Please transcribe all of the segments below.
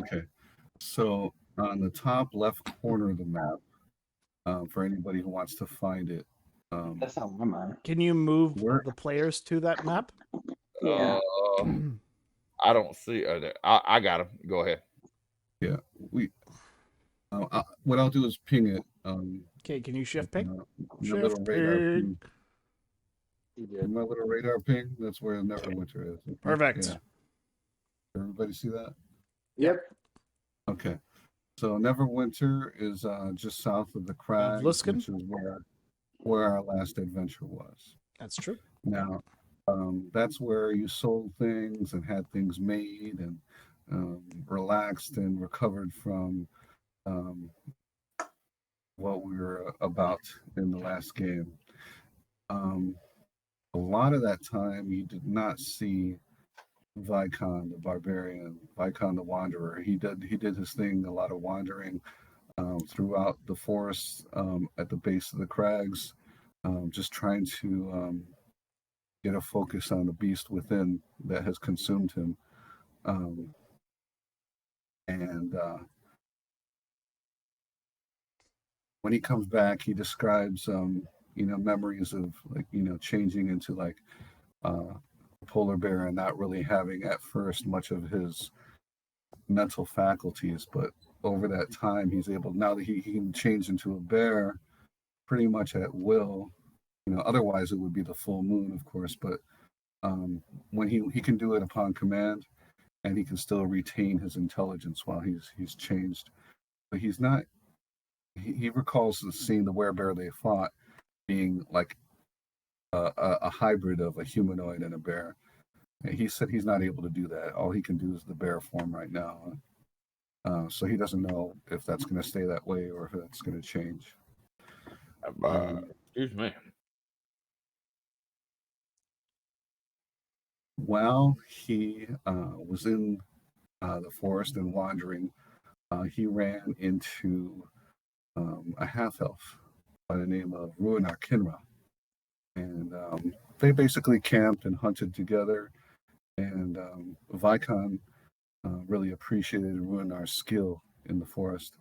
Okay. So on the top left corner of the map, for anybody who wants to find it, That's not mine. Can you move Where- the players to that map? Yeah. I don't see. I got him. Go ahead. yeah, we. What I'll do is ping it. Okay, can you shift ping? My little Shift radar ping. ping. My little radar ping. That's where Neverwinter is. Okay? Perfect. Yeah. Everybody see that? Yep. Okay. So Neverwinter is just south of the Crags, Luskan? which is where our last adventure was. That's true. Now, that's where you sold things and had things made and relaxed and recovered from what we were about in the last game. A lot of that time, you did not see Vykon the barbarian, Vykon the wanderer. He did his thing, a lot of wandering throughout the forest at the base of the crags, just trying to get a focus on the beast within that has consumed him. And when he comes back, he describes, memories of changing into a polar bear and not really having at first much of his mental faculties, but over that time, he's able, now that he can change into a bear pretty much at will. Otherwise it would be the full moon, of course, but when he can do it upon command, and he can still retain his intelligence while he's changed. But he's not. He recalls seeing the werebear they fought being like a hybrid of a humanoid and a bear. And he said he's not able to do that. All he can do is the bear form right now. So he doesn't know if that's going to stay that way or if that's going to change. Excuse me. While he was in the forest and wandering, he ran into a half-elf by the name of Ruehnar Ethan. And they basically camped and hunted together. And Vykon really appreciated Ruehnar's skill in the forest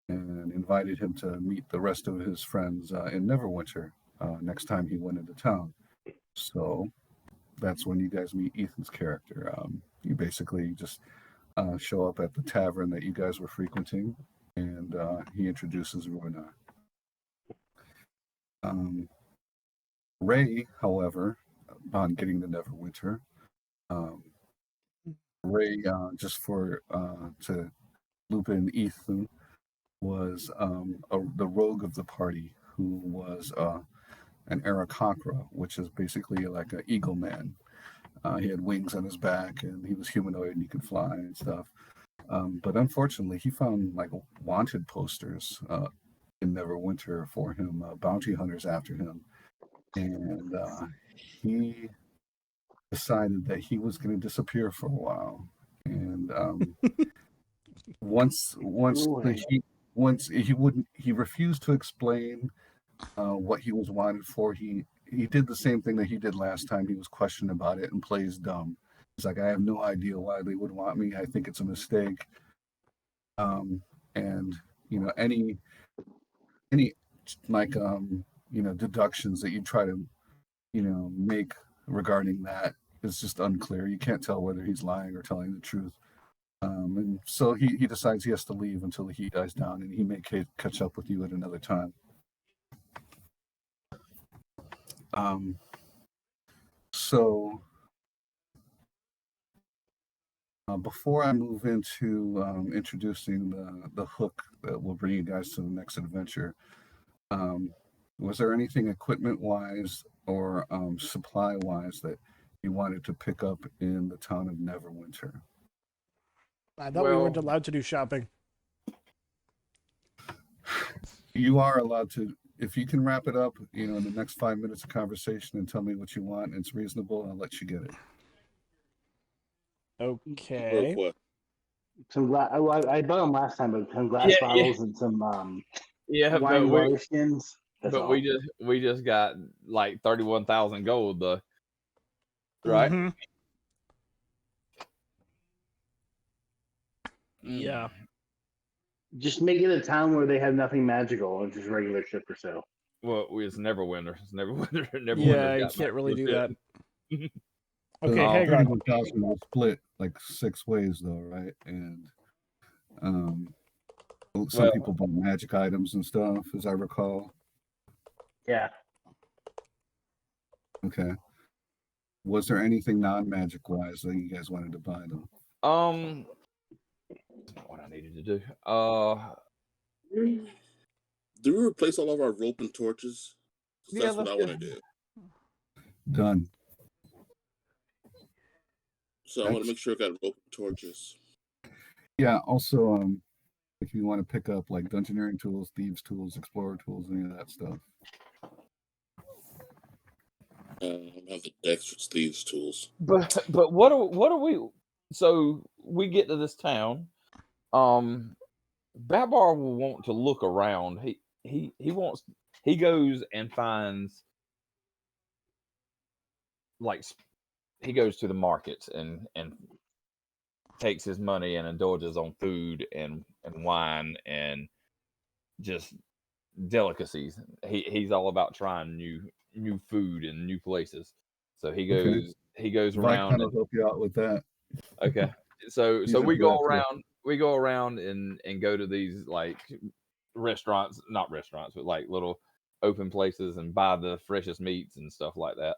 and invited him to meet the rest of his friends in Neverwinter next time he went into town. So that's when you guys meet Ethan's character. You basically just show up at the tavern that you guys were frequenting, and he introduces Ruehnar. Ray, however, upon getting to Neverwinter, Ray, just for to loop in Ethan, was the rogue of the party who was an Arakocra, which is basically like an eagle man. He had wings on his back, and he was humanoid, and he could fly and stuff. But unfortunately, he found like wanted posters in Neverwinter for him, bounty hunters after him, and he decided that he was going to disappear for a while. And once he refused to explain what he was wanted for. He did the same thing that he did last time. He was questioned about it and plays dumb. He's like, I have no idea why they would want me. I think it's a mistake. And any like deductions that you try to make regarding that is just unclear. You can't tell whether he's lying or telling the truth. And so he decides he has to leave until the heat dies down, and he may catch up with you at another time. So before I move into introducing the hook that will bring you guys to the next adventure, was there anything equipment-wise or supply-wise that you wanted to pick up in the town of Neverwinter? I thought we weren't allowed to do shopping. You are allowed to. If you can wrap it up, in the next 5 minutes of conversation and tell me what you want, it's reasonable, I'll let you get it. Okay. Some I bought them last time, but some glass bottles and some wine water skins. We just got like 31,000 gold though, right? Mm-hmm. Yeah. Just make it a town where they have nothing magical and just regular shit for sale. Well, it's Neverwinter. It's Neverwinter. Yeah, you can't really do that. Okay, The hang on. 31,000 was split like 6 ways, though, right? And some people bought magic items and stuff, as I recall. Yeah. Okay. Was there anything non-magic wise that you guys wanted to buy them? That's not what I needed to do. Do we replace all of our rope and torches? Yeah, That's what I want to do. Done. So I want to make sure I got rope and torches. Yeah. Also, if you want to pick up like dungeoneering tools, thieves tools, explorer tools, any of that stuff. I have the dexterous thieves tools. But what are we? So we get to this town. Babar will want to look around. He goes and finds, like, he goes to the markets and takes his money and indulges on food and wine and just delicacies. He's all about trying new food and new places. So he goes around and help you out with that. Okay. So we go around and go to these like restaurants, not restaurants, but like little open places and buy the freshest meats and stuff like that.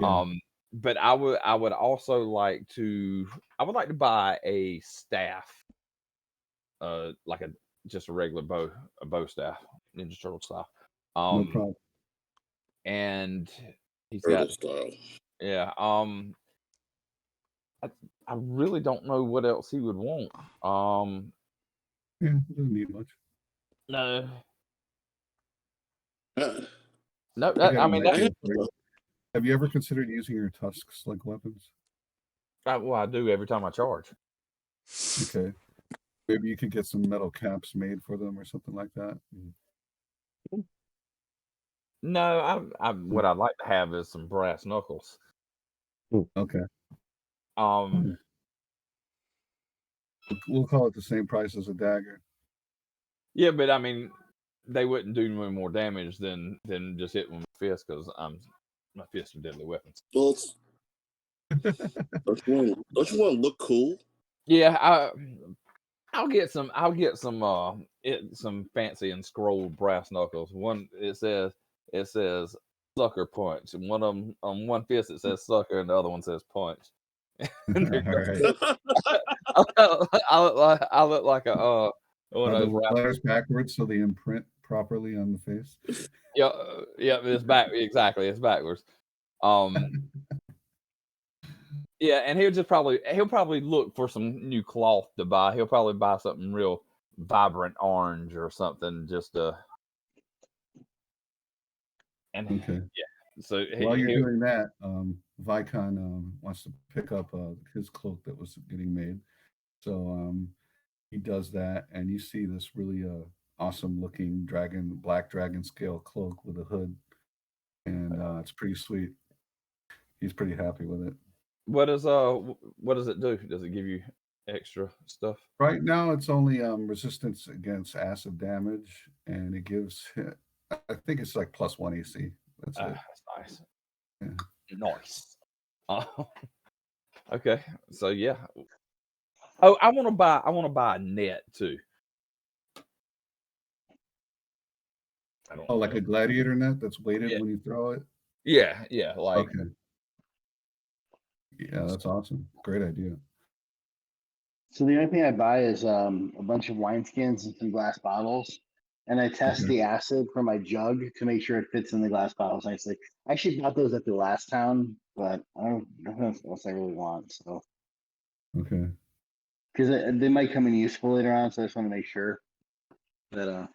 Yeah. But I would also like to buy a staff, like just a regular bow staff, Ninja Turtle style. No problem. And he's Turtle got style. Yeah. I really don't know what else he would want. Yeah, it doesn't need much. No. Uh, No, have you ever considered using your tusks like weapons? I do every time I charge. Okay. Maybe you could get some metal caps made for them or something like that. No, what I'd like to have is some brass knuckles. Okay. We'll call it the same price as a dagger. Yeah, but I mean, they wouldn't do any more damage than just hitting with my fist because my fists are deadly weapons. Well, don't you want to look cool? Yeah, I'll get some some fancy and scrolled brass knuckles. One it says sucker punch, and one of them on one fist it says sucker, and the other one says punch. All right. I look like a one Are of the those letters backwards so they imprint properly on the face? Yeah, it's back exactly. It's backwards. Yeah, and he'll probably look for some new cloth to buy. He'll probably buy something real vibrant orange or something just to. And okay. Yeah, so while you're doing that, Vykon wants to pick up his cloak that was getting made, so he does that, and you see this really awesome looking black dragon scale cloak with a hood, and it's pretty sweet. He's pretty happy with it. What does it do? Does it give you extra stuff? Right now, it's only resistance against acid damage, and it gives I think it's like +1 AC. That's it. That's nice. Yeah. Nice. Okay, so yeah. Oh, I want to buy a net too. Like a gladiator net that's weighted when you throw it? Yeah, like. Okay. Yeah, that's awesome. Great idea. So the only thing I buy is a bunch of wineskins and some glass bottles, and I test the acid for my jug to make sure it fits in the glass bottles nicely. I actually bought those at the last town, but I don't know what else I really want. So okay, because they might come in useful later on, so I just want to make sure that. All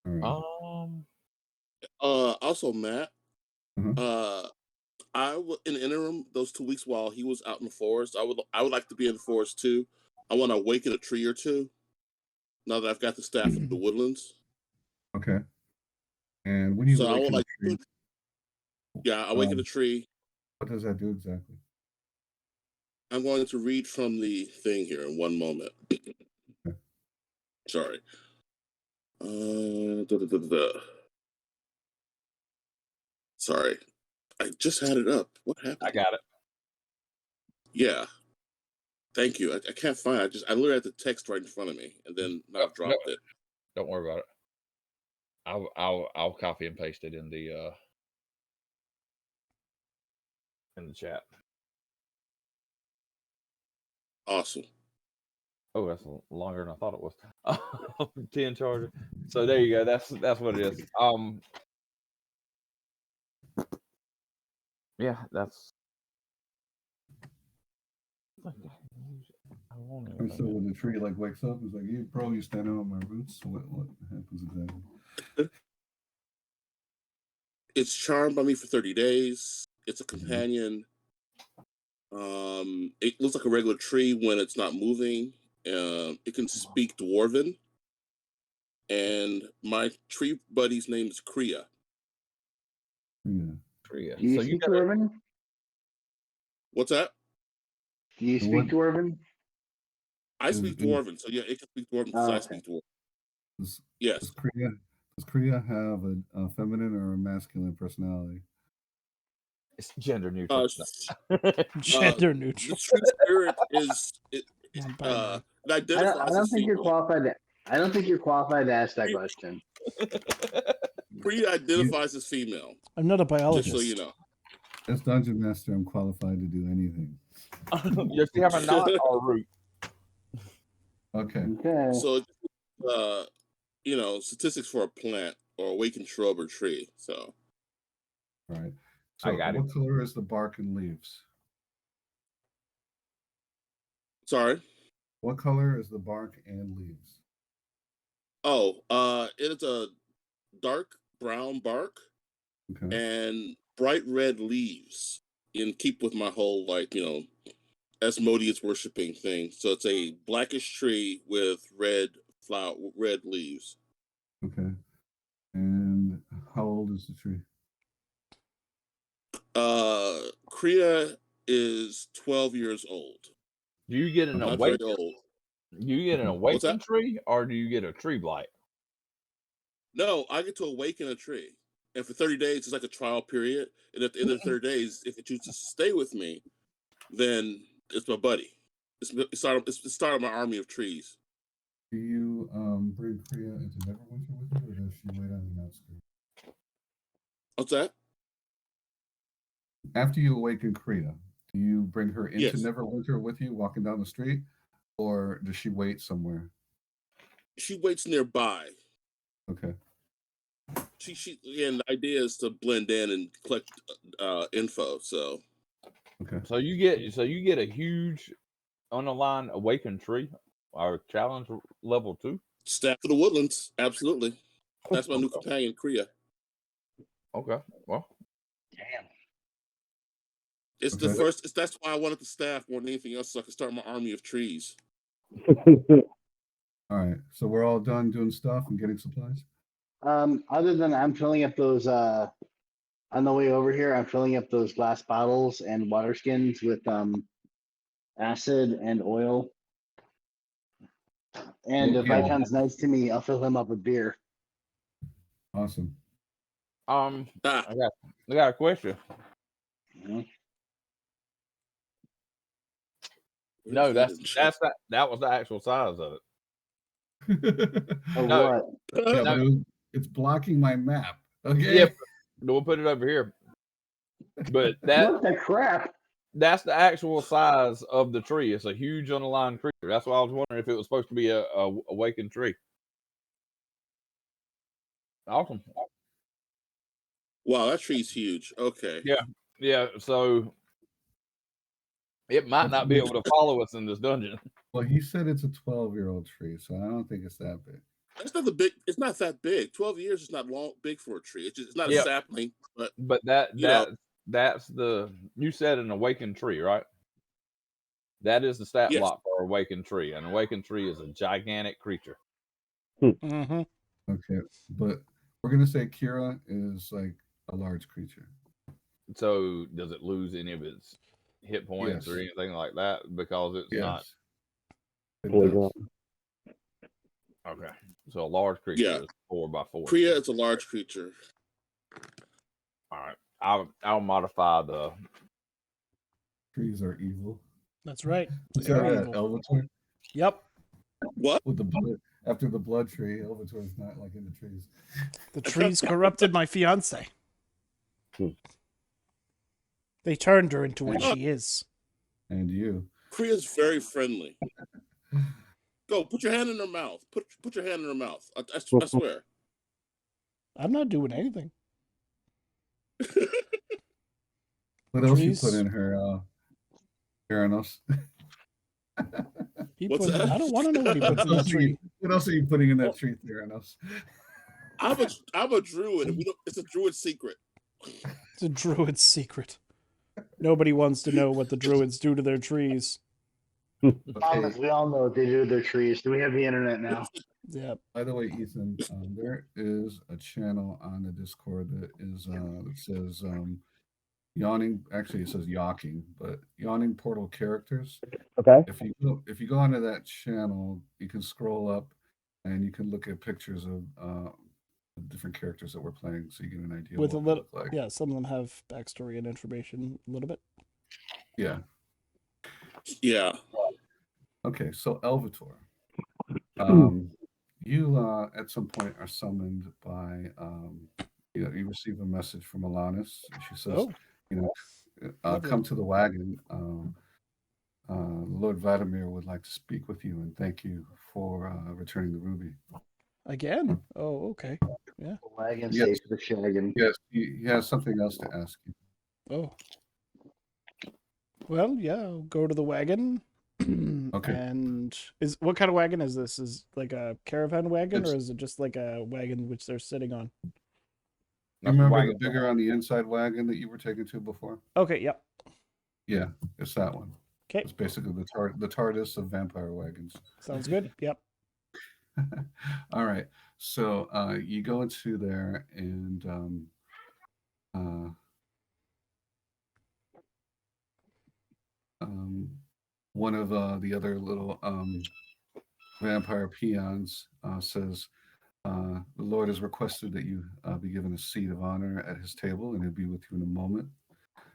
right. Also, Matt. I would in the interim those 2 weeks while he was out in the forest. I would like to be in the forest too. I want to awaken a tree or two. Now that I've got the staff of the woodlands. Okay. And when you awaken a tree, awaken a tree. What does that do exactly? I'm going to read from the thing here in one moment. Sorry. Sorry. I just had it up. What happened? I got it. Yeah. Thank you. I can't find it. I literally had the text right in front of me, and then now I've dropped it. Don't worry about it. I'll copy and paste it in the chat. Awesome. Oh, that's longer than I thought it was. 10 charger. So there you go. That's what it is. Yeah, that's. And so when the tree like wakes up, it's like, "You bro, you standing on my roots." So what happens exactly? It's charmed by me for 30 days. It's a companion. It looks like a regular tree when it's not moving. It can speak Dwarven. And my tree buddy's name is Kriya. Yeah. Kriya. Do you So speak you got Dwarven? What's that? Do you speak Dwarven? I speak Dwarven, so yeah, it can speak Dwarven because I speak Dwarven. Yes. Does Kriya have a feminine or a masculine personality? It's gender neutral. Gender neutral. The tree spirit is it identifies I don't think you're qualified. I don't think you're qualified to ask that question. Kriya identifies as female. I'm not a biologist. Just so you know. As Dungeon Master, I'm qualified to do anything. Does she have a knot or a root? Okay. So, statistics for a plant or awakened shrub or tree. So, right. So, I got what color is the bark and leaves? Sorry. What color is the bark and leaves? Oh, it is a dark brown bark and bright red leaves. In keep with my whole Asmodeus worshiping thing. So it's a blackish tree with red leaves. Okay. And how old is the tree? Kriya is 12 years old. Do you get an Not very awakened? old. Do you get an awakened tree, or do you get a tree blight? No, I get to awaken a tree, and for 30 days it's like a trial period. And at the end of the 30 days, if it chooses to stay with me, then it's my buddy. It's the start of my army of trees. Do you bring Kriya into Neverwinter with you, or does she wait on the outskirts? What's that? After you awaken Kriya, do you bring her into Neverwinter with you, walking down the street, or does she wait somewhere? She waits nearby. Okay. Again, the idea is to blend in and collect info. So. Okay. So you get a huge unaligned awakened tree, or challenge level 2. Staff of the Woodlands, absolutely. That's my new companion, Kriya. Okay. Well. Damn. It's the first. That's why I wanted the staff more than anything else, so I could start my army of trees. All right. So we're all done doing stuff and getting supplies. Other than I'm filling up those on the way over here, I'm filling up those glass bottles and water skins with acid and oil. And if Vykon's nice to me, I'll fill him up with beer. Awesome. I got a question. Mm-hmm. No, that was the actual size of it. What? Yeah, but it's blocking my map. Okay. Yeah, we'll put it over here. But what the crap? That's the actual size of the tree. It's a huge unaligned creature. That's why I was wondering if it was supposed to be a awakened tree. Awesome. Wow, that tree's huge. Okay. Yeah. So it might not be able to follow us in this dungeon. Well, he said it's a 12-year-old tree, so I don't think it's that big. It's not it's not that big. 12 years is not big for a tree. It's not a sapling, but that's you said an awakened tree, right? That is the stat block for awakened tree. An awakened tree is a gigantic creature. Mm-hmm. Okay, but we're gonna say Kira is like a large creature. So does it lose any of its hit points or Yes. anything like that because it's not Yes. It Poison. does. okay. So a large creature Yeah. is 4x4. Kriya is a large creature. All right. I'll modify the. Trees are evil. That's right. Is They are that evil. Elvator? Yep. What? With the blood, after the blood tree, Elvator's not like in the trees. The trees corrupted my fiance. Hmm. They turned her into what Yeah. she is. And you. Kriya's very friendly. Go, put your hand in her mouth. Put your hand in her mouth. I swear. I'm not doing anything. What else you Trees. put in her, Theranos? He What's put. that? I don't want to know what he puts in that tree. What else are you putting in that tree, Theranos? I'm a druid. And it's a druid secret. It's a druid's secret. Nobody wants to know what the druids do to their trees. Thomas, we all know what they do with their trees. Do we have the internet now? Yeah. By the way, Ethan, there is a channel on the Discord that is that says Yawning. Actually, it says Yawking, but Yawning Portal Characters. Okay. If you go onto that channel, you can scroll up and you can look at pictures of the different characters that we're playing, so you get an idea With a of what they little, look like. yeah, some of them have backstory and information a little bit. Yeah. Yeah. Okay, so Elvator, you at some point are summoned by you receive a message from Alanis. She says, Oh, lovely. come to the wagon. Lord Vladimir would like to speak with you and thank you for returning the ruby. Again? Oh, okay. Yeah. The wagon Yes. safe for the shaggin. Yes, he has something else to ask you. Oh. Well, yeah, I'll go to the wagon. Okay. And what kind of wagon is this? Is like a caravan wagon, or It's- is it just like a wagon which they're sitting on? You remember the wagon bigger on the inside wagon that you were taken to before? Okay, yep. Yeah, it's that one. Okay, It's basically the TARDIS of vampire wagons. sounds good. Yep. All right. So you go into there and one of the other little vampire peons says, the Lord has requested that you be given a seat of honor at his table, and he'll be with you in a moment.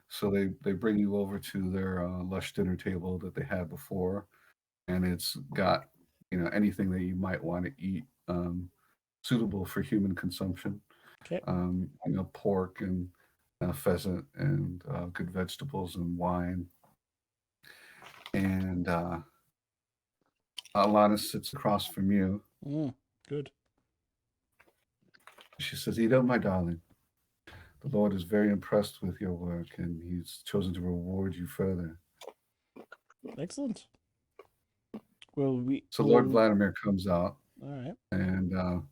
So they bring you over to their lush dinner table that they had before, and it's got anything that you might want to eat, suitable for human consumption. Okay. Pork and pheasant and good vegetables and wine. And Alana sits across from you. Good. She says, Ida, my darling, the Lord is very impressed with your work, and he's chosen to reward you further. Excellent. So Lord Vladimir comes out. All right. And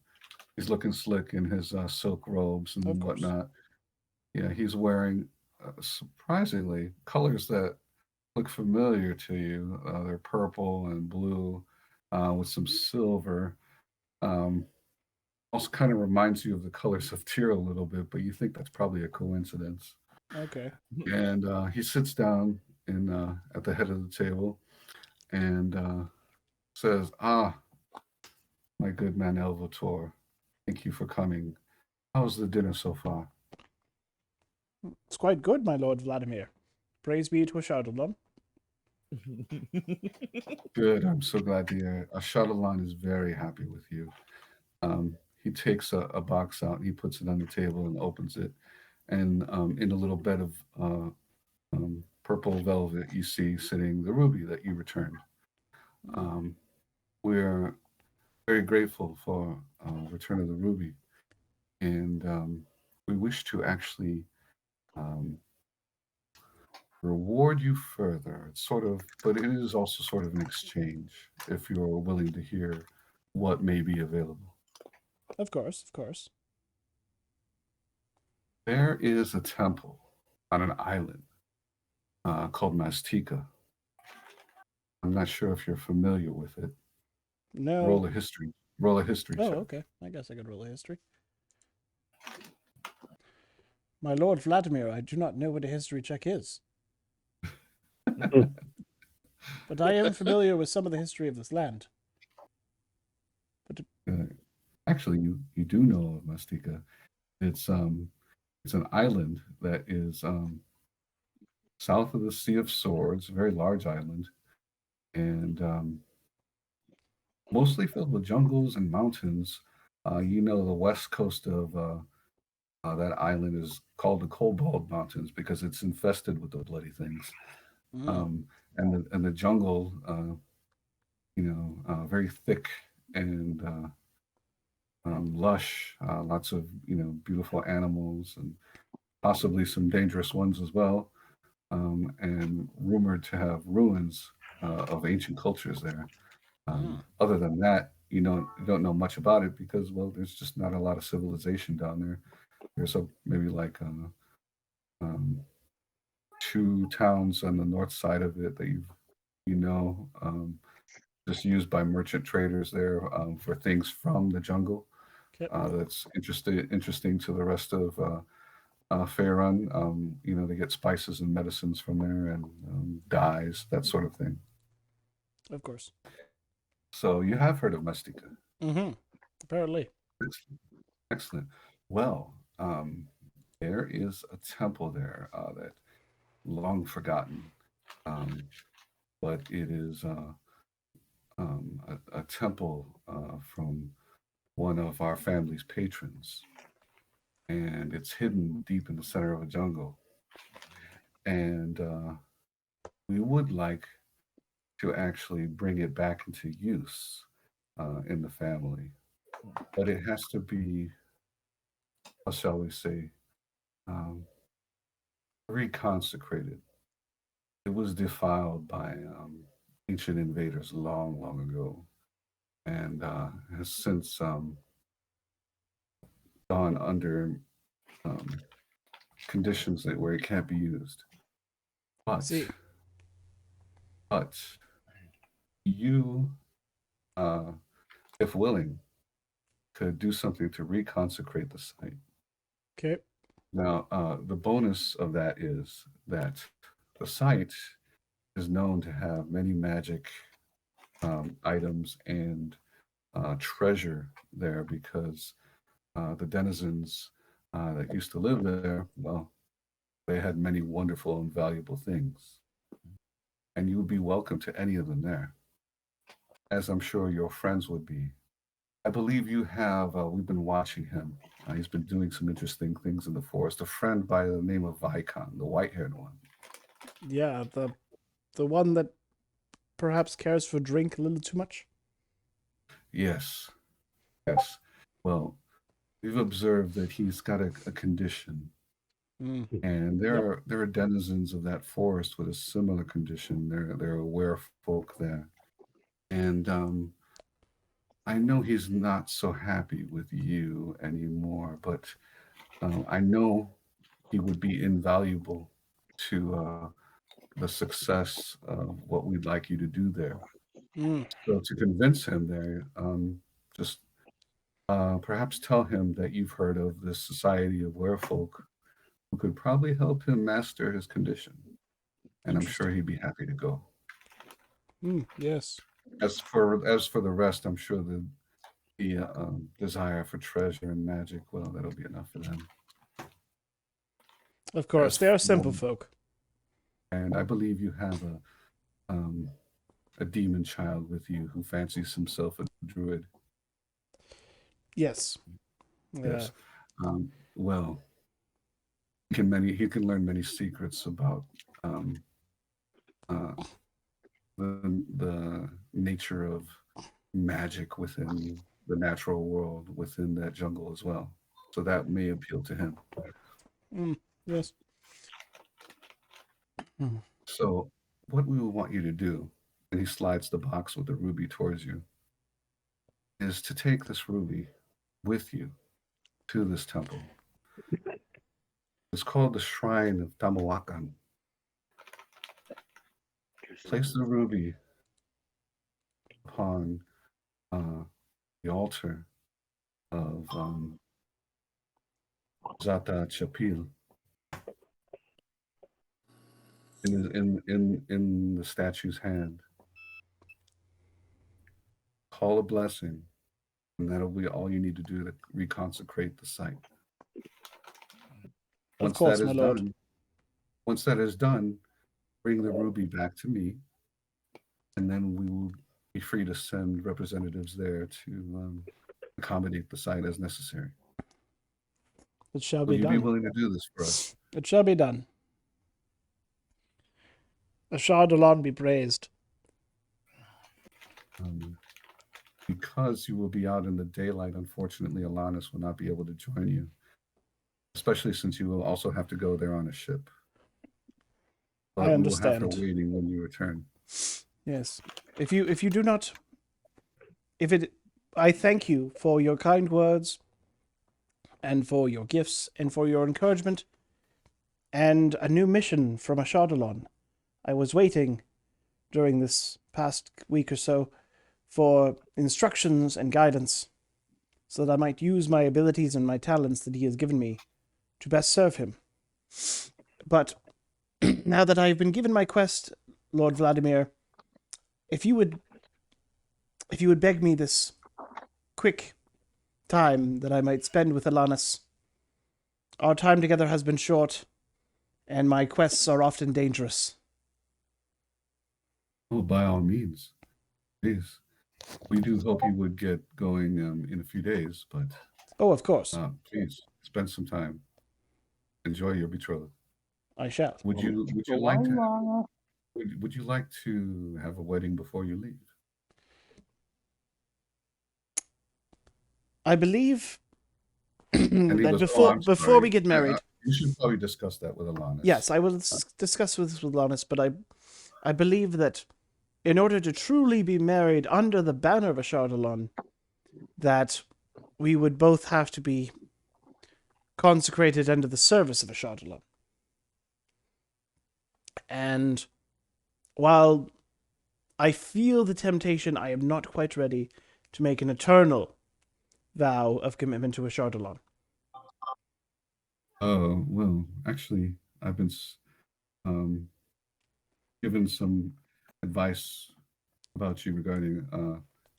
he's looking slick in his silk robes and whatnot. Yeah, he's wearing surprisingly colors that look familiar to you. They're purple and blue with some silver. Also kind of reminds you of the colors of Tyr a little bit, but you think that's probably a coincidence. Okay. And he sits down at the head of the table and says, my good man Elvator, thank you for coming. How's the dinner so far? It's quite good, my Lord Vladimir. Praise be to Ashadalon. Good. I'm so glad to hear it. Ashadalon is very happy with you. He takes a box out and he puts it on the table and opens it. And in a little bed of purple velvet, you see sitting the ruby that you returned. We're very grateful for return of the ruby. And we wish to actually reward you further. It's but it is also sort of an exchange if you're willing to hear what may be available. Of course, of course. There is a temple on an island called Mastika. I'm not sure if you're familiar with it. No. Roll a history. Roll a history check. Okay. I guess I could roll a history. My Lord Vladimir, I do not know what a history check is. But I am familiar with some of the history of this land. Actually, you do know of Mastika. It's an island that is south of the Sea of Swords, a very large island, and mostly filled with jungles and mountains. The west coast of that island is called the Cobalt Mountains because it's infested with the bloody things. And the jungle, very thick and lush, lots of beautiful animals and possibly some dangerous ones as well, and rumored to have ruins of ancient cultures there. Other than that, you don't know much about it because, well, there's just not a lot of civilization down there. There's maybe like 2 towns on the north side of it that just used by merchant traders there for things from the jungle. Okay. That's interesting to the rest of Faerun. They get spices and medicines from there and dyes, that sort of thing. Of course. So you have heard of Mastika. Apparently. Excellent. Well, there is a temple there that long forgotten, but it is a temple from one of our family's patrons, and it's hidden deep in the center of a jungle. And we would like to actually bring it back into use in the family, but it has to be, how shall we say, reconsecrated. It was defiled by ancient invaders long, long ago, and has since gone under conditions where it can't be used. See. But you, if willing, could do something to reconsecrate the site. Okay. Now, the bonus of that is that the site is known to have many magic items and treasure there because the denizens that used to live there, well, they had many wonderful and valuable things. And you would be welcome to any of them there, as I'm sure your friends would be. I believe you have, we've been watching him. He's been doing some interesting things in the forest. A friend by the name of Vykon, the white-haired one. Yeah, the one that perhaps cares for drink a little too much. Yes. Well, we've observed that he's got a condition. And there are denizens of that forest with a similar condition. There are werefolk there. And I know he's not so happy with you anymore, but I know he would be invaluable to the success of what we'd like you to do there. So to convince him there, just perhaps tell him that you've heard of this society of werefolk who could probably help him master his condition. And I'm sure he'd be happy to go. Yes. As for the rest, I'm sure the desire for treasure and magic, well, that'll be enough for them. Of course, they are simple folk. And I believe you have a demon child with you who fancies himself a druid. Yes. Yes. Well, he can learn many secrets about the nature of magic within the natural world, within that jungle as well. So that may appeal to him. Yes. So what we will want you to do, and he slides the box with the ruby towards you, is to take this ruby with you to this temple. It's called the Shrine of Tamaochan. Place the ruby upon the altar of Zata Chapil. in the statue's hand. Call a blessing, and that'll be all you need to do to reconsecrate the site. Of course, my lord. Once that is done, bring the ruby back to me, and then we will be free to send representatives there to accommodate the site as necessary. It shall Will be you done. be willing to do this for us? It shall be done. Ashar-Dolan be praised. Because you will be out in the daylight, unfortunately, Alanis will not be able to join you, especially since you will also have to go there on a ship. But I understand. We will have her waiting when you return. Yes. If you do not, I thank you for your kind words, and for your gifts, and for your encouragement, and a new mission from Ashar-Dolan. I was waiting during this past week or so for instructions and guidance, so that I might use my abilities and my talents that he has given me to best serve him. But now that I've been given my quest, Lord Vladimir, if you would beg me this quick time that I might spend with Alanis. Our time together has been short, and my quests are often dangerous. Oh, by all means, please. We do hope you would get going in a few days, but Oh, of course. please spend some time. Enjoy your betrothed. I shall. Would you like to have a wedding before you leave? I believe And he that goes, before we get married. You should probably discuss that with Alanis. Yes, I will discuss this with Alanis, but I believe that in order to truly be married under the banner of Ashar-Dolan, that we would both have to be consecrated under the service of Ashar-Dolan. And while I feel the temptation, I am not quite ready to make an eternal vow of commitment to Ashar-Dolan. Oh, well, actually, I've been given some advice about you regarding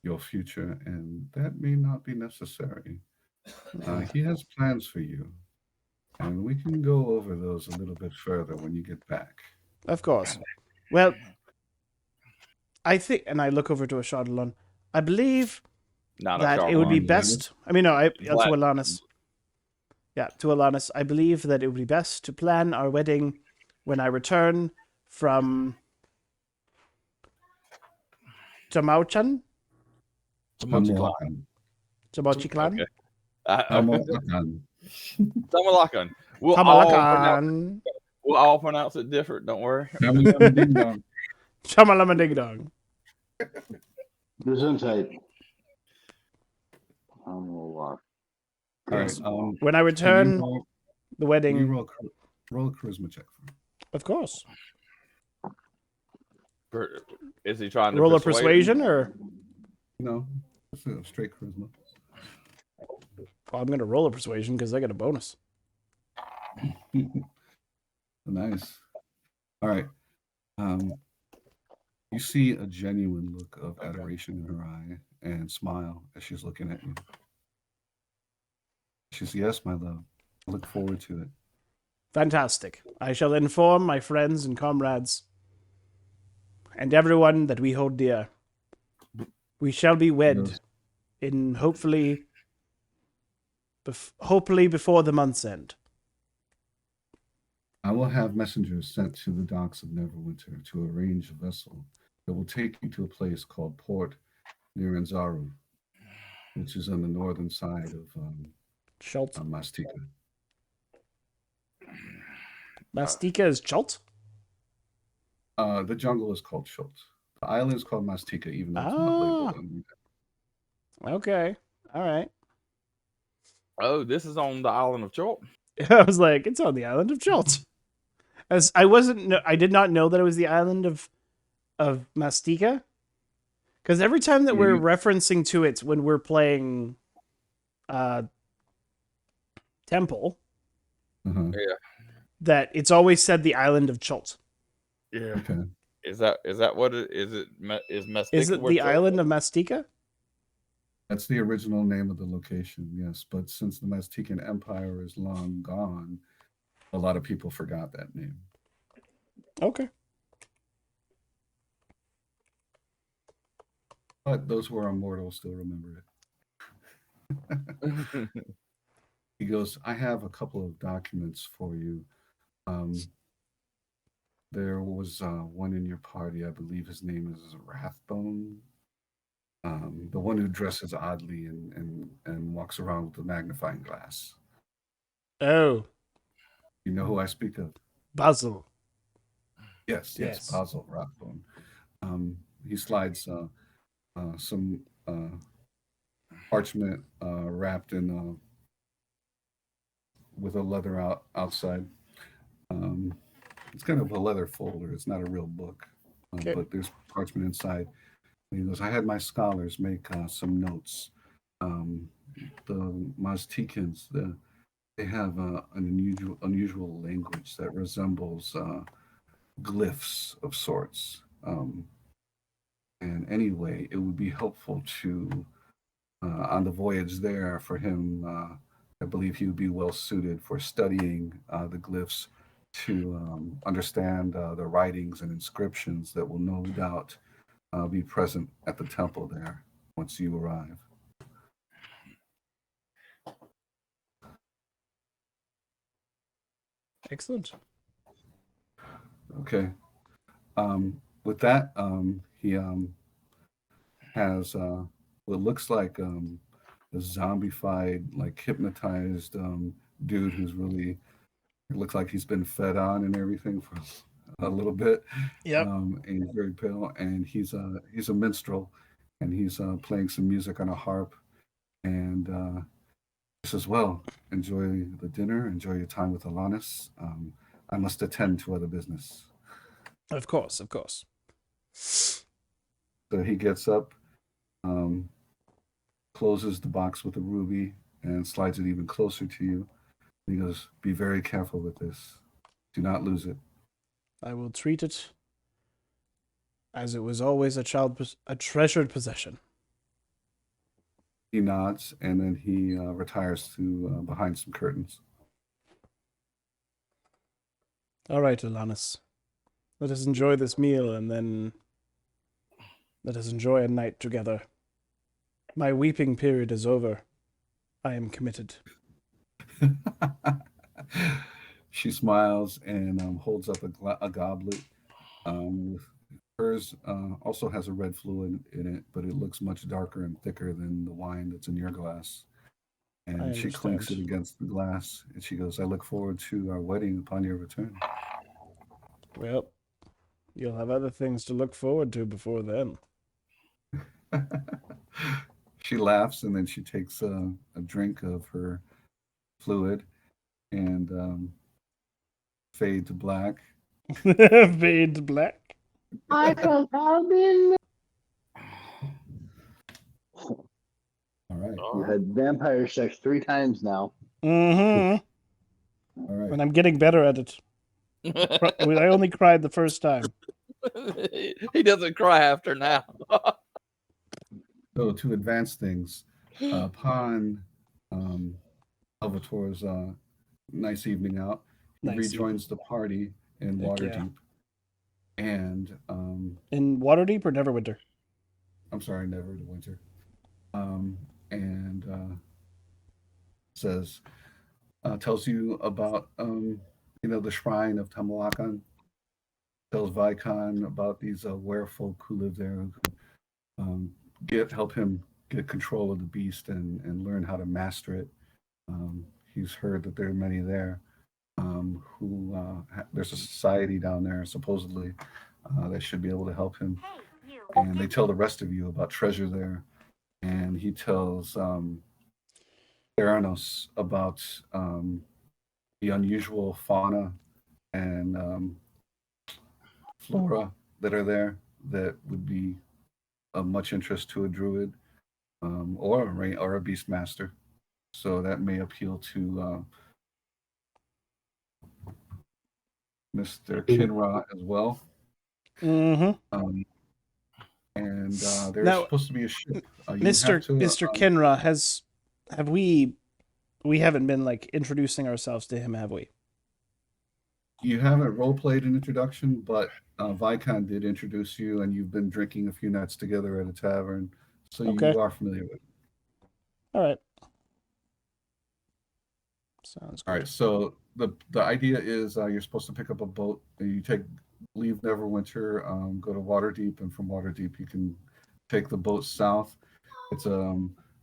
your future, and that may not be necessary. He has plans for you, and we can go over those a little bit further when you get back. Of course. Well, I think, and I look over to Ashar-Dolan, I believe that it would be best. I mean, no, to Alanis. Yeah, to Alanis. I believe that it would be best to plan our wedding when I return from Tamaochan? Tamaochan. Tamaochan? Tamaochan. Tamaochan. We'll all pronounce it different. Don't worry. Shamalama ding dong. Gesundheit. All right. When I return, the wedding. You roll a charisma check for me. Of course. Is he trying to roll a persuasion or? No, it's a straight charisma. Well, I'm going to roll a persuasion because I get a bonus. Nice. All right. You see a genuine look of adoration in her eye and smile as she's looking at you. She says, "Yes, my love. I look forward to it." Fantastic. I shall inform my friends and comrades and everyone that we hold dear. We shall be wed in hopefully before the month's end. I will have messengers sent to the docks of Neverwinter to arrange a vessel that will take you to a place called Port near Anzaru, which is on the northern side of Mastika. Mastika is Chult? The jungle is called Chult. The island is called Mastika, even though it's not labeled. Okay. All right. Oh, this is on the island of Chult. I was like, it's on the island of Chult. As I did not know that it was the island of Mastika. Because every time that we're referencing to it when we're playing Temple, Yeah, that it's always said the island of Chult. Yeah. Okay. Is that what it is? Is Mastika? Is it the island of Mastika? That's the original name of the location, yes. But since the Maztecan Empire is long gone, a lot of people forgot that name. Okay. But those who are immortal still remember it. He goes, I have a couple of documents for you. There was one in your party, I believe his name is Rathbone. The one who dresses oddly and walks around with a magnifying glass. Oh, You know who I speak of? Basil. Yes, Yes. Basil Rathbone. He slides some parchment wrapped in with a leather outside. It's kind of a leather folder. It's not a real book, Okay. but there's parchment inside. And he goes, I had my scholars make some notes. The Maztekans, they have an unusual language that resembles glyphs of sorts. And anyway, it would be helpful to, on the voyage there for him, I believe he would be well suited for studying the glyphs to understand the writings and inscriptions that will no doubt be present at the temple there once you arrive. Excellent. Okay. With that, he has what looks like a zombified, like hypnotized dude who's really, it looks like he's been fed on and everything for a little bit. Yep. And he's very pale, and he's a minstrel, and he's playing some music on a harp, and he says, "Well, enjoy the dinner, enjoy your time with Alanis. I must attend to other business." Of course, of course. So he gets up, closes the box with a ruby, and slides it even closer to you. He goes, "Be very careful with this. Do not lose it." I will treat it as it was always a treasured possession. He nods, and then he retires to behind some curtains. All right, Alanis. Let us enjoy this meal, and then let us enjoy a night together. My weeping period is over. I am committed. She smiles and holds up a goblet. Hers also has a red fluid in it, but it looks much darker and thicker than the wine that's in your glass. And she clinks it against the glass, and she goes, "I look forward to our wedding upon your return." Well, you'll have other things to look forward to before then. She laughs, and then she takes a drink of her fluid and fade to black. Fade to black. I felt Alvin. All right. You had vampire sex 3 times now. Mm-hmm. All right. And I'm getting better at it. I only cried the first time. He doesn't cry after now. So to advance things, upon Elvator's nice evening out, he rejoins the party in Waterdeep. Yeah. And in Waterdeep or Neverwinter? I'm sorry, Neverwinter. And says, tells you about the shrine of Tamaochan. Tells Vykon about these werefolk who live there, who help him get control of the beast and learn how to master it. He's heard that there are many there who there's a society down there supposedly that should be able to help him. And they tell the rest of you about treasure there. And he tells Theranos about the unusual fauna and flora that are there that would be of much interest to a druid or a beast master. So that may appeal to Mr. Kinra as well. Mm-hmm. And there's Now, supposed to be a ship. You Mr. have to. Mr. Kinra, have we haven't been like introducing ourselves to him, have we? You haven't role played an introduction, but Vykon did introduce you, and you've been drinking a few nights together at a tavern, so Okay. you are familiar with it. All right. Sounds good. All right. So the idea is you're supposed to pick up a boat. You leave Neverwinter, go to Waterdeep, and from Waterdeep you can take the boat south. It's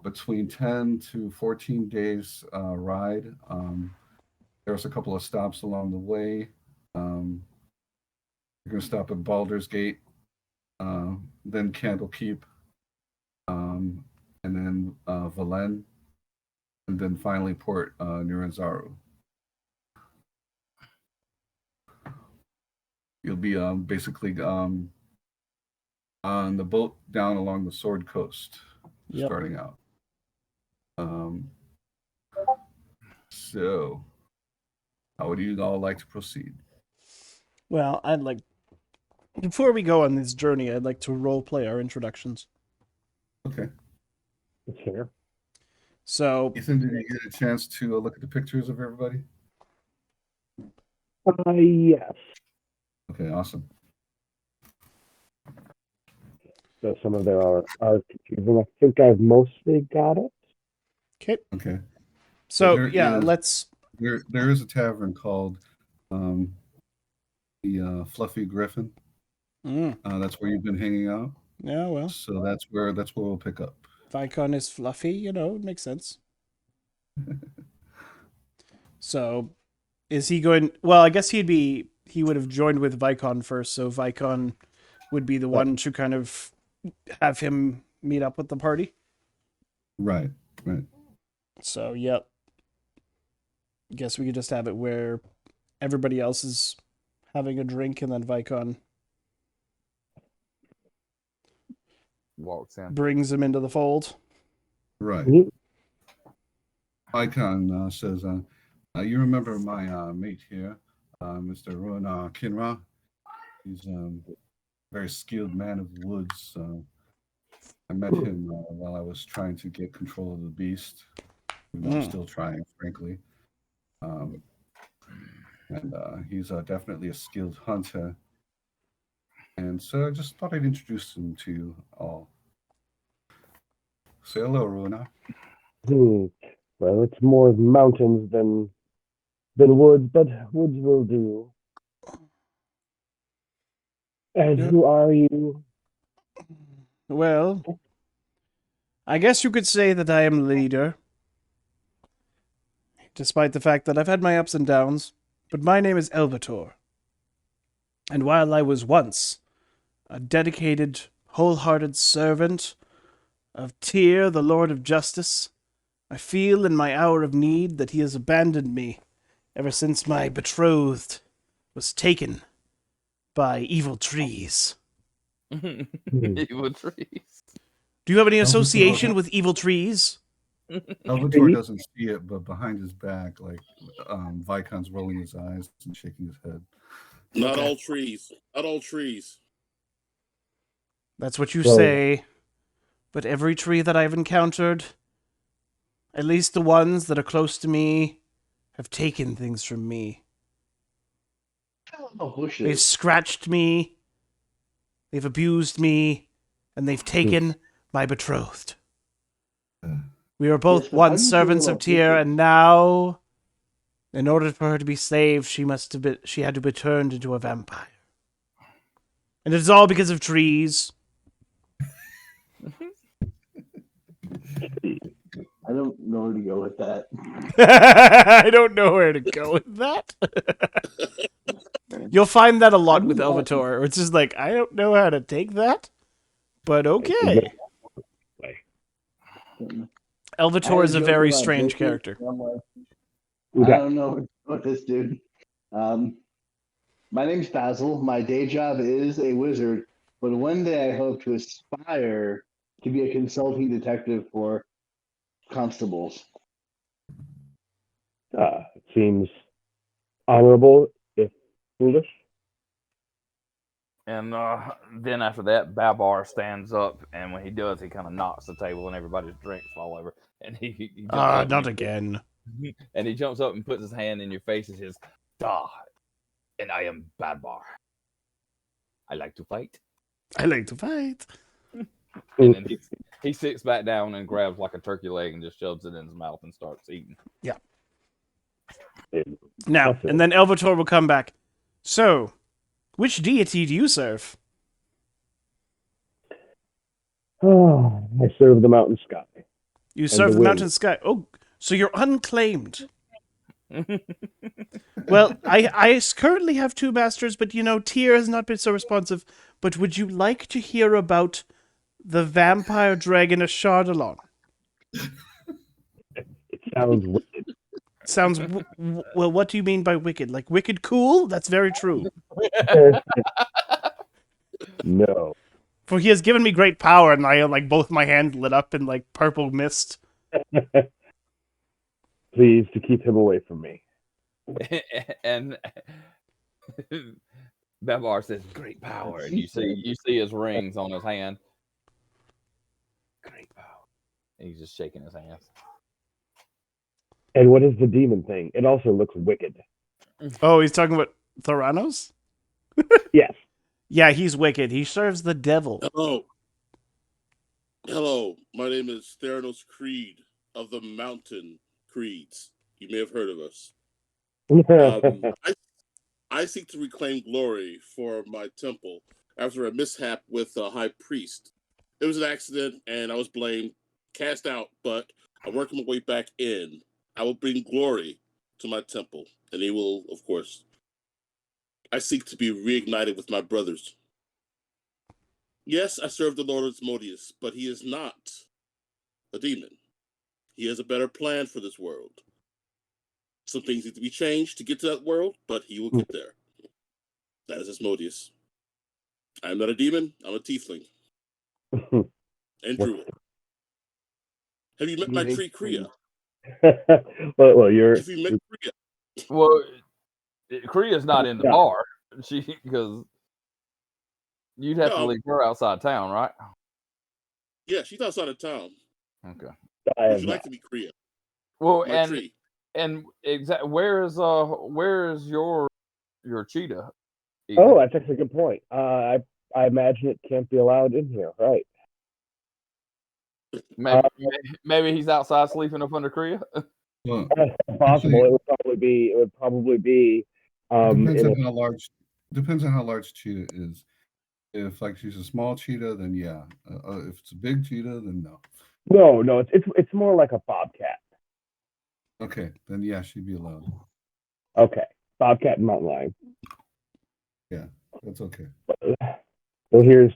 between 10 to 14 days ride. There's a couple of stops along the way. You're going to stop at Baldur's Gate, then Candlekeep, and then Valen, and then finally Port Nuranzaru. You'll be basically on the boat down along the Sword Coast, starting out. So, how would you all like to proceed? Well, before we go on this journey, I'd like to role play our introductions. Okay. Sure. So, Ethan, did you get a chance to look at the pictures of everybody? Yes. Okay, awesome. So some of them are confusing. I think I've mostly got it. okay. Okay. So, There is- let's. There is a tavern called the Fluffy Griffin. That's where you've been hanging out. Yeah, well, So that's where we'll pick up. Vykon is fluffy, it makes sense. So, is he going? Well, I guess he would have joined with Vykon first, so Vykon would be the one to kind of have him meet up with the party. Right. So, yep. Guess we could just have it where everybody else is having a drink and then Vykon Walks in. brings him into the fold. Right. Mhm. Icon says, you remember my mate here, Mr. Ruehnar Kinra? He's a very skilled man of the woods. I met him while I was trying to get control of the beast. I'm still trying, frankly. And he's definitely a skilled hunter. And so I just thought I'd introduce him to you all. Say hello, Ruehnar. Well, it's more mountains than woods, but woods will do. And who are you? Well, I guess you could say that I am leader, despite the fact that I've had my ups and downs, but my name is Elvator. And while I was once a dedicated, wholehearted servant of Tyr, the Lord of Justice, I feel in my hour of need that he has abandoned me ever since my betrothed was taken by evil trees. Evil trees. Do you have any association with evil trees? Elvator doesn't see it, but behind his back, like Vykon's rolling his eyes and shaking his head. Not all trees. Not all trees. That's what you say. But every tree that I've encountered, at least the ones that are close to me, have taken things from me. They've scratched me, they've abused me, and they've taken my betrothed. We were both once servants of Tyr, and now, in order for her to be saved, she had to be turned into a vampire. And it's all because of trees. I don't know where to go with that. I don't know where to go with that. You'll find that a lot with Elvator. It's just like, I don't know how to take that, but okay. Elvator is a very strange character. I don't know what this dude. My name's Basil. My day job is a wizard, but one day I hope to aspire to be a consulting detective for constables. It seems honorable, if foolish. And then after that, Babar stands up, and when he does, he kind of knocks the table, and everybody's drinks fall over. And he jumps up. Not again. And he jumps up and puts his hand in your face and says, "Da, and I am Babar. I like to fight." I like to fight. And then he sits back down and grabs like a turkey leg and just shoves it in his mouth and starts eating. Yeah. Now, and then Elvator will come back. So, which deity do you serve? Oh, I serve the mountain sky. You serve the the mountain wind. sky. Oh, so you're unclaimed. Well, I currently have 2 masters, but Tyr has not been so responsive. But would you like to hear about the vampire dragon Ashardalon? It sounds wicked. Sounds well. What do you mean by wicked? Like wicked cool? That's very true. No. For he has given me great power, and I both my hands lit up in purple mist. Please to keep him away from me. And Babar says, "Great power," and you see his rings on his hand. Great power. And he's just shaking his hands. And what is the demon thing? It also looks wicked. Oh, he's talking about Theranos? Yes. Yeah, he's wicked. He serves the devil. Hello. My name is Theranos Creed of the Mountain Creeds. You may have heard of us. I seek to reclaim glory for my temple after a mishap with the high priest. It was an accident, and I was blamed, cast out, but I'm working my way back in. I will bring glory to my temple, and he will, of course. I seek to be reignited with my brothers. Yes, I serve the Lord Asmodeus, but he is not a demon. He has a better plan for this world. Some things need to be changed to get to that world, but he will get there. That is Asmodeus. I am not a demon, I'm a tiefling. And druid. Have you met my tree Kriya? well, you're. Have you met Kriya? Well, Kriya's not in the bar. Because you'd have to leave her outside town, right? Yeah, she's outside of town. Okay. Would you like to be Kriya? Well, My tree. and exactly where is your cheetah? Ethan? Oh, that's actually a good point. I imagine it can't be allowed in here, right? Maybe he's outside sleeping up under Kriya. Well, possible. It would probably be. Depends on how large cheetah is. If she's a small cheetah, then yeah. If it's a big cheetah, then no. No, it's more like a bobcat. Okay, then yeah, she'd be allowed. Okay, bobcat and mountain lion. Yeah, that's okay. So here's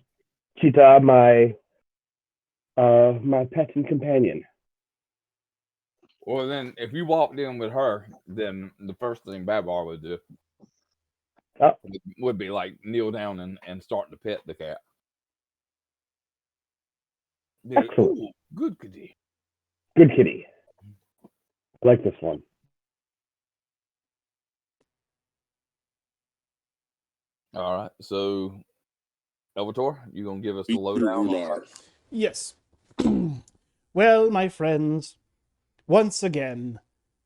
Cheetah, my pet and companion. Well, then, if you walked in with her, then the first thing Babar would do would be kneel down and start to pet the cat. Excellent. Ooh, good kitty. Good kitty. I like this one. All right, so Elvator, you gonna give us the lowdown? Yes. Well, my friends, once again,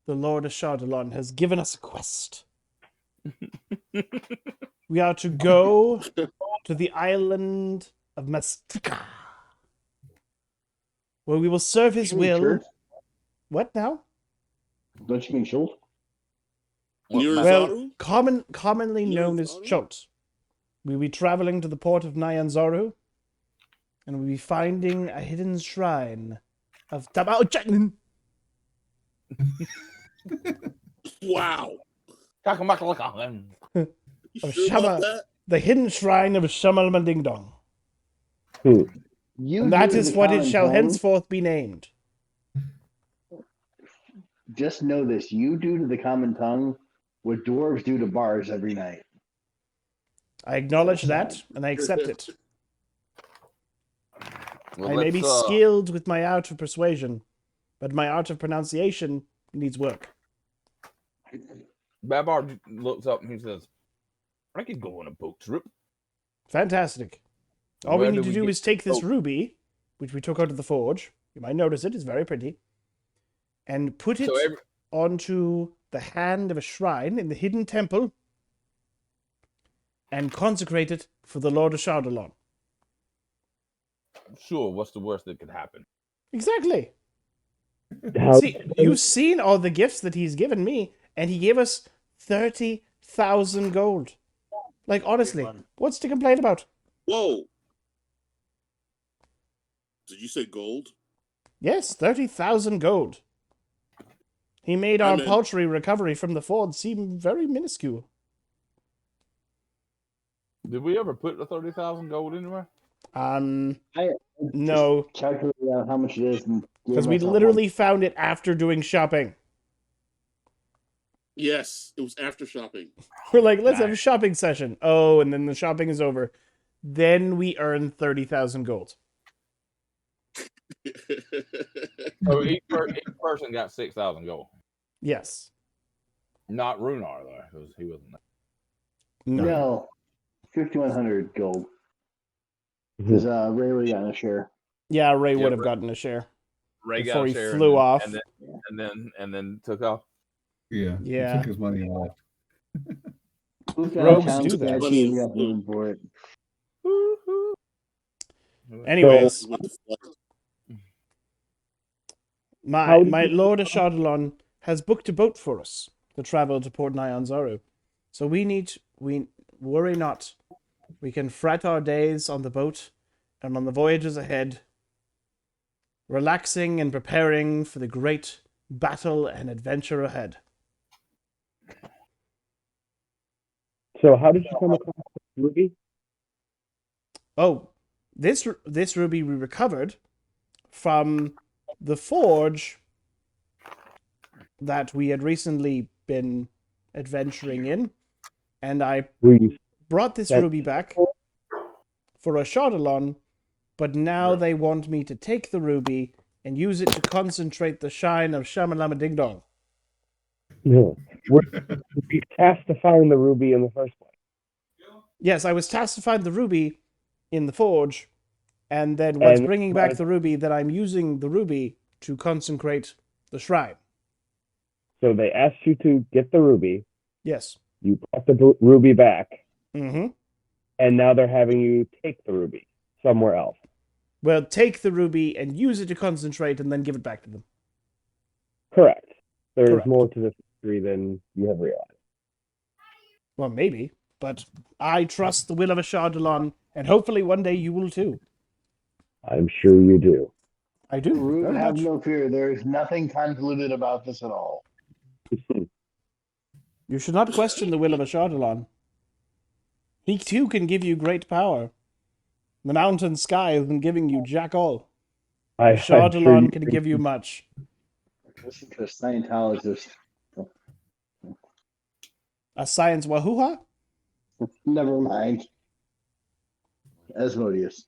the Lord Ashardalon has given us a quest. We are to go to the island of Mastika, where we will serve his will. Church? What now? Don't you mean Schultz? Well, commonly known as Chot. We'll be traveling to the port of Nyanzaru, and we'll be finding a hidden shrine of Tamaochan. Wow. Of Shama, the hidden shrine of Shama Ding Dong. And that is what it shall henceforth be named. Just know this: you do to the common tongue what dwarves do to bars every night. I acknowledge that, and I accept it. Well, I may be skilled with my art of persuasion, but my art of pronunciation needs work. Babar looks up and he says, "I could go on a boat trip. Fantastic. All we Where need do to do get- is take this Oh. ruby, which we took out of the forge. You might notice it is very pretty, and put it So onto the hand of a shrine in the hidden temple, and consecrate it for the Lord of Shardalon. sure, what's the worst that could happen? Exactly. How, See, you've seen all the gifts that he's given me, and he gave us 30,000 gold. Like, honestly, one. what's to complain about? Whoa. Did you say gold? Yes, 30,000 gold. He made I our meant- paltry recovery from the Ford seem very minuscule. Did we ever put the 30,000 gold anywhere? No, Calculate out how much it is. because we literally found it after doing shopping. Yes, it was after shopping. We're like, let's have a shopping session. Oh, and then the shopping is over. Then we earn 30,000 gold. So each person got 6,000 gold. Yes. Not Ruehnar though, because he wasn't there. No, 5,100 gold. Because Ray would have gotten a share. Yeah, Ray Yeah, would have Ray- gotten a share. Ray Before got a he share flew off. and then took off. Yeah. Yeah. He took his money and left. Who's got Rogues a town do that. statue? We got room for it. Anyways, With the flood. my How did you- Lord of Shardalon has booked a boat for us to travel to Port Nyanzaru. So we worry not. We can fret our days on the boat and on the voyages ahead, relaxing and preparing for the great battle and adventure ahead. so how did you come across this ruby? Oh, this ruby we recovered from the forge that we had recently been adventuring in, and I Were you brought this That- ruby back for a Shardalon, but now they want me to take the ruby and use it to concentrate the shine of Shama Llama Ding Dong. no, were you tasked to find the ruby in the first place? Yes, I was tasked to find the ruby in the forge, and then once And- bringing back the ruby, that I'm using the ruby to consecrate the shrine. So they asked you to get the ruby. Yes. You brought the ruby back, Mm-hmm. and now they're having you take the ruby somewhere else. Well, take the ruby and use it to concentrate, and then give it back to them. Correct. There is Correct. more to this history than you have realized. Well, maybe, but I trust the will of a Shardalon, and hopefully one day you will too. I'm sure you do. I do. Root, Very have much. no fear. There is nothing convoluted about this at all. You should not question the will of a Shardalon. He too can give you great power. The mountain sky has been giving you jack all. I'm sure Shardalon you can give you much. Listen to a Scientologist. A science wahoo-ha? Never mind. Asmodeus.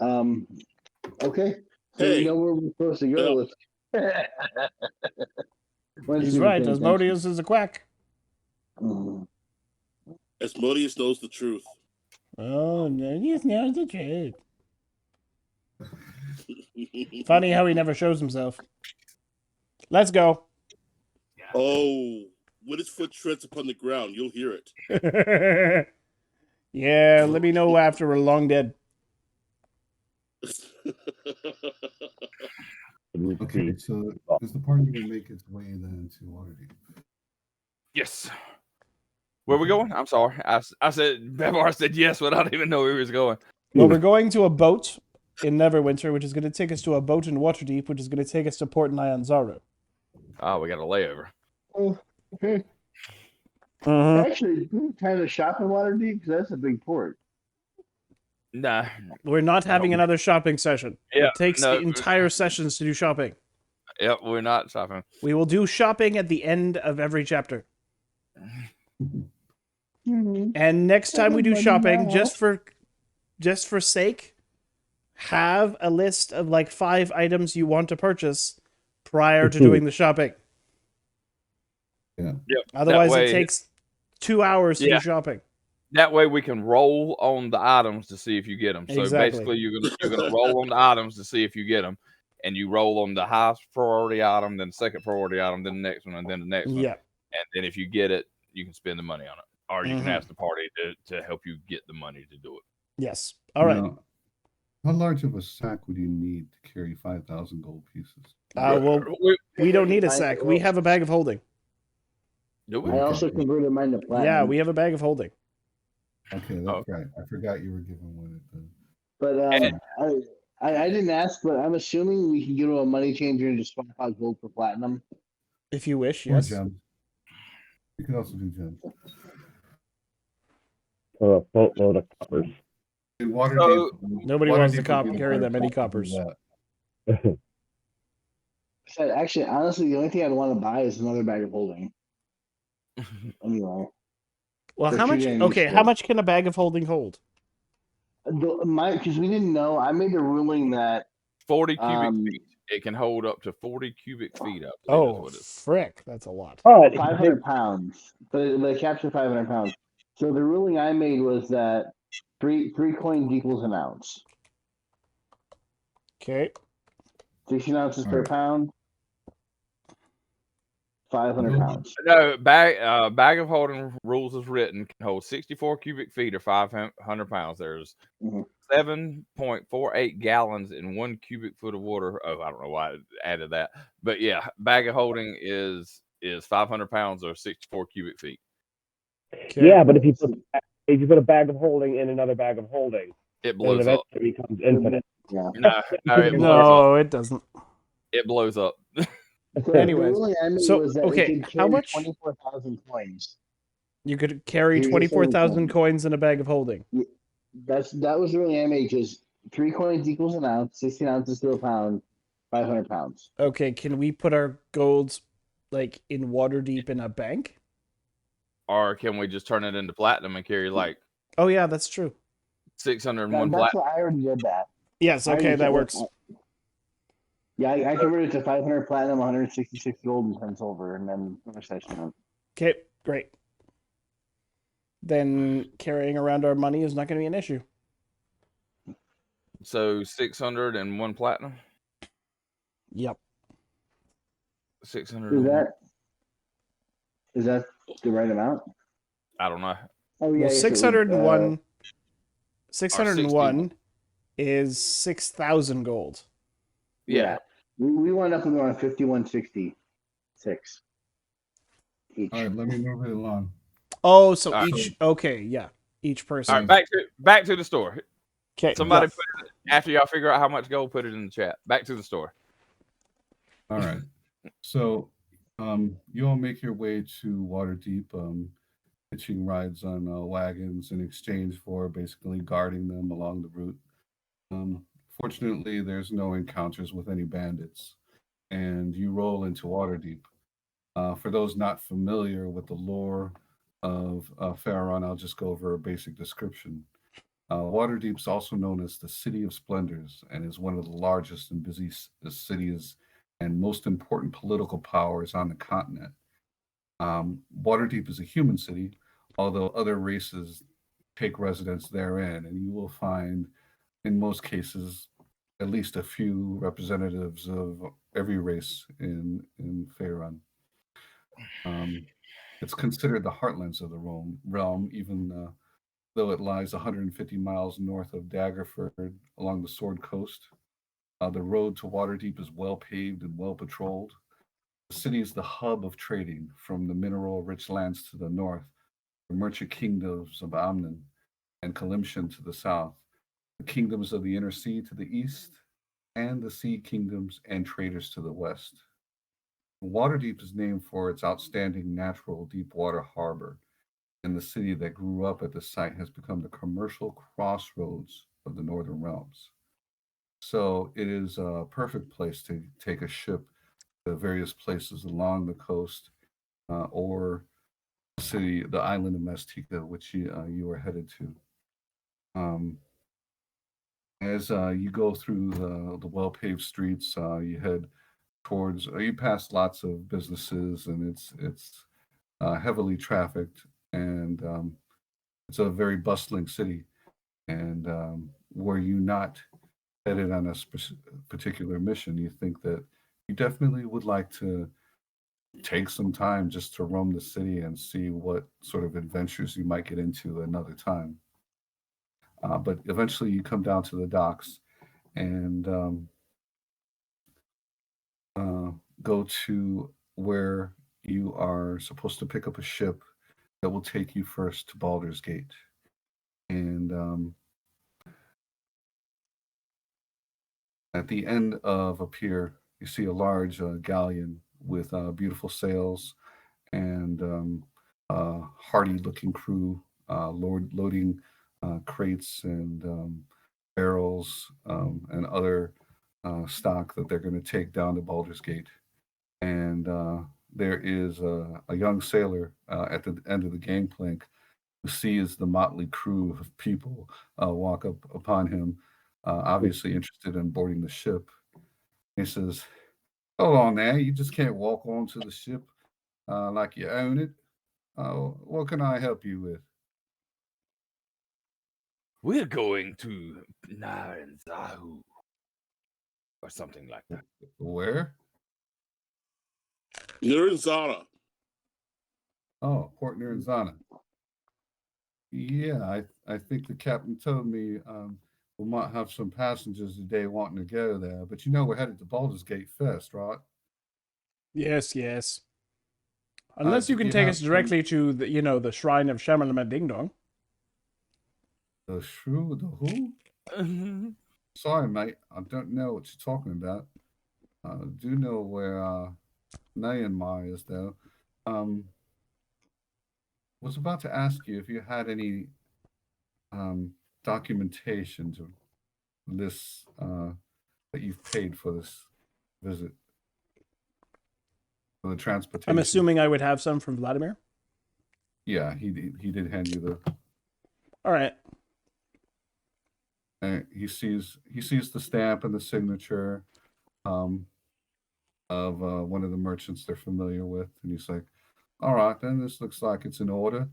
Okay. So we Hey. know where we're supposed to go with. He's right. Asmodeus is a quack. Asmodeus knows the truth. Oh, no, he knows the truth. Funny how he never shows himself. Let's go. Oh, when his foot treads upon the ground, you'll hear it. Yeah, let me know after we're long dead. Okay, so is the party going to make its way then to Waterdeep? Yes. Where we going? I'm sorry. I said Babar said yes without even know where he was going. Well, we're going to a boat in Neverwinter, which is going to take us to a boat in Waterdeep, which is going to take us to Port Nyanzaru. Oh, we got a layover. Okay. Mm-hmm. Actually, kind of shop in Waterdeep because that's a big port. Nah. We're not having another shopping session. Yeah, It takes no. entire sessions to do shopping. Yep, we're not shopping. We will do shopping at the end of every chapter. And next time we do shopping, just for sake, have a list of like 5 items you want to purchase prior to doing the shopping. Yeah. Yep. Otherwise, that way, it takes 2 hours to Yeah. do shopping. That way we can roll on the items to see if you get them. So Exactly. basically, you're gonna roll on the items to see if you get them, and you roll on the highest priority item, then the second priority item, then the next one, and then the next one. Yeah. And then if you get it, you can spend the money on it, or you can Mhm. ask the party to help you get the money to do it. Yes. All right. Now, how large of a sack would you need to carry 5,000 gold pieces? Well, we don't need a sack. We have a bag of holding. Do we? I also converted mine to platinum. Yeah, we have a bag of holding. Okay, that's right. I forgot you were given one at the. But I didn't ask, but I'm assuming we can go to a money changer and just swap out gold for platinum. If you wish, Or yes. gems. You can also do gems. A boatload of coppers. In Waterdeep, Nobody wants to Waterdeep would be the carry that first many one to do coppers. that. So actually, honestly, the only thing I'd want to buy is another bag of holding. Anyway, Well, They're how much? treating Okay, useful. how much can a bag of holding hold? Because we didn't know, I made a ruling that 40 cubic feet. It can hold up to 40 cubic feet up. Oh, frick, that's a lot. But 500 pounds, but they captured 500 pounds. So the ruling I made was that three coins equals an ounce. Okay. 16 ounces per Alright. pound. 500 pounds. No, bag of holding rules is written can hold 64 cubic feet or 500 pounds. There's 7.48 gallons in 1 cubic foot of water. Oh, I don't know why I added that, but yeah, bag of holding is 500 pounds or 64 cubic feet. Okay. yeah, but if you put a bag of holding in another bag of holding, It then blows it up. eventually becomes infinite. Yeah. No, it blows up. No, it doesn't. It blows up. So Anyways, the ruling I made so, was that okay, it could how carry much- 24,000 coins. You could carry Here's the 24,000 thing. coins in a bag of holding. That was the ruling I made. Just 3 coins equals an ounce. 16 ounces to a pound. 500 pounds. Okay, can we put our golds like in Waterdeep in a bank? Or can we just turn it into platinum and carry like Oh yeah, that's true. 601 That's platinum? what I already did that. Yes, okay, that works. Yeah, I converted it to 500 platinum, 166 gold, and 10 silver, and then finish that shit up. Okay, great. Then carrying around our money is not going to be an issue. So 601 platinum? Yep. 600. Is that the right amount? I don't know. Oh yeah, Well, yes, 601 61. 601 is 6,000 gold. Yeah. We wound up with around 5166 each. All right, let me move it along. Oh, so All right. each okay, yeah. Each person. All right, back to the store. Okay. Somebody yeah. put it, after y'all figure out how much gold, put it in the chat. Back to the store. All right. So you all make your way to Waterdeep, hitching rides on wagons in exchange for basically guarding them along the route. Fortunately, there's no encounters with any bandits, and you roll into Waterdeep. For those not familiar with the lore of Faerun, I'll just go over a basic description. Waterdeep is also known as the City of Splendors and is one of the largest and busiest cities and most important political powers on the continent. Waterdeep is a human city, although other races take residence therein, and you will find, in most cases, at least a few representatives of every race in Faerun. It's considered the heartlands of the realm, even though it lies 150 miles north of Daggerford along the Sword Coast. The road to Waterdeep is well paved and well patrolled. The city is the hub of trading from the mineral-rich lands to the north, the merchant kingdoms of Amnon and Kalimshan to the south, the kingdoms of the Inner Sea to the east, and the sea kingdoms and traders to the west. Waterdeep is named for its outstanding natural deep water harbor, and the city that grew up at the site has become the commercial crossroads of the Northern Realms. So it is a perfect place to take a ship to various places along the coast, or the island of Mestika, which you are headed to. As you go through the well-paved streets, you head towards. You pass lots of businesses, and it's heavily trafficked. And it's a very bustling city, and were you not headed on a particular mission, you think that you definitely would like to take some time just to roam the city and see what sort of adventures you might get into another time. But eventually, you come down to the docks and go to where you are supposed to pick up a ship that will take you first to Baldur's Gate. And at the end of a pier, you see a large galleon with beautiful sails and hardy-looking crew loading crates and barrels and other stock that they're going to take down to Baldur's Gate. And there is a young sailor at the end of the gangplank who sees the motley crew of people walk up upon him, obviously interested in boarding the ship. He says, "Hold on there, you just can't walk onto the ship like you own it. What can I help you with?" We're going to Naranzahu or something like that. Where? Niranzana. Oh, Port Niranzana. Yeah, I think the captain told me we might have some passengers today wanting to go there. But we're headed to Baldur's Gate first, right? Yes, yes. Unless Do you can you take have us directly to the shrine of Shama Ding Dong. the shrew, the who? Sorry, mate. I don't know what you're talking about. I do know where Myanmar is, though. Was about to ask you if you had any documentation to this that you've paid for this visit, for the transportation. I'm assuming I would have some from Vladimir. Yeah, he did hand you the. All right. He sees the stamp and the signature of one of the merchants they're familiar with, and he's like, "All right, then this looks like it's in order."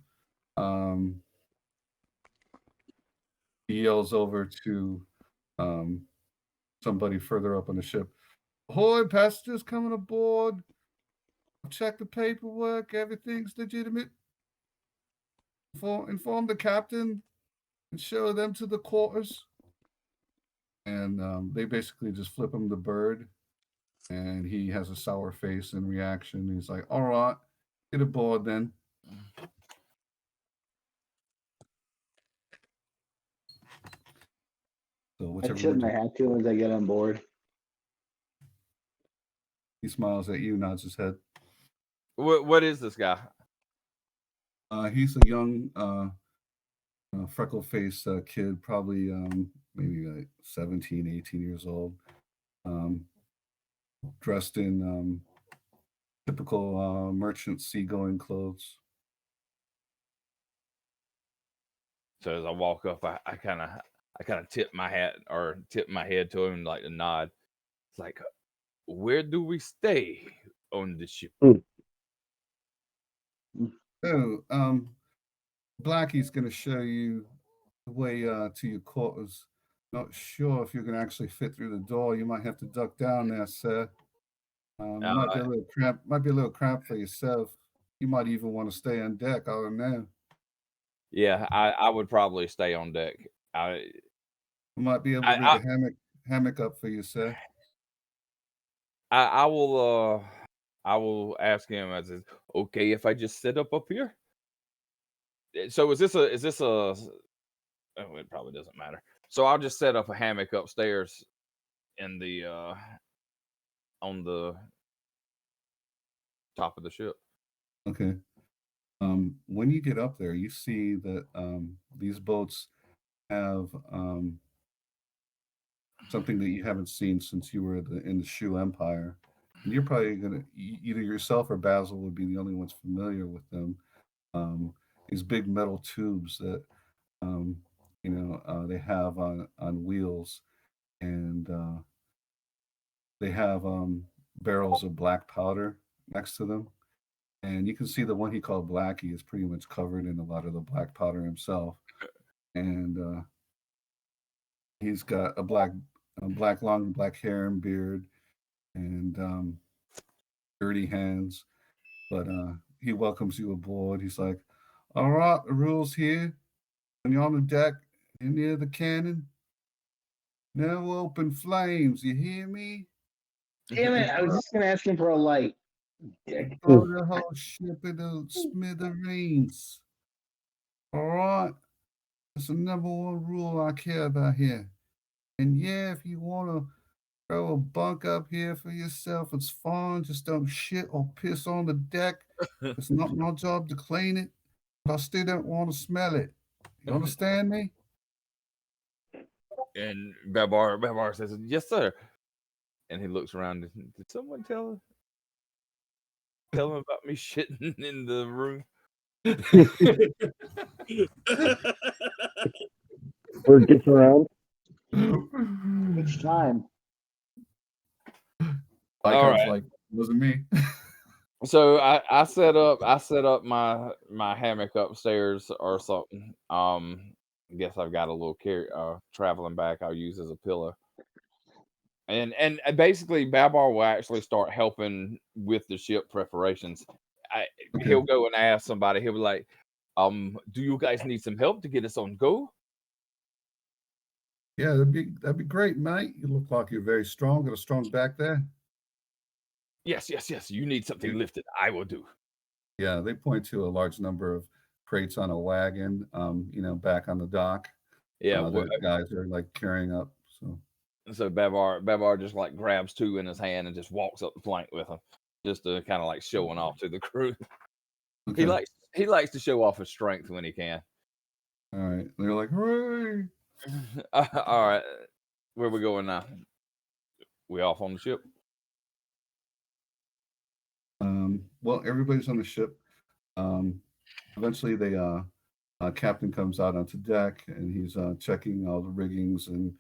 He yells over to somebody further up on the ship, "Ahoy, passengers coming aboard! Check the paperwork. Everything's legitimate. Inform the captain and show them to the quarters." And they basically just flip him the bird, and he has a sour face in reaction. He's like, "All right, get aboard then." So I whichever tip my hat to him as I get on board. he smiles at you, nods his head. What is this guy? He's a young, freckle-faced kid, probably maybe like 17, 18 years old, dressed in typical merchant seagoing clothes. So as I walk up, I kind of tip my hat or tip my head to him like a nod. It's like, where do we stay on the ship? Oh, Blackie's going to show you the way to your quarters. Not sure if you're going to actually fit through the door. You might have to duck down there, sir. Might be a little cramp. Might be a little cramp for yourself. You might even want to stay on deck. I don't know. Yeah, I would probably stay on deck. I might be able to rig a hammock up for you, sir. I will ask him as is okay if I just sit up here. So is this a oh, it probably doesn't matter. So I'll just set up a hammock upstairs in the on the top of the ship. Okay. When you get up there, you see that these boats have something that you haven't seen since you were in the Shu Empire. And you're probably either yourself or Basil would be the only ones familiar with them. These big metal tubes that they have on wheels, and they have barrels of black powder next to them, And you can see the one he called Blackie is pretty much covered in a lot of the black powder himself. And he's got a black long black hair and beard and dirty hands. But he welcomes you aboard. He's like, all right, the rules here. When you're on the deck and near the cannon, no open flames. You hear me? Damn it! I was just gonna ask him for a light. Dick. Throw the whole ship into smithereens. All right? That's the number one rule I care about here. And yeah, if you want to throw a bunk up here for yourself, it's fine. Just don't shit or piss on the deck. It's not my job to clean it, but I still don't want to smell it. You understand me? And Babar says, "Yes, sir." And he looks around. Did someone tell him about me shitting in the room? Word gets around. Which time? Vykon's right. like, wasn't me. So I set up my hammock upstairs or something. I guess I've got a little traveling bag I'll use as a pillow. And basically Babar will actually start helping with the ship preparations. Okay. He'll go and ask somebody. He'll be like, do you guys need some help to get us on go? Yeah, that'd be great, mate. You look like you're very strong. Got a strong back there. Yes. You need something lifted. I will do. Yeah, they point to a large number of crates on a wagon, back on the dock. Yeah, that guys are like carrying up. So Babar just like grabs two in his hand and just walks up the plank with them, just to kind of like showing off to the crew. Okay. He likes to show off his strength when he can. All right, they're like, hooray! All right, where we going now? We off on the ship? Well, everybody's on the ship. Eventually, the captain comes out onto deck and he's checking all the riggings and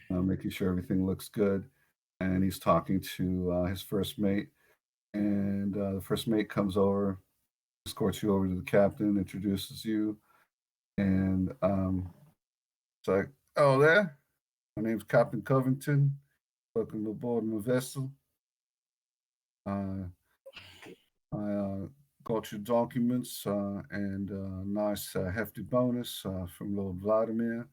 making sure everything looks good. And he's talking to his first mate. And the first mate comes over, escorts you over to the captain, introduces you. And it's like, oh, there. My name's Captain Covington. Welcome aboard my vessel. I got your documents and a nice hefty bonus from Lord Vladimir.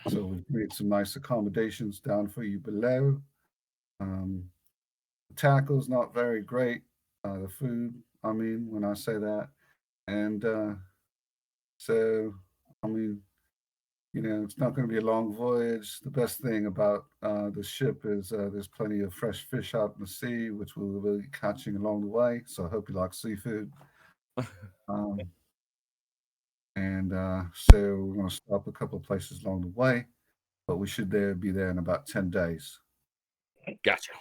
So we've made some nice accommodations down for you below. The tackle's not very great. The food, I mean, when I say that. And so, I mean, it's not going to be a long voyage. The best thing about the ship is there's plenty of fresh fish out in the sea, which we will be catching along the way. So I hope you like seafood. So we're going to stop a couple of places along the way, but we should be there in about 10 days. Gotcha.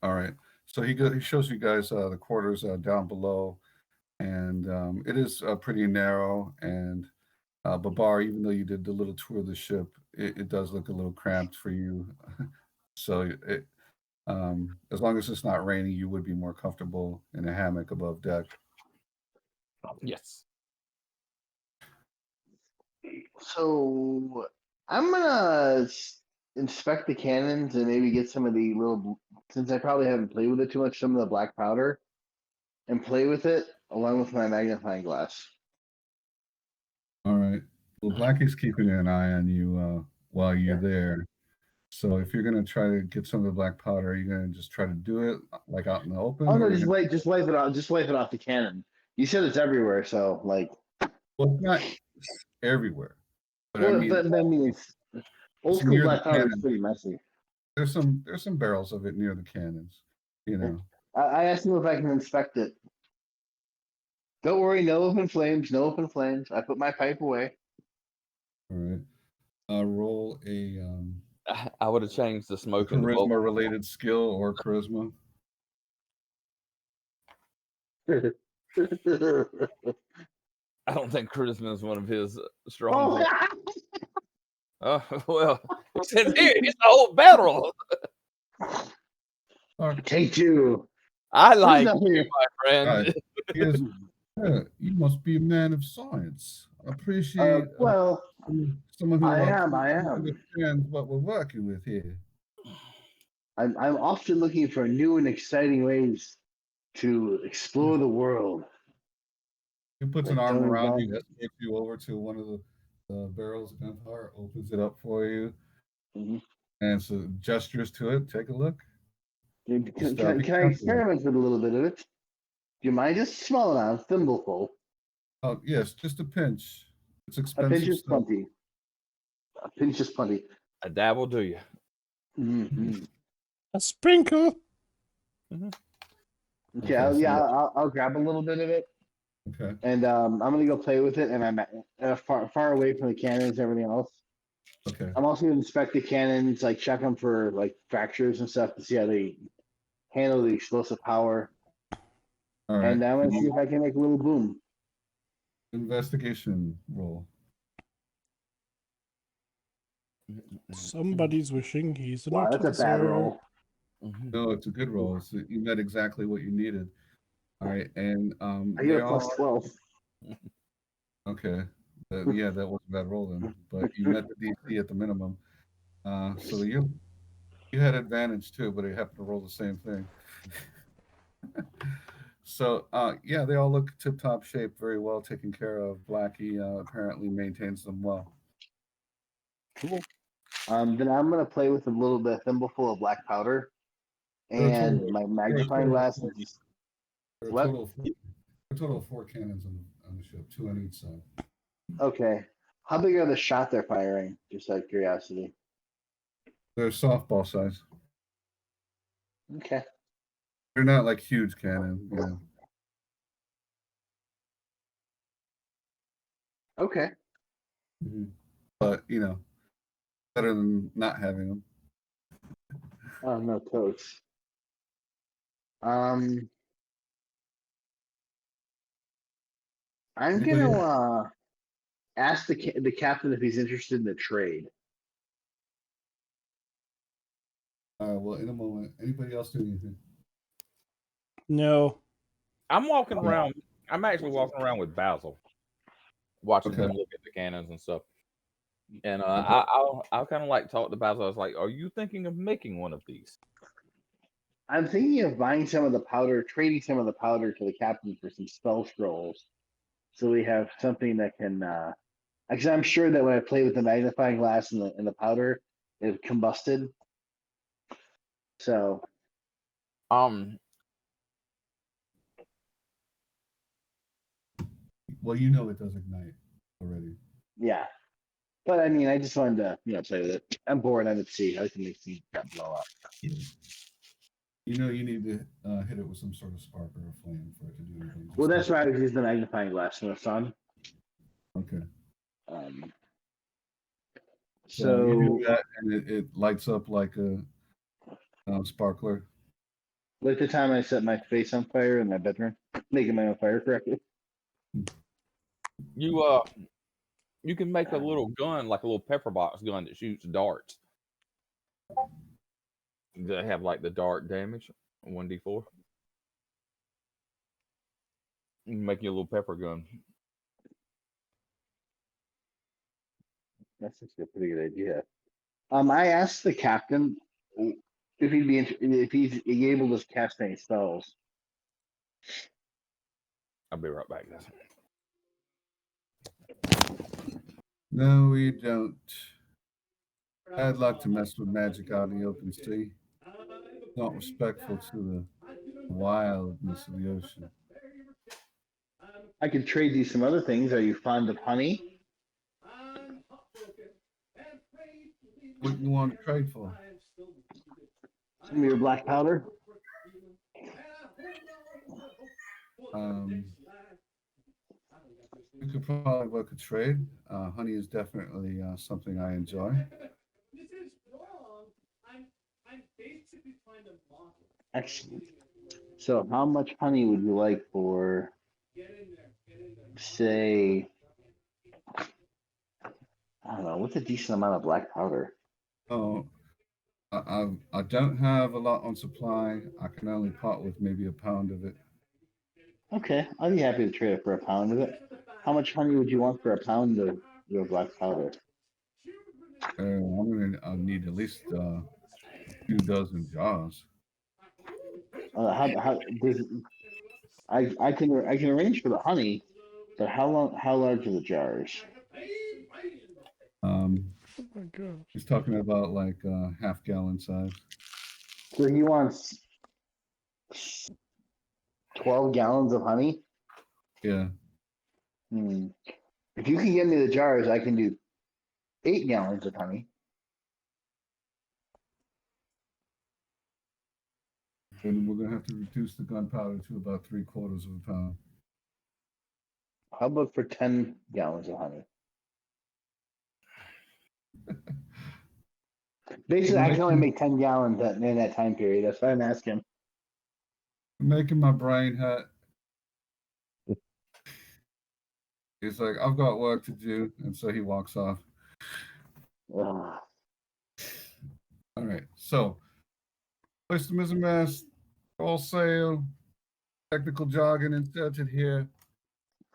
All right. So he shows you guys the quarters down below, and it is pretty narrow. And Babar, even though you did the little tour of the ship, it does look a little cramped for you. So as long as it's not raining, you would be more comfortable in a hammock above deck. Yes. So I'm gonna inspect the cannons and maybe get some of the little, since I probably haven't played with it too much, some of the black powder, and play with it along with my magnifying glass. All right. Well, Blackie's keeping an eye on you while you're there. So if you're gonna try to get some of the black powder, are you gonna just try to do it like out in the open? Oh no, just wipe it off. Just wipe it off the cannon. You said it's everywhere, so like. Well, it's not everywhere. But Well, I mean, that means old school near the black powder is cannon. pretty messy. There's some barrels of it near the cannons. I asked him if I can inspect it. Don't worry, no open flames. No open flames. I put my pipe away. All right. Roll a I would have changed the smoke in the bowl. charisma related skill or charisma. I don't think charisma is one of his strong points. Well, he said, here, it's the whole barrel. All right. Take two. I like nothing you, here. my friend. All right. Here's, you must be a man of science. I appreciate Well, someone who I am. understands what we're working with here. I'm often looking for new and exciting ways to explore the world. He puts an That arm don't around involve. you, escorts you over to one of the barrels of gunpowder, opens it up for you, Mhm. and so gestures to it. Take a look. Can, Just can, be can I careful. experiment with a little bit of it? Do you mind? Just a small amount, thimbleful. Oh yes, just a pinch. It's A pinch expensive is stuff. plenty. A pinch is plenty. A dabble, do you? Mm-hmm. A sprinkle. Okay, Okay, so I'll grab a little bit of it, okay, and I'm gonna go play with it, and I'm far away from the cannons and everything else. okay. I'm also gonna inspect the cannons, like check them for like fractures and stuff to see how they handle the explosive power, All right. and I'm gonna see if I can make a little boom. Investigation roll. Somebody's wishing he's an Wow, that's a bad artificer. roll. No, it's a good roll. So you met exactly what you needed. All right, and I they get a all plus 12. okay. Yeah, that was a bad roll then, but you met the DC at the minimum. So you had advantage too, but it happened to roll the same thing. So yeah, they all look tip top shape, very well taken care of. Blackie apparently maintains them well. Cool. Then I'm gonna play with a little bit of thimbleful of black powder There are a and total, my there are a magnifying total of glass. four, And just there are a what? total of four, a total of 4 cannons on the ship, 2 on each side. Okay. How big are the shot they're firing? Just out of curiosity. They're softball size. Okay. They're not like huge cannon, you know. Okay. But you know, better than not having them. Oh no, totes. Um, I'm Anybody gonna else? ask the captain if he's interested in the trade. Well, in a moment. Anybody else do anything? No. I'm walking Okay. around. I'm actually walking around with Basil, watching Okay. him look at the cannons and stuff. And Okay. I'll kind of like talk to Basil. I was like, "Are you thinking of making one of these?" I'm thinking of buying some of the powder, trading some of the powder to the captain for some spell scrolls, so we have something that can. Actually, I'm sure that when I play with the magnifying glass and the powder, it combusted. So Um, Well, you know it does ignite already. yeah, but I mean, I just wanted to play with it. I'm bored. I'm at sea. I can make some crap blow up. You know you need to hit it with some sort of spark or a flame for it to do anything. Well, that's why I was using the magnifying glass in the sun. Okay. So you So do that, and it lights up like a sparkler. like the time I set my face on fire in my bedroom, making my own firecracker. you can make a little gun, like a little pepper box gun that shoots darts. They have like the dart damage, 1d4. You can make you a little pepper gun. That's actually a pretty good idea. I asked the captain if he'd be if he's able to cast any spells. I'll be right back. No, we don't. I'd like to mess with magic out in the open sea. Not respectful to the wildness of the ocean. I could trade you some other things. Are you fond of honey? What you want to trade for? Some of your black powder? We could probably work a trade. Honey is definitely something I enjoy. Excellent. So, how much honey would you like for, say, I don't know, what's a decent amount of black powder? Oh, I don't have a lot on supply. I can only part with maybe a pound of it. Okay, I'd be happy to trade it for a pound of it. How much honey would you want for a pound of your black powder? I'll need at least 2 dozen jars. How does I can arrange for the honey, but how large are the jars? Um, Oh my gosh. he's talking about like half-gallon size. So he wants 12 gallons of honey. Yeah. Hmm. If you can get me the jars, I can do 8 gallons of honey. And we're gonna have to reduce the gunpowder to about 3/4 of a pound. How about for 10 gallons of honey? Basically, I can only make 10 gallons in that time period. That's why I'm asking. Making my brain hurt. He's like, I've got work to do, and so he walks off. Ugh. All right, so place the mizzen mast, all sail, technical jargon inserted here,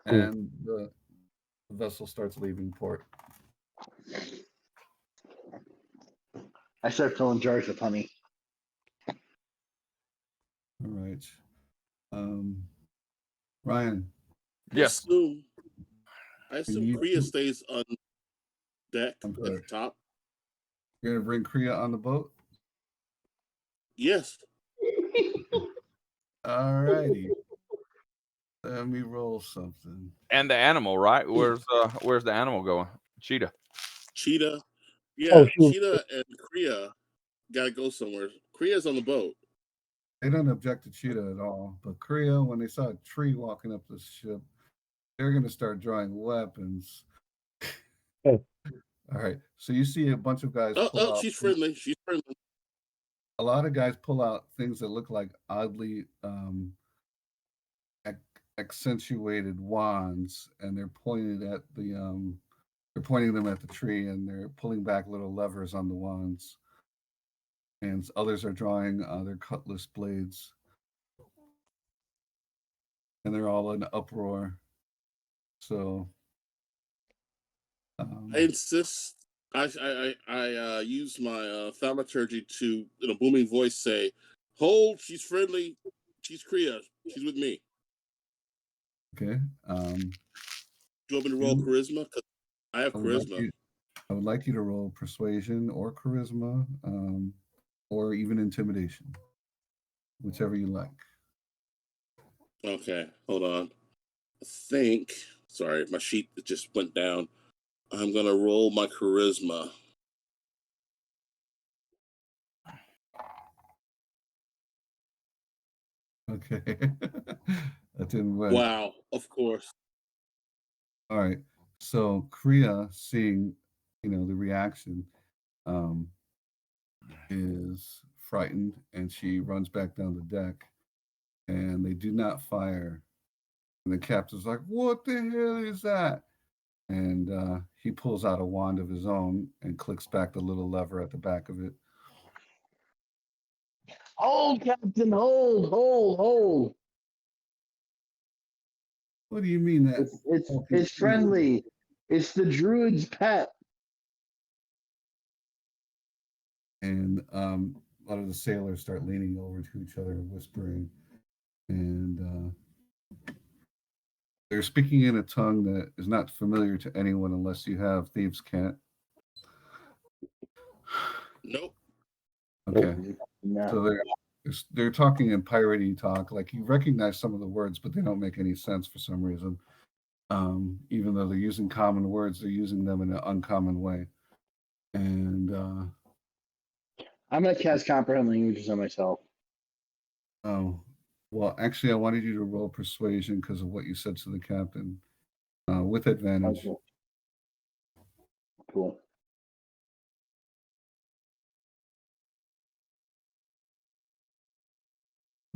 Cool. and the vessel starts leaving port. I start filling jars of honey. All right, Ryan. Yes. I assume you- Kriya stays on deck I'm at sorry. the top. You're gonna bring Kriya on the boat. Yes. All righty. Let me roll something. And the animal, right? Where's the animal going? Cheetah. Cheetah. Yeah, Oh, shoot. Cheetah and Kriya gotta go somewhere. Kriya's on the boat. They don't object to Cheetah at all, but Kriya, when they saw a tree walking up the ship, they're gonna start drawing weapons. Okay. All right, so you see a bunch of guys pull out. She's friendly. She's friendly. A lot of guys pull out things that look like oddly accentuated wands, and they're pointing them at the tree, and they're pulling back little levers on the wands. And others are drawing their cutlass blades, and they're all in uproar. So I insist. I use my thaumaturgy to, in a booming voice, say, "Hold. She's friendly. She's Kriya. She's with me." okay. Do you want me to roll charisma? 'Cause I have charisma. I would like you to roll persuasion or charisma, or even intimidation, whichever you like. Okay, hold on. I think. Sorry, my sheet just went down. I'm gonna roll my charisma. Okay. That didn't work. Wow, of course. All right. So Kriya, seeing the reaction, is frightened, and she runs back down the deck, and they do not fire. And the captain's like, "What the hell is that?" And he pulls out a wand of his own and clicks back the little lever at the back of it. Hold, Captain, hold. What do you mean that? It's friendly. It's the druid's pet. And a lot of the sailors start leaning over to each other, whispering, and they're speaking in a tongue that is not familiar to anyone unless you have Thieves' Cant. Nope. Okay, No. so they're talking in piratey talk. Like, you recognize some of the words, but they don't make any sense for some reason. Even though they're using common words, they're using them in an uncommon way. And I'm gonna cast comprehend languages on myself. oh, well, actually, I wanted you to roll persuasion because of what you said to the captain, with advantage. Okay. Cool.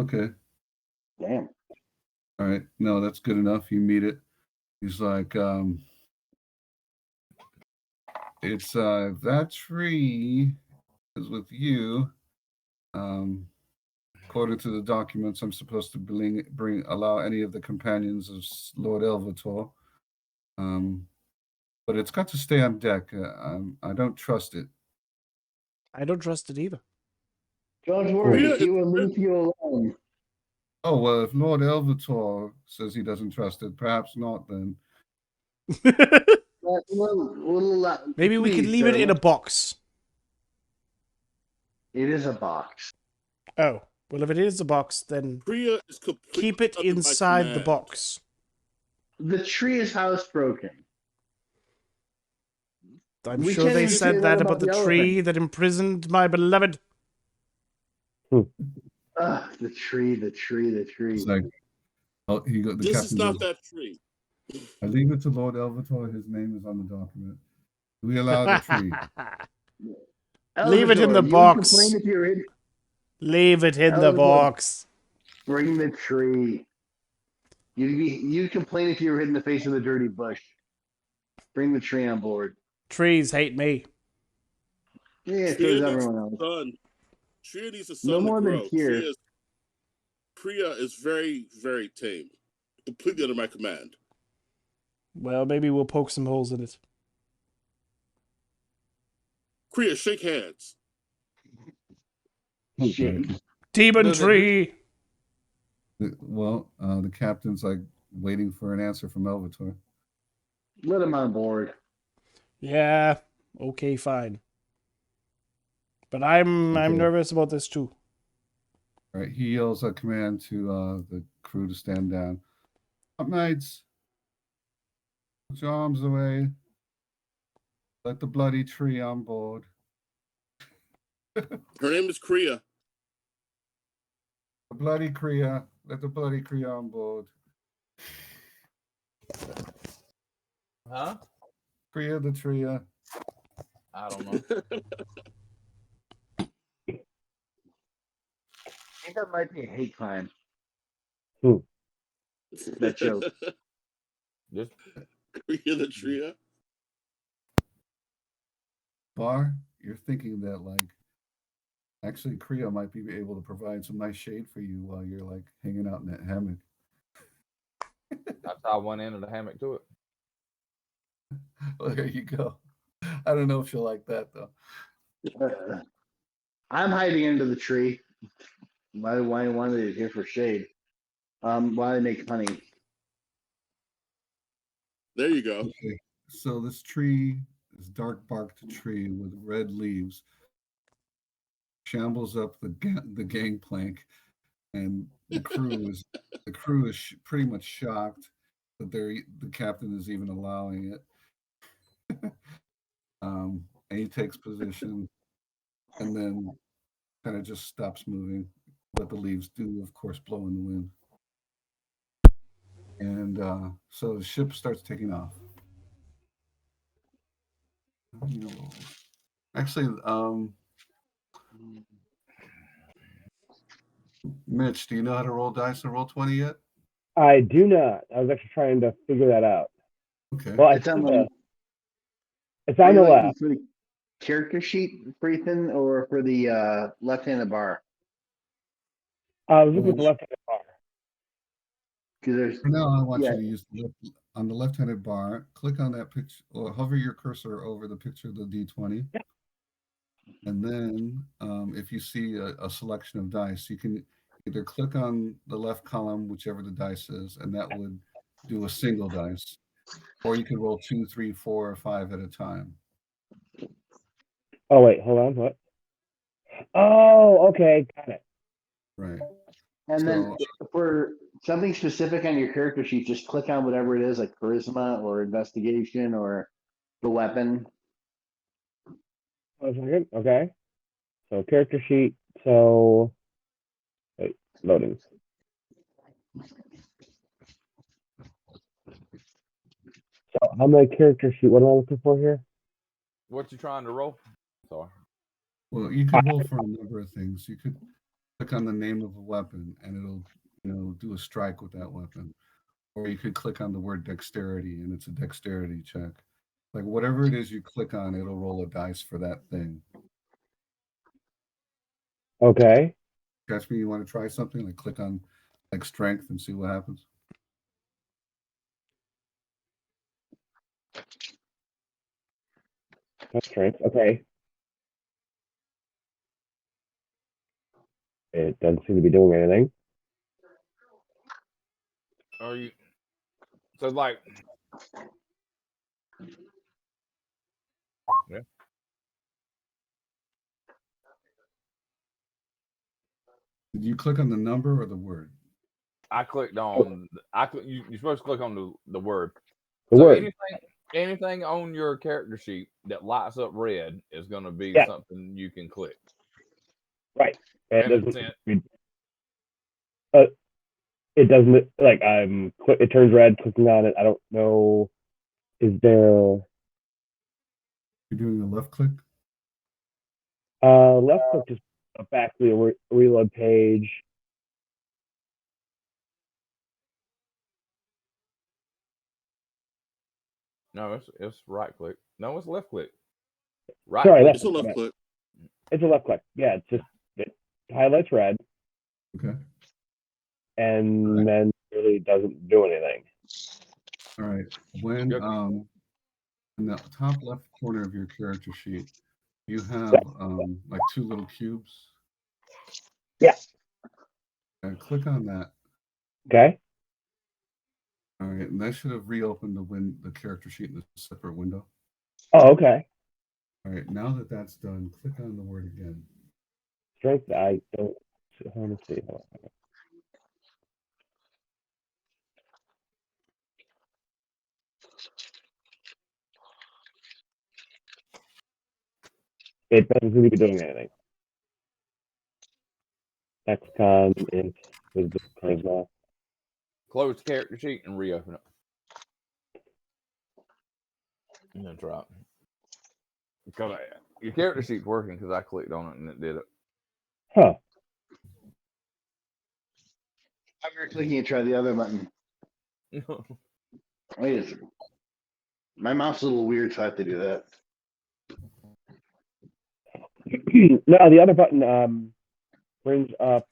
Okay. Damn. All right. No, that's good enough. You meet it. He's like, it's that tree is with you. According to the documents, I'm supposed to allow any of the companions of Lord Elvator. But it's got to stay on deck. I don't trust it. I don't trust it either. Don't worry, Priya he is will leave you alone. Oh, well, if Lord Elvator says he doesn't trust it, perhaps not then. Maybe we could please, leave sir, it in a box. It is a box. Oh, well, if it is a box, then Priya is completely keep it under my inside the command. box. The tree is housebroken. I'm We sure can't they even say said that about the tree elephant. that imprisoned my beloved. The tree. It's like, the This is captain not goes, that tree. I leave it to Lord Elvator. His name is on the document. We allow the tree. Leave it in the Elvator, you would box. complain if you're in. Leave it in the Elvator. box. Bring the tree. You'd complain if you were hitting the face of the dirty bush. Bring the tree on board. Trees hate me. Yeah, so Priya does needs everyone a else. son. Priya needs a No son to more than grow. here. Priya is very, very tame. Completely under my command. Well, maybe we'll poke some holes in it. Priya, shake hands. Okay. Demon No, tree. Well, the captain's like waiting for an answer from Elvator. Let him on board. Yeah. Okay, fine. But I'm Okay. nervous about this too. All right. He yells a command to the crew to stand down. Up, mates. Put your arms away. Let the bloody tree on board. Her name is Kriya. The bloody Kriya. Let the bloody Kriya on board. Huh? Kriya the Tria. I don't know. I think that might be a hate crime. That joke. Just Kriya the Tria. Bar, you're thinking that like actually Kriya might be able to provide some nice shade for you while you're like hanging out in that hammock. I tie one end of the hammock to it. Well, there you go. I don't know if you'll like that though. I'm hiding under the tree. Why wanted it here for shade? Why make honey? There you go. Okay. So this tree, this dark barked tree with red leaves, shambles up the gangplank, and the crew is pretty much shocked that the captain is even allowing it. And he takes position, and then kind of just stops moving. But the leaves do, of course, blow in the wind. And so the ship starts taking off. Actually, Mitch, do you know how to roll dice and roll 20 yet? I do not. I was actually trying to figure that out. Okay. Well, It's on the left. for the character sheet for Ethan or for the left-handed bar. I was looking at the left-handed bar. Because there's For now, I want you to use on the left-handed bar, click on that picture or hover your cursor over the picture of the D20. Yep. And then if you see a selection of dice, you can either click on the left column, whichever the dice is, and that would do a single dice. Or you can roll 2, 3, 4, or 5 at a time. Oh, wait, hold on. What? Oh, okay. Got it. Right. And then for something specific on your character sheet, just click on whatever it is, like charisma or investigation or the weapon. One second. Okay. So character sheet. So wait, loading. So on my character sheet, what am I looking for here? What you trying to roll? Sorry. Well, you could roll for a number of things. You could click on the name of a weapon and it'll do a strike with that weapon. Or you could click on the word dexterity and it's a dexterity check. Like whatever it is you click on, it'll roll a dice for that thing. Okay. Catch me, you want to try something? Like click on like strength and see what happens. That's strength. Okay. It doesn't seem to be doing anything. Are you? So like, yeah. Did you click on the number or the word? I clicked on. You're supposed to click on the word. The So word. anything on your character sheet that lights up red is going to be Yeah. something you can click. Right. And It doesn't like it turns red clicking on it. I don't know. Is there You're doing a left click? left click just back to the reload page? No, it's right click. No, it's left click. Right Sorry, click. It's a left click. It's a left click. Yeah, it highlights red. Okay. And then really doesn't do anything. All right. When in the top left corner of your character sheet, you have like two little cubes. Yeah. And click on that. Okay. All right, and that should have reopened the character sheet in a separate window. Oh, okay. All right, now that that's done, click on the word again. Strength. I don't. Let me see. Hold on. It doesn't seem to be doing anything. XCon is charisma. Close the character sheet and reopen it. And then try it. Because your character sheet's working because I clicked on it and it did it. Huh. I'm clicking and try the other button. Wait a second. My mouse is a little weird, so I have to do that. No, the other button brings up,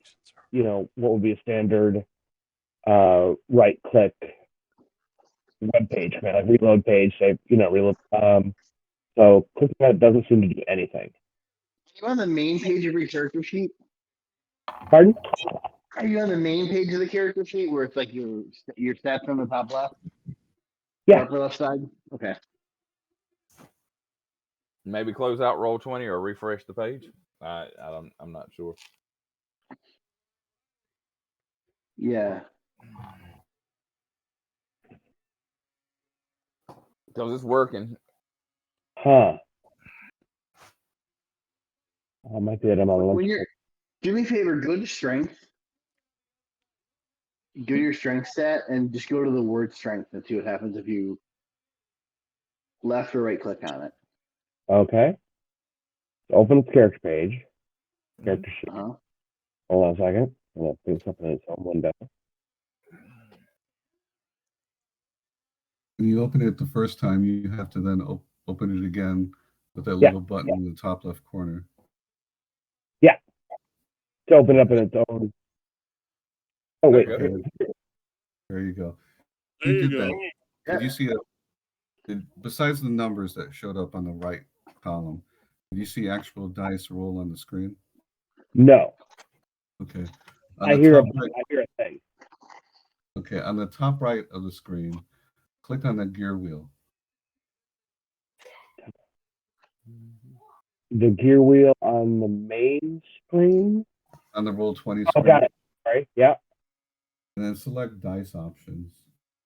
what would be a standard right click web page, like reload page, say, reload. So clicking that doesn't seem to do anything. Are you on the main page of your character sheet? Pardon? Are you on the main page of the character sheet where it's like your stats on the top left? Yeah. Upper left side? Okay. Maybe close out Roll20 or refresh the page. I'm not sure. Yeah. Because it's working. Huh. I might be that I'm on When you're, do me a favor, go to strength. Go to your strength stat and just go to the word strength and see what happens if you left or right click on it. Okay. Open the character page. Character sheet. Uh-huh. Hold on a second. I'm going to put something in its own window. When you open it the first time, you have to then open it again with that little button in the top left corner. Yeah. To open it up in its own. Oh, wait. Okay. There you go. There you did go. that. Did you see besides the numbers that showed up on the right column, did you see actual dice roll on the screen? No. Okay. I hear a thing. Okay, on the top right of the screen, click on the gear wheel. The gear wheel on the main screen? On the Roll20 screen. Oh, got it. Sorry. Yeah. And then select dice options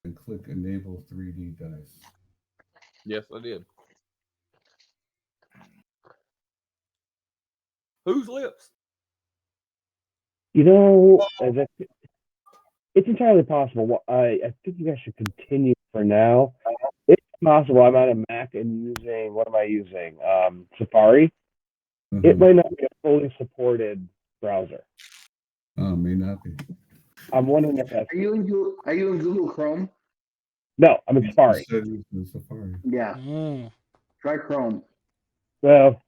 and click enable 3D dice. Yes, I did. Whose lips? It's entirely possible. I think you guys should continue for now. It's possible. I'm on a Mac and using, what am I using? Safari. Mm-hmm. It might not be a fully supported browser. Oh, may not be. I'm wondering if that's. Are you in Google Chrome? No, I'm in Safari. Safari. Yeah. Try Chrome. Well,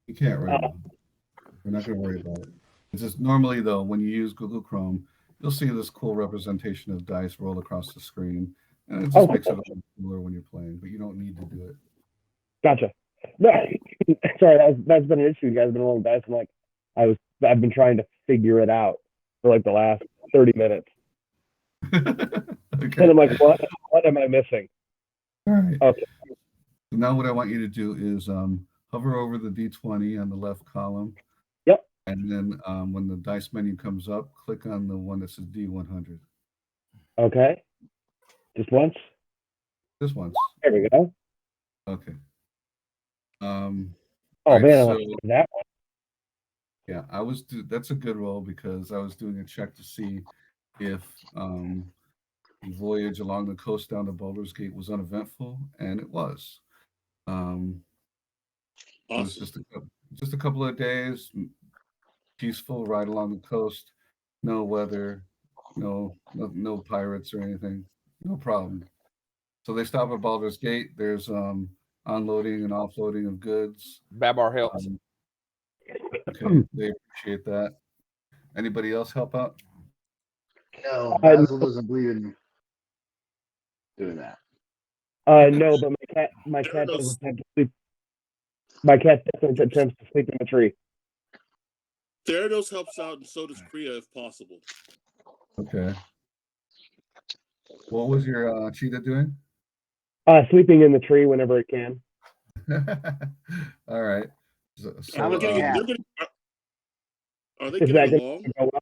you can't right now. We're not going to worry about it. It's just normally, though, when you use Google Chrome, you'll see this cool representation of dice roll across the screen. And it just makes it a little cooler when you're playing, but you don't need to do it. Gotcha. No, sorry, that's been an issue. You guys have been rolling dice. I'm like, I've been trying to figure it out for like the last 30 minutes. Okay. And I'm like, what am I missing? All right. Okay. So now what I want you to do is hover over the D20 on the left column. Yep. And then when the dice menu comes up, click on the one that says D100. Okay. Just once? This once. There we go. Okay. Oh, right, man, so, that one. yeah, that's a good roll because I was doing a check to see if the voyage along the coast down to Baldur's Gate was uneventful, and it was. Awesome. It was just a couple of days, peaceful ride along the coast, no weather, no pirates or anything, no problem. So they stop at Baldur's Gate. There's unloading and offloading of goods. Babar helps. Okay, they appreciate that. Anybody else help out? No, Basil doesn't believe in doing that. No, but my cat doesn't tend to sleep. My cat doesn't tend to sleep in the tree. Theranos helps out, and so does Kriya if possible. Okay. What was your cheetah doing? Sleeping in the tree whenever it can. All right. I'm a cat. Are they Is getting that gonna along? go well?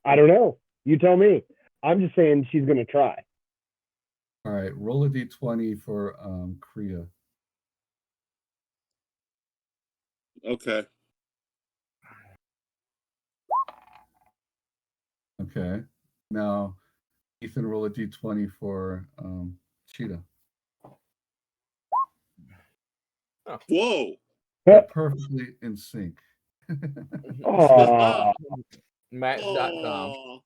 I don't know. You tell me. I'm just saying she's going to try. All right. Roll a d20 for Kriya. Okay. Okay. Now, Ethan, roll a d20 for Cheetah. Whoa. They're perfectly in sync. Aww. Match.com.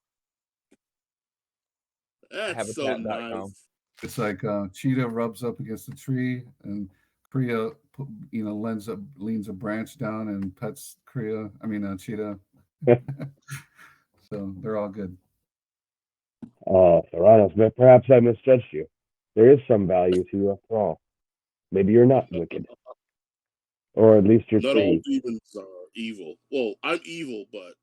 That's so nice. It's like Cheetah rubs up against the tree, and Kriya, leans a branch down and pets Cheetah. So they're all good. Theranos, but perhaps I misjudged you. There is some value to you after all. Maybe you're not wicked. Or at least you're Not all free. demons are evil. Well, I'm evil, but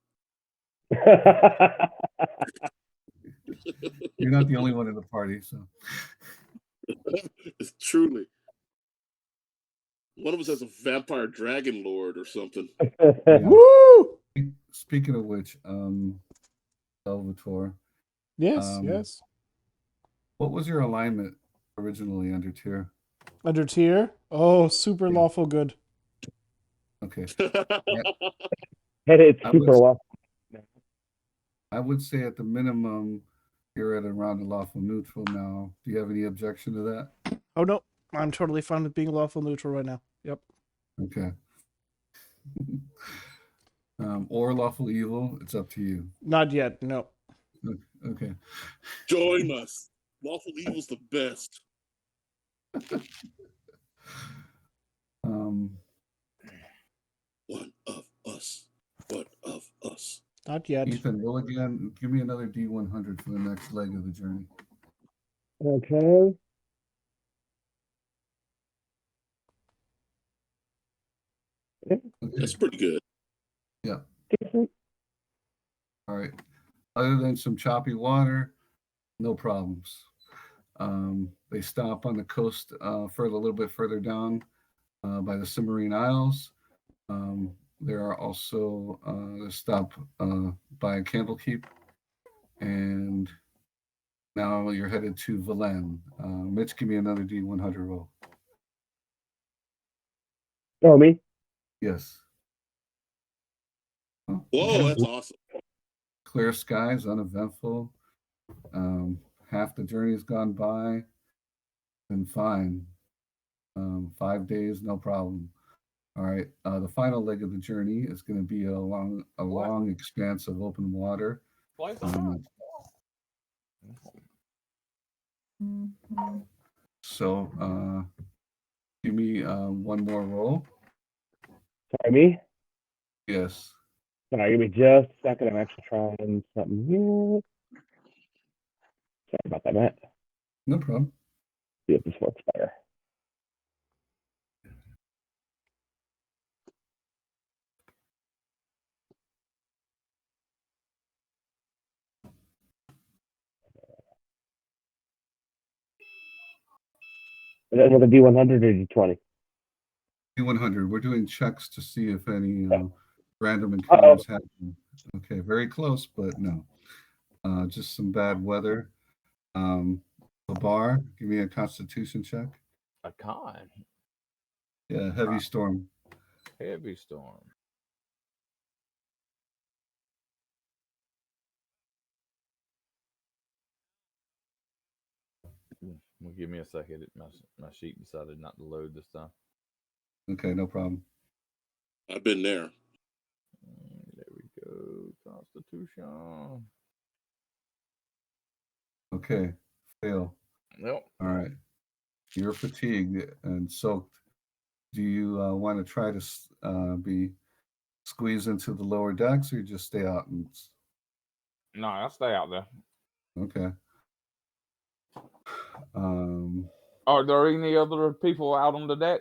You're not the only one in the party, so. It's truly. One of us has a vampire dragon lord or something. Yeah. Woo! Speaking of which, Elvator. Yes, yes. What was your alignment originally under tier? Under tier? Oh, super lawful good. Okay. It's super lawful. I would say at the minimum, you're at around a lawful neutral now. Do you have any objection to that? Oh, no. I'm totally fine with being lawful neutral right now. Yep. Okay. Or lawful evil, it's up to you. Not yet, no. Okay. Join us. Lawful evil's the best. One of us. One of us. Not yet. Ethan, roll again. Give me another D100 for the next leg of the journey. Okay. That's pretty good. Yeah. All right. Other than some choppy water, no problems. They stop on the coast a little bit further down by the Cimmerian Isles. There are also a stop by Candlekeep, and now you're headed to Valen. Mitch, give me another D100 roll. Oh, me? Yes. Whoa, that's awesome. Clear skies, uneventful. Half the journey's gone by. Been fine. 5 days, no problem. All right. The final leg of the journey is going to be a long expanse of open water. So give me one more roll. Sorry, me? Yes. Sorry, give me just a second. I'm actually trying something here. Sorry about that, Matt. No problem. See if this works better. Is that another D100 or D20? D100. We're doing checks to see if any random encounters happen. Okay, very close, but no. Just some bad weather. Babar, give me a Constitution check. A con. Yeah, heavy storm. Heavy storm. Well, give me a second. My sheet decided not to load this time. Okay, no problem. I've been there. There we go. Constitution. Okay, fail. Nope. All right. You're fatigued and soaked. Do you want to try to be squeezed into the lower decks, or you just stay out? And... No, I'll stay out there. Okay. Are there any other people out on the deck?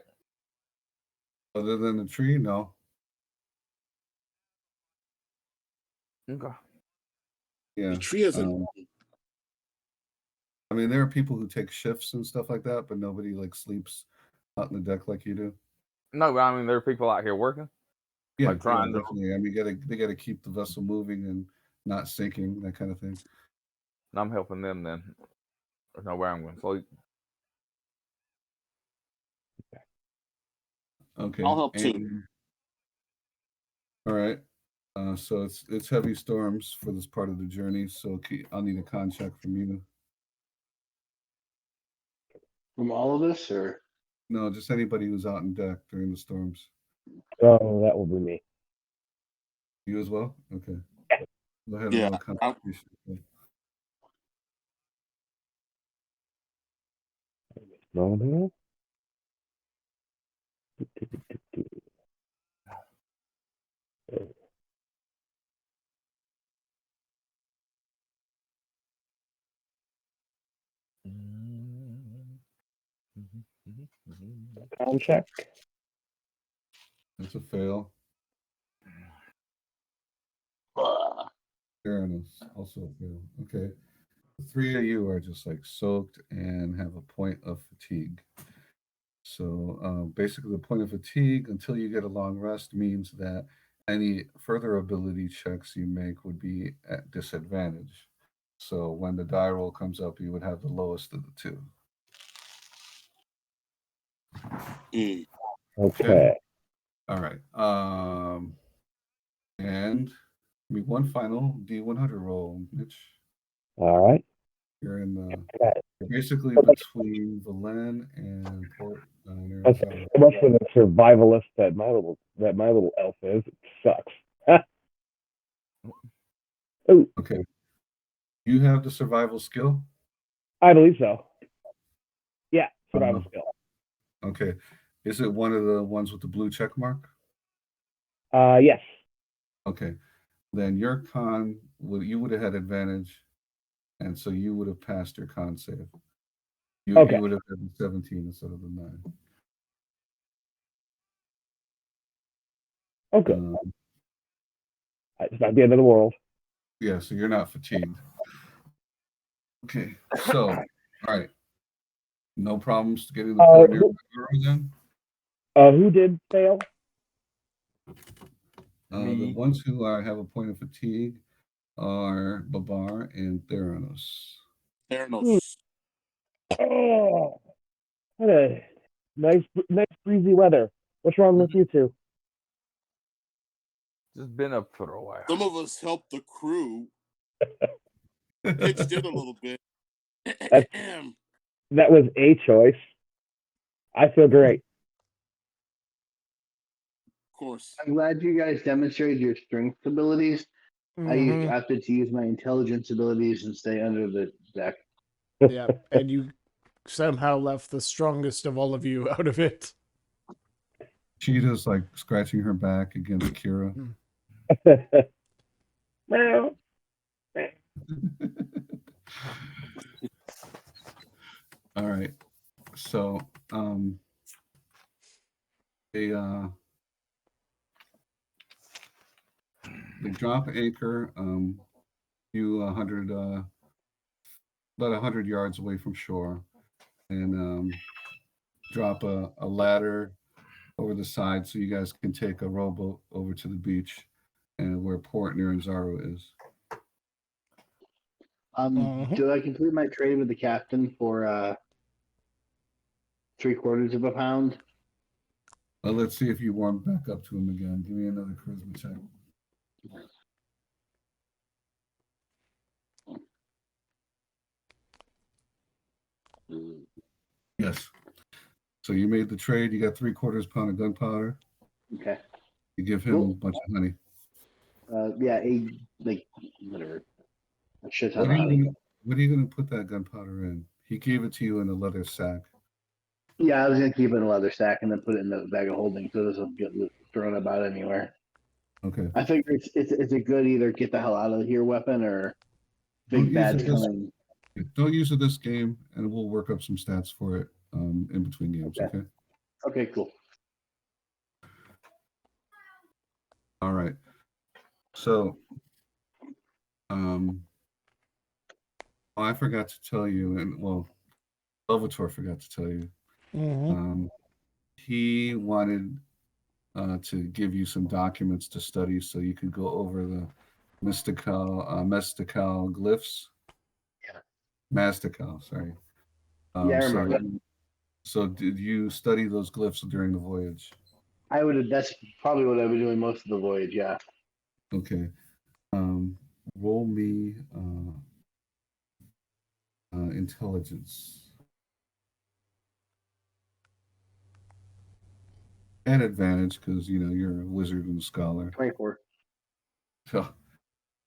Other than the tree, no. Okay. Yeah. The tree hasn't. I mean, there are people who take shifts and stuff like that, but nobody like sleeps out on the deck like you do. No, but I mean, there are people out here working. Yeah, like trying to. definitely. I mean, they gotta keep the vessel moving and not sinking, that kind of thing. And I'm helping them then. There's no way I'm going to sleep. Okay. I'll help too. All right. So it's heavy storms for this part of the journey. So I'll need a con check from you. From all of us, or No, just anybody who's out on deck during the storms. Oh, that will be me. You as well? Okay. Go ahead Yeah, and roll Constitution. No. Con check. That's a fail. Theranos, also a fail. Okay. The three of you are just like soaked and have a point of fatigue. So basically, the point of fatigue until you get a long rest means that any further ability checks you make would be at disadvantage. So when the die roll comes up, you would have the lowest of the two. Okay. All right. And give me one final D100 roll, Mitch. All right. You're in the Okay. basically between Valen and Port. That's so much for the survivalist that my little elf is. It sucks. Oh, Okay. You have the survival skill? I believe so. Yeah, survival skill. Okay. Is it one of the ones with the blue check mark? Yes. Okay. Then your con, you would have had advantage, and so you would have passed your con save. You Okay. would have had the 17 instead of the 9. Okay. It's not the end of the world. Yeah, so you're not fatigued. Okay. So, all right. No problems getting the port near then? Who did fail? The ones who have a point of fatigue are Babar and Theranos. Theranos. Oh, what a nice breezy weather. What's wrong with you two? Just been up for a while. Some of us helped the crew. Pitched in a little bit. That was a choice. I feel great. Of course. I'm glad you guys demonstrated your strength abilities. Mhm. I opted to use my intelligence abilities and stay under the deck. Yeah, and you somehow left the strongest of all of you out of it. Cheetah's like scratching her back against Kira. Meow. All right. So they drop anchor you 100 about 100 yards away from shore, and drop a ladder over the side so you guys can take a rowboat over to the beach and where Port Niranzaru is. Do I complete my trade with the captain for 3/4 of a pound? Well, let's see if you warm back up to him again. Give me another charisma check. Yes. So you made the trade. You got 3/4 pound of gunpowder. Okay. You give him a bunch of honey. Yeah, whatever. A shit ton What of are honey. you gonna put that gunpowder in? He gave it to you in a leather sack. Yeah, I was gonna keep it in a leather sack and then put it in the bag of holding so it doesn't get thrown about anywhere. Okay. I figure it's a good either get the hell out of here weapon or big bad coming. Don't use it this game, and we'll work up some stats for it in between games. Okay. Okay, cool. All right. So, I forgot to tell you, and well, Elvator forgot to tell you. He wanted to give you some documents to study so you could go over the mystical glyphs. Yeah. Mastical, sorry. Yeah, I remember. So did you study those glyphs during the voyage? That's probably what I was doing most of the voyage, yeah. Okay. Roll me intelligence. And advantage, because you're a wizard and a scholar. 24. So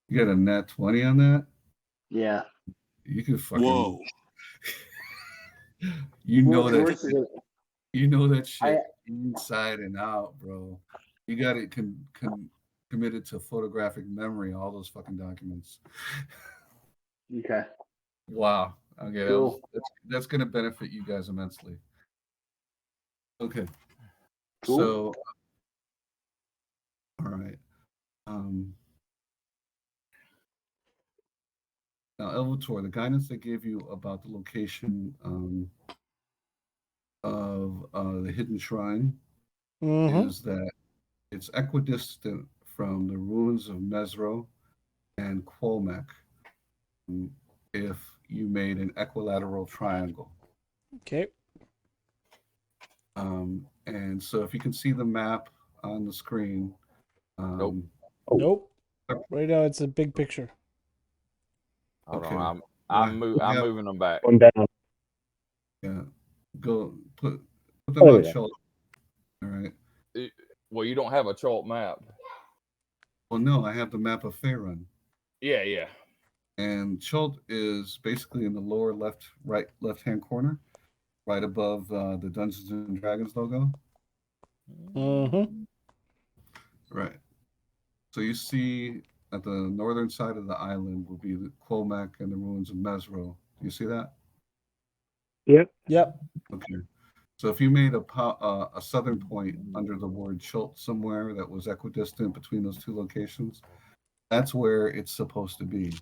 you got a nat 20 on that? Yeah. You can fucking Whoa. You know that shit I- inside and out, bro. You got it committed to photographic memory, all those fucking documents. Okay. Wow. Okay, Cool. that's going to benefit you guys immensely. Okay. Cool. So, all right. Now, Elvator, the guidance they gave you about the location of the hidden shrine is that it's equidistant from the ruins of Mesro and Quolmec if you made an equilateral triangle. Okay. And so if you can see the map on the screen. Nope. Nope. Right now it's a big picture. Hold Okay. on. I'm moving them back. One down. Yeah. Go put them on shoulder. All right. Well, you don't have a chart map. Well, no, I have the map of Faerun. Yeah. And Chult is basically in the lower left-hand corner, right above the Dungeons and Dragons logo. Right. So you see at the northern side of the island will be the Quolmec and the ruins of Mesro. Do you see that? Yep. Okay. So if you made a southern point under the word Chult somewhere that was equidistant between those two locations, that's where it's supposed to be.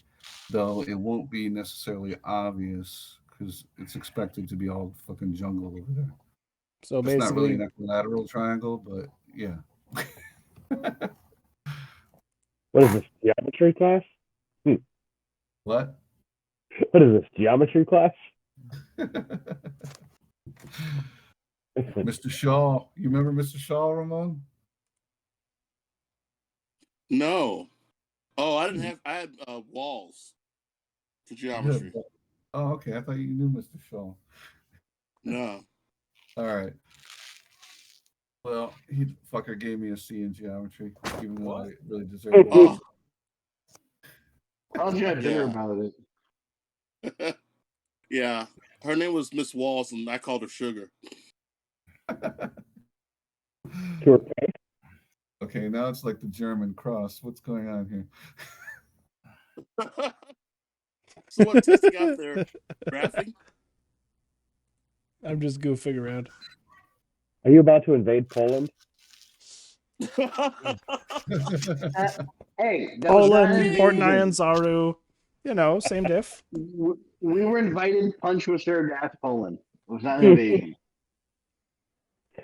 Though it won't be necessarily obvious because it's expected to be all fucking jungle over there. So It's basically, not really an equilateral triangle, but yeah. What is this, geometry class? What? What is this, geometry class? Mr. Shaw. You remember Mr. Shaw, Ramon? No. Oh, I had walls for geometry. Oh, okay. I thought you knew Mr. Shaw. No. All right. Well, he fucker gave me a C in geometry, even though I really deserved it. Oh. How did you have dinner about it? Yeah. Her name was Miss Walls, and I called her Sugar. To her face? Okay, now it's like the German cross. What's going on here? So what testing out there? Graphing? I'm just goofing around. Are you about to invade Poland? Hey, that was not an Poland, Port invasion. Nyanzaru, same diff. We were invited. Punch was served at Poland. It was not an invasion.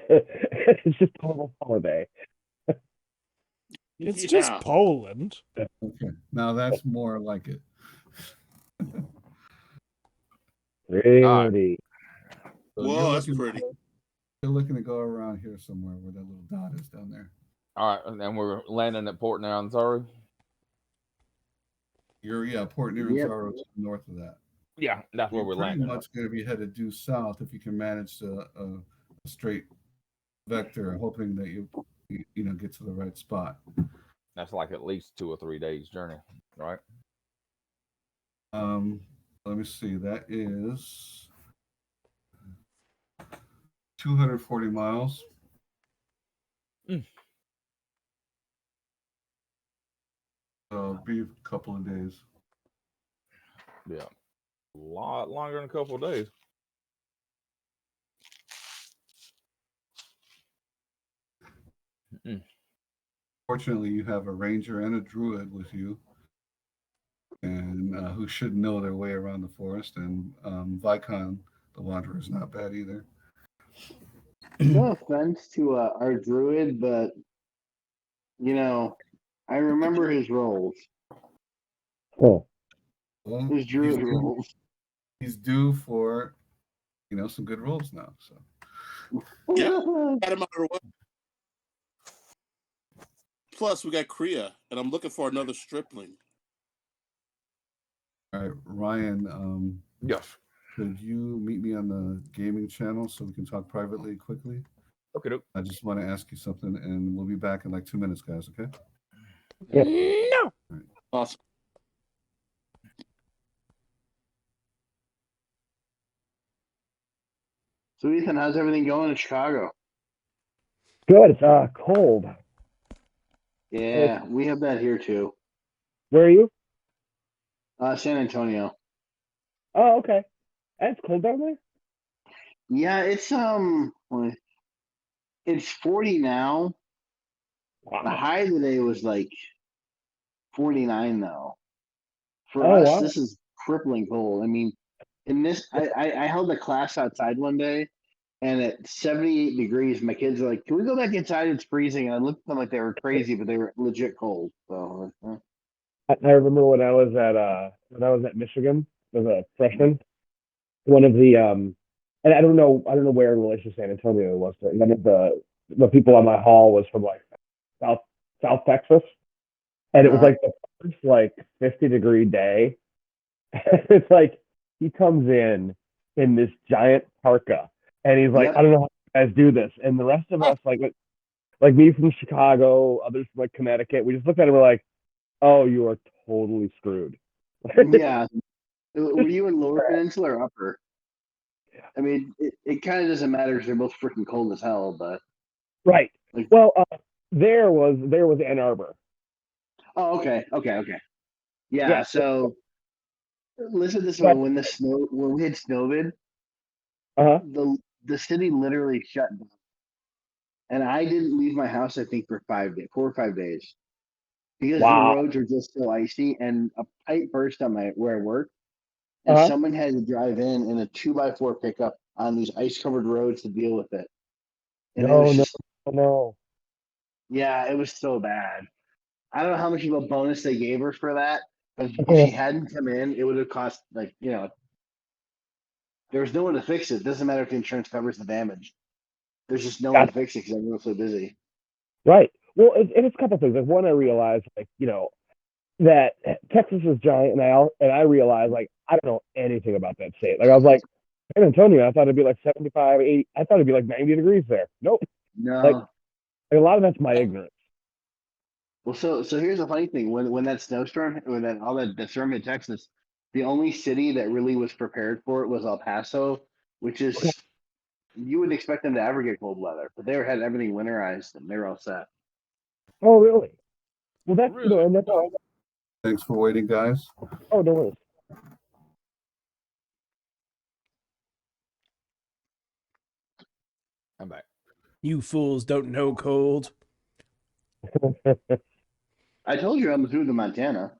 It's just a little holiday. It's just Poland. Okay, now that's more like it. Pretty. So Whoa, that's pretty. You're looking to go around here somewhere where that little dot is down there. All right, and then we're landing at Port Nyanzaru. Port Nyanzaru to the north of that. Yeah, that's where we're landing. Pretty much going to be headed due south if you can manage a straight vector, hoping that you get to the right spot. That's like at least 2 or 3 days journey, right? Let me see. That is 240 miles. So it'll be a couple of days. Yeah, a lot longer than a couple of days. Fortunately, you have a ranger and a druid with you, and who should know their way around the forest. And Vykon, the wanderer, is not bad either. No offense to our druid, but I remember his roles. Oh. Well, His druid roles. He's due for some good rolls now. So Yeah, got him out of the way. Plus, we got Kriya, and I'm looking for another stripling. All right, Ryan. Yes. Could you meet me on the gaming channel so we can talk privately quickly? Okay. I just want to ask you something, and we'll be back in like 2 minutes, guys. Okay? Yep. No. Right. Awesome. So, Ethan, how's everything going in Chicago? Good. It's cold. Yeah, we have that here too. Where are you? San Antonio. Oh, okay. It's cold down there? Yeah, it's 40 now. Wow. The high today was like 49 though. For Oh, us, wow. this is crippling cold. I mean, in this, I held a class outside one day, and at 78 degrees, my kids are like, "Can we go back inside? It's freezing." And I looked at them like they were crazy, but they were legit cold. So, I remember when I was at Michigan as a freshman, one of the and I don't know where in relation to San Antonio it was, but one of the people on my hall was from like South Texas, and it was like the first like 50-degree day. It's like he comes in this giant parka, and he's like, Yep. I don't know how you guys do this, and the rest of us like me from Chicago, others from like Connecticut, we just looked at him and we're like, oh, you are totally screwed. yeah. Were you in Lower Peninsula or Upper? I mean, it kind of doesn't matter because they're both freaking cold as hell. But right. like, Well, there was Ann Arbor. oh, okay. Yeah. So listen to this one. When we had snowvid, the city literally shut down, and I didn't leave my house. I think for 4 or 5 days because the roads are just so icy. And a pipe burst on where I work, and someone had to drive in a 2x4 pickup on these ice-covered roads to deal with it. And No. Yeah, it was so bad. I don't know how much of a bonus they gave her for that. But if she hadn't come in, it would have cost there was no one to fix it. Doesn't matter if the insurance covers the damage. There's just no one to fix it because everyone's so busy. Right. Well, it's a couple things. Like one, I realized that Texas is giant, and I realized like I don't know anything about that state. Like I was like San Antonio, I thought it'd be like 75, 80. I thought it'd be like 90 degrees there. Nope. No. Like a lot of that's my ignorance. Well, so here's the funny thing: when that snowstorm, the storm hit Texas, the only city that really was prepared for it was El Paso, which is you would expect them to ever get cold weather, but they had everything winterized and they were all set. Oh, really? Well, that's Really? and that's all. Thanks for waiting, guys. Oh, no worries. I'm back. You fools don't know cold. I told you I'm through to Montana.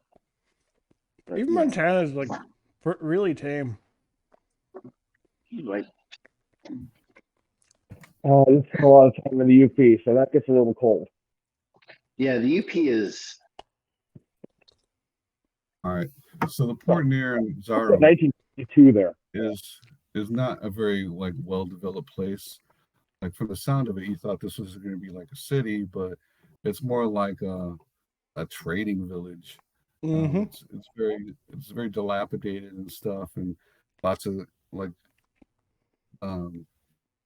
But, Even yeah, Montana's like really tame. like, This is a lot of time in the UP, so that gets a little cold. yeah, the UP is. All right. So the port near Zaro 1952 there. is not a very like well-developed place. Like from the sound of it, you thought this was going to be like a city, but it's more like a trading village. Mm-hmm. It's very dilapidated and stuff, and lots of like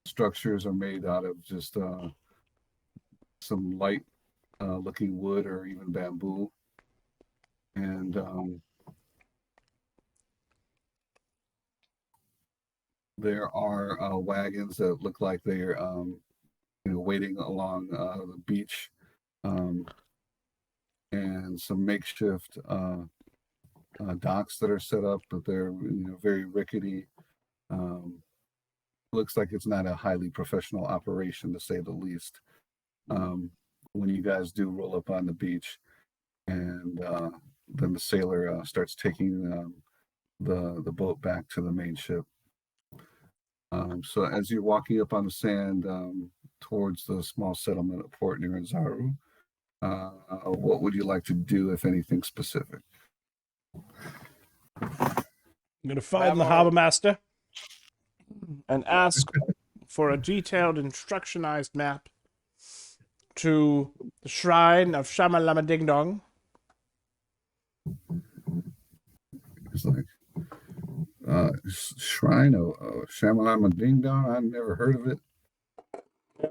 structures are made out of just some light looking wood or even bamboo, and there are wagons that look like they're waiting along the beach, and some makeshift docks that are set up, but they're very rickety. Um, Looks like it's not a highly professional operation, to say the least. When you guys do roll up on the beach, and then the sailor starts taking the boat back to the main ship. So as you're walking up on the sand towards the small settlement of Port near Zaru, what would you like to do, if anything specific? I'm gonna find the harbor master and ask for a detailed instructionized map to the shrine of Shama Lama Ding Dong. It's like shrine of Shamalama Ding Dong. I've never heard of it. I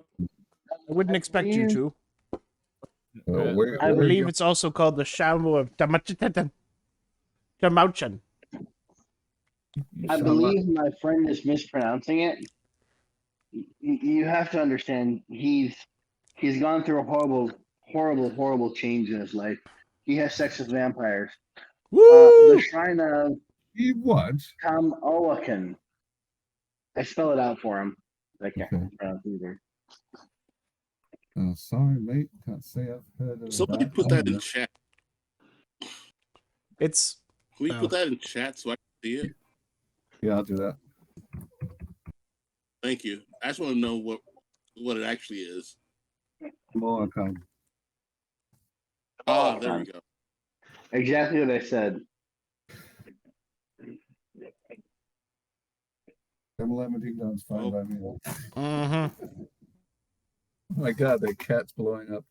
wouldn't expect you to. Where I are believe you? it's also called the Shamu of Tamaochan. I Shama- believe my friend is mispronouncing it. You have to understand, he's gone through a horrible change in his life. He has sex with vampires. Woo! The shrine of He what? Tamaochan. I spell it out for him. I can't Okay. pronounce either. Sorry, mate. Can't say I've heard of Somebody that. put that in chat. It's Can we put that in chat so I can see it? Yeah, I'll do that. Thank you. I just want to know what it actually is. Tamaochan. Ah, there we go. Exactly what I said. Shamalama Ding Dong's fine Oh. by me. mm-hmm. Oh my God, that cat's blowing up.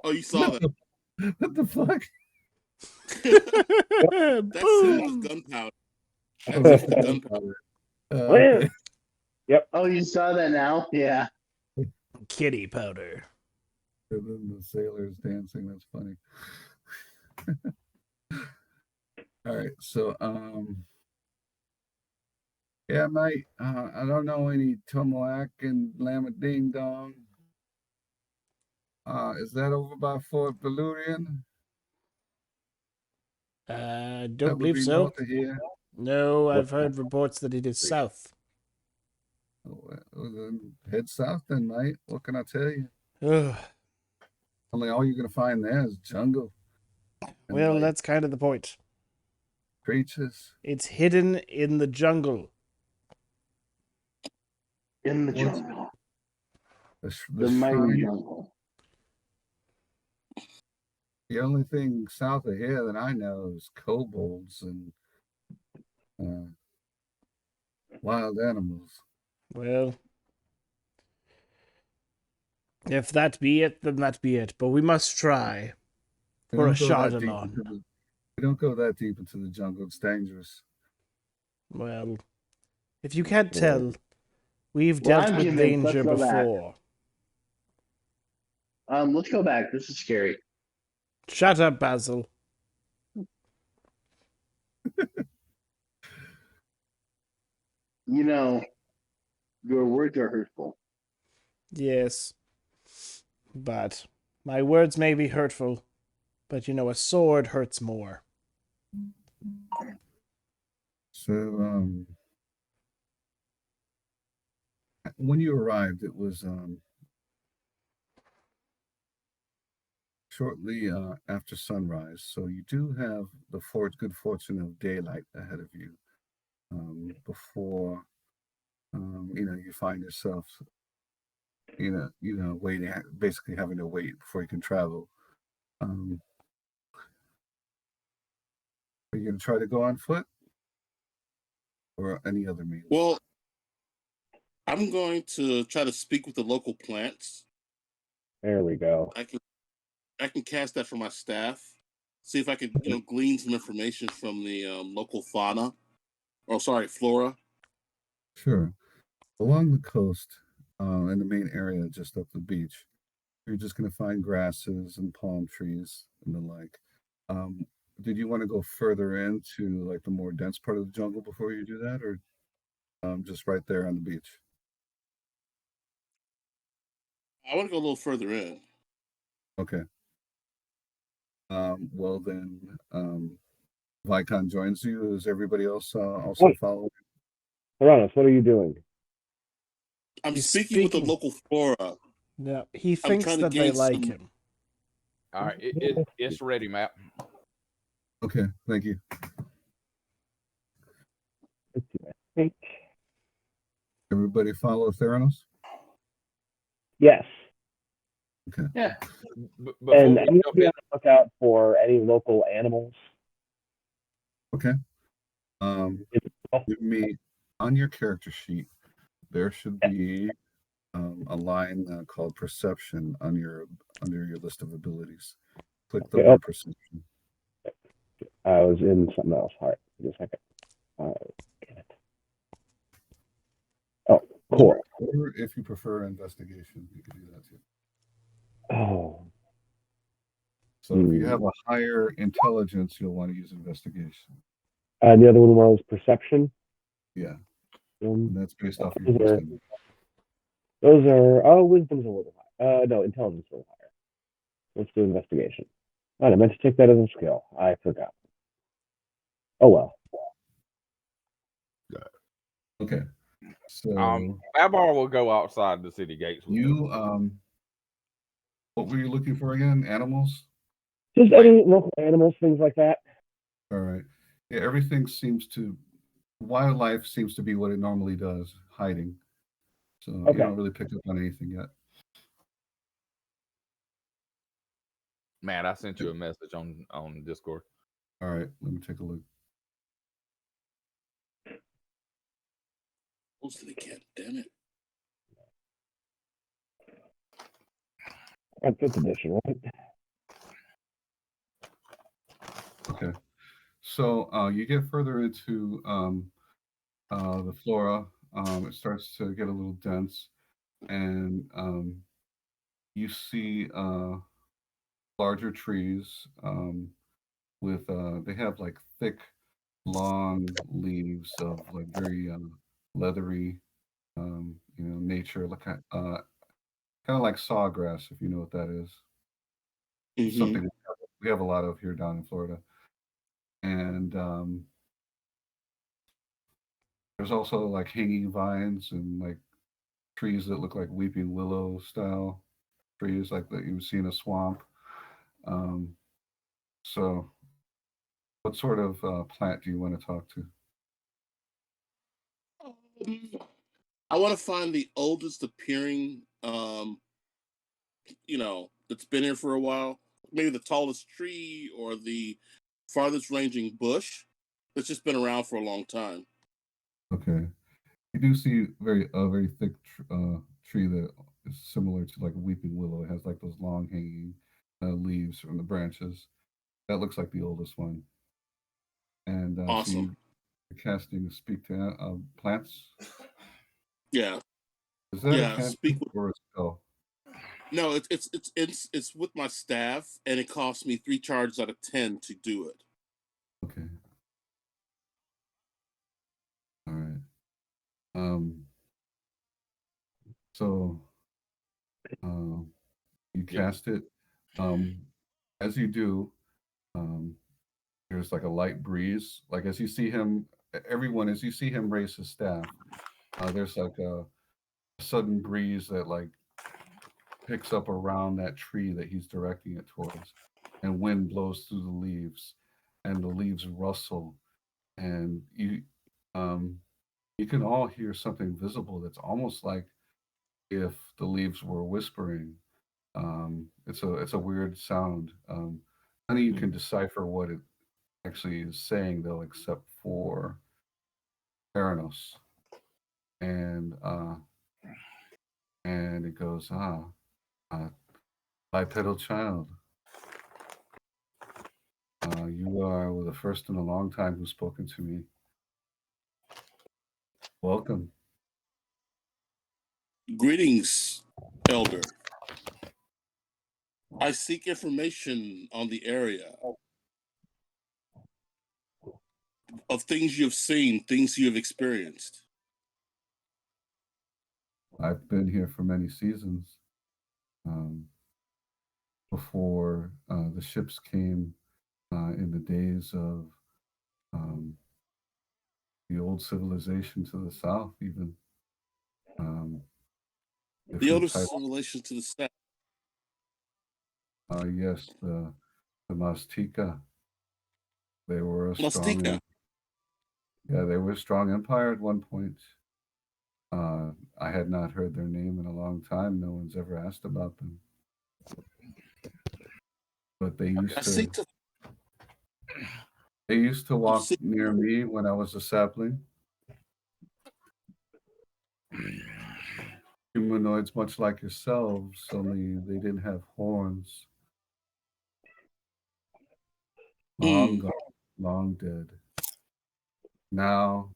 Oh, you saw that. What the fuck? That smells gunpowder. Oh, That's just the gunpowder. okay. Oh, you saw that now? Yeah. Kitty powder. And then the sailor's dancing. That's funny. All right, so yeah, mate. I don't know any Tomoak and Llama Ding Dong. Is that over by Fort Valurian? Don't That would believe be so. north of here. No, I've heard reports that it is south. Oh, well, then head south, then, mate. What can I tell you? Ugh. Only all you're gonna find there is jungle. And, Well, like, that's kind of the point. creatures. It's hidden in the jungle. In the What's- jungle. The mighty shrine. jungle. The only thing south of here that I know is kobolds and wild animals. Well, if that be it, then that be it. But we must try We for a don't go that deep Chardonnay. into the- We don't go that deep into the jungle. It's dangerous. Well, if you can't tell, we've Well, dealt I'm with convinced. Let's danger go back. before. Let's go back. This is scary. Shut up, Basil. You know, your words are hurtful. Yes, But my words may be hurtful, but a sword hurts more. So, when you arrived, it was shortly after sunrise. So you do have the good fortune of daylight ahead of you before you find yourself waiting, basically having to wait before you can travel. Um, are you going to try to go on foot or any other means? Well, I'm going to try to speak with the local plants. There we go. I can cast that for my staff. See if I can, glean some information from the local fauna. Oh, sorry, flora. Sure. Along the coast, in the main area just up the beach, you're just going to find grasses and palm trees and the like. Um, did you want to go further into like the more dense part of the jungle before you do that, or just right there on the beach? I want to go a little further in. Okay. Well then, Vykon joins you. Is everybody else also following? Theranos, what are you doing? I'm He's speaking with the speaking. local flora. Yeah, he thinks trying to that they gain like some- him. All right, it's ready, Matt. Okay, thank you. Let's see, I think. Everybody follow Theranos? Yes. Okay. Yeah. Before And we I'm going to jump be in, on the lookout for any local animals. Okay. Give me on your character sheet. There should be a line called perception under your list of abilities. Click the Okay, word perception. I was in something else. All right, just a second. Damn it. Oh, cool. Or if you prefer investigation, you can do that too. Oh. So if you have a higher intelligence, you'll want to use investigation. And the other one was perception. Yeah. And that's based off your Those are, wisdom. wisdom's a little high. No, intelligence is a little higher. Let's do investigation. Oh, I meant to take that as a skill. I forgot. Oh well. Okay. So Babar will go outside the city gates. you what were you looking for again? Animals? Just any local animals, things like that. All right. Yeah, wildlife seems to be what it normally does, hiding. So you don't really pick up on anything yet. Matt, I sent you a message on Discord. All right, let me take a look. Close to the cat, damn it. That's fifth edition, right? Okay. So you get further into the flora. It starts to get a little dense, and you see larger trees with they have like thick, long leaves of like very leathery, nature, like kind of like sawgrass, if you know what that is. Mm-hmm. Something we have a lot of here down in Florida, and there's also like hanging vines and like trees that look like weeping willow style trees, like that you would see in a swamp. Um, so, what sort of plant do you want to talk to? I want to find the oldest appearing, that's been here for a while. Maybe the tallest tree or the farthest ranging bush that's just been around for a long time. Okay, you do see a very thick tree that is similar to like a weeping willow. It has like those long hanging leaves from the branches. That looks like the oldest one. And Awesome. so you're casting speak to plants. Yeah. Is that a cantrip speak with. or a spell? No, it's with my staff, and it costs me 3 charges out of 10 to do it. Okay. All right. So you cast it. As you do, there's like a light breeze. Like as you see him, everyone, as you see him raise his staff, there's like a sudden breeze that like picks up around that tree that he's directing it towards, and wind blows through the leaves, and the leaves rustle, and you can all hear something visible that's almost like if the leaves were whispering. It's a weird sound. None of you can decipher what it actually is saying though, except for Theranos. And it goes, bipedal child. You are the first in a long time who's spoken to me. Welcome. Greetings, Elder. I seek information on the area of things you've seen, things you have experienced. I've been here for many seasons. Before the ships came, in the days of the old civilization to the south, even. The older types. civilization to the south. Yes, the Mastika. They were a strong. Mastika. Yeah, they were a strong empire at one point. I had not heard their name in a long time. No one's ever asked about them. But they used to walk near me when I was a sapling. Humanoids much like yourselves, only they didn't have horns. Long gone, long dead. Now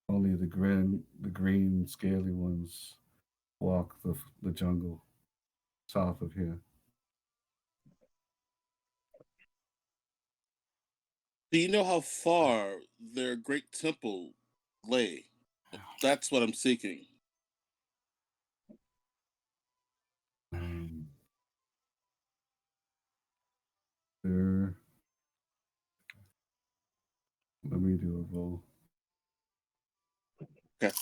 only the green scaly ones walk the jungle south of here. Do you know how far their great temple lay? That's what I'm seeking. Let me do a roll. Okay.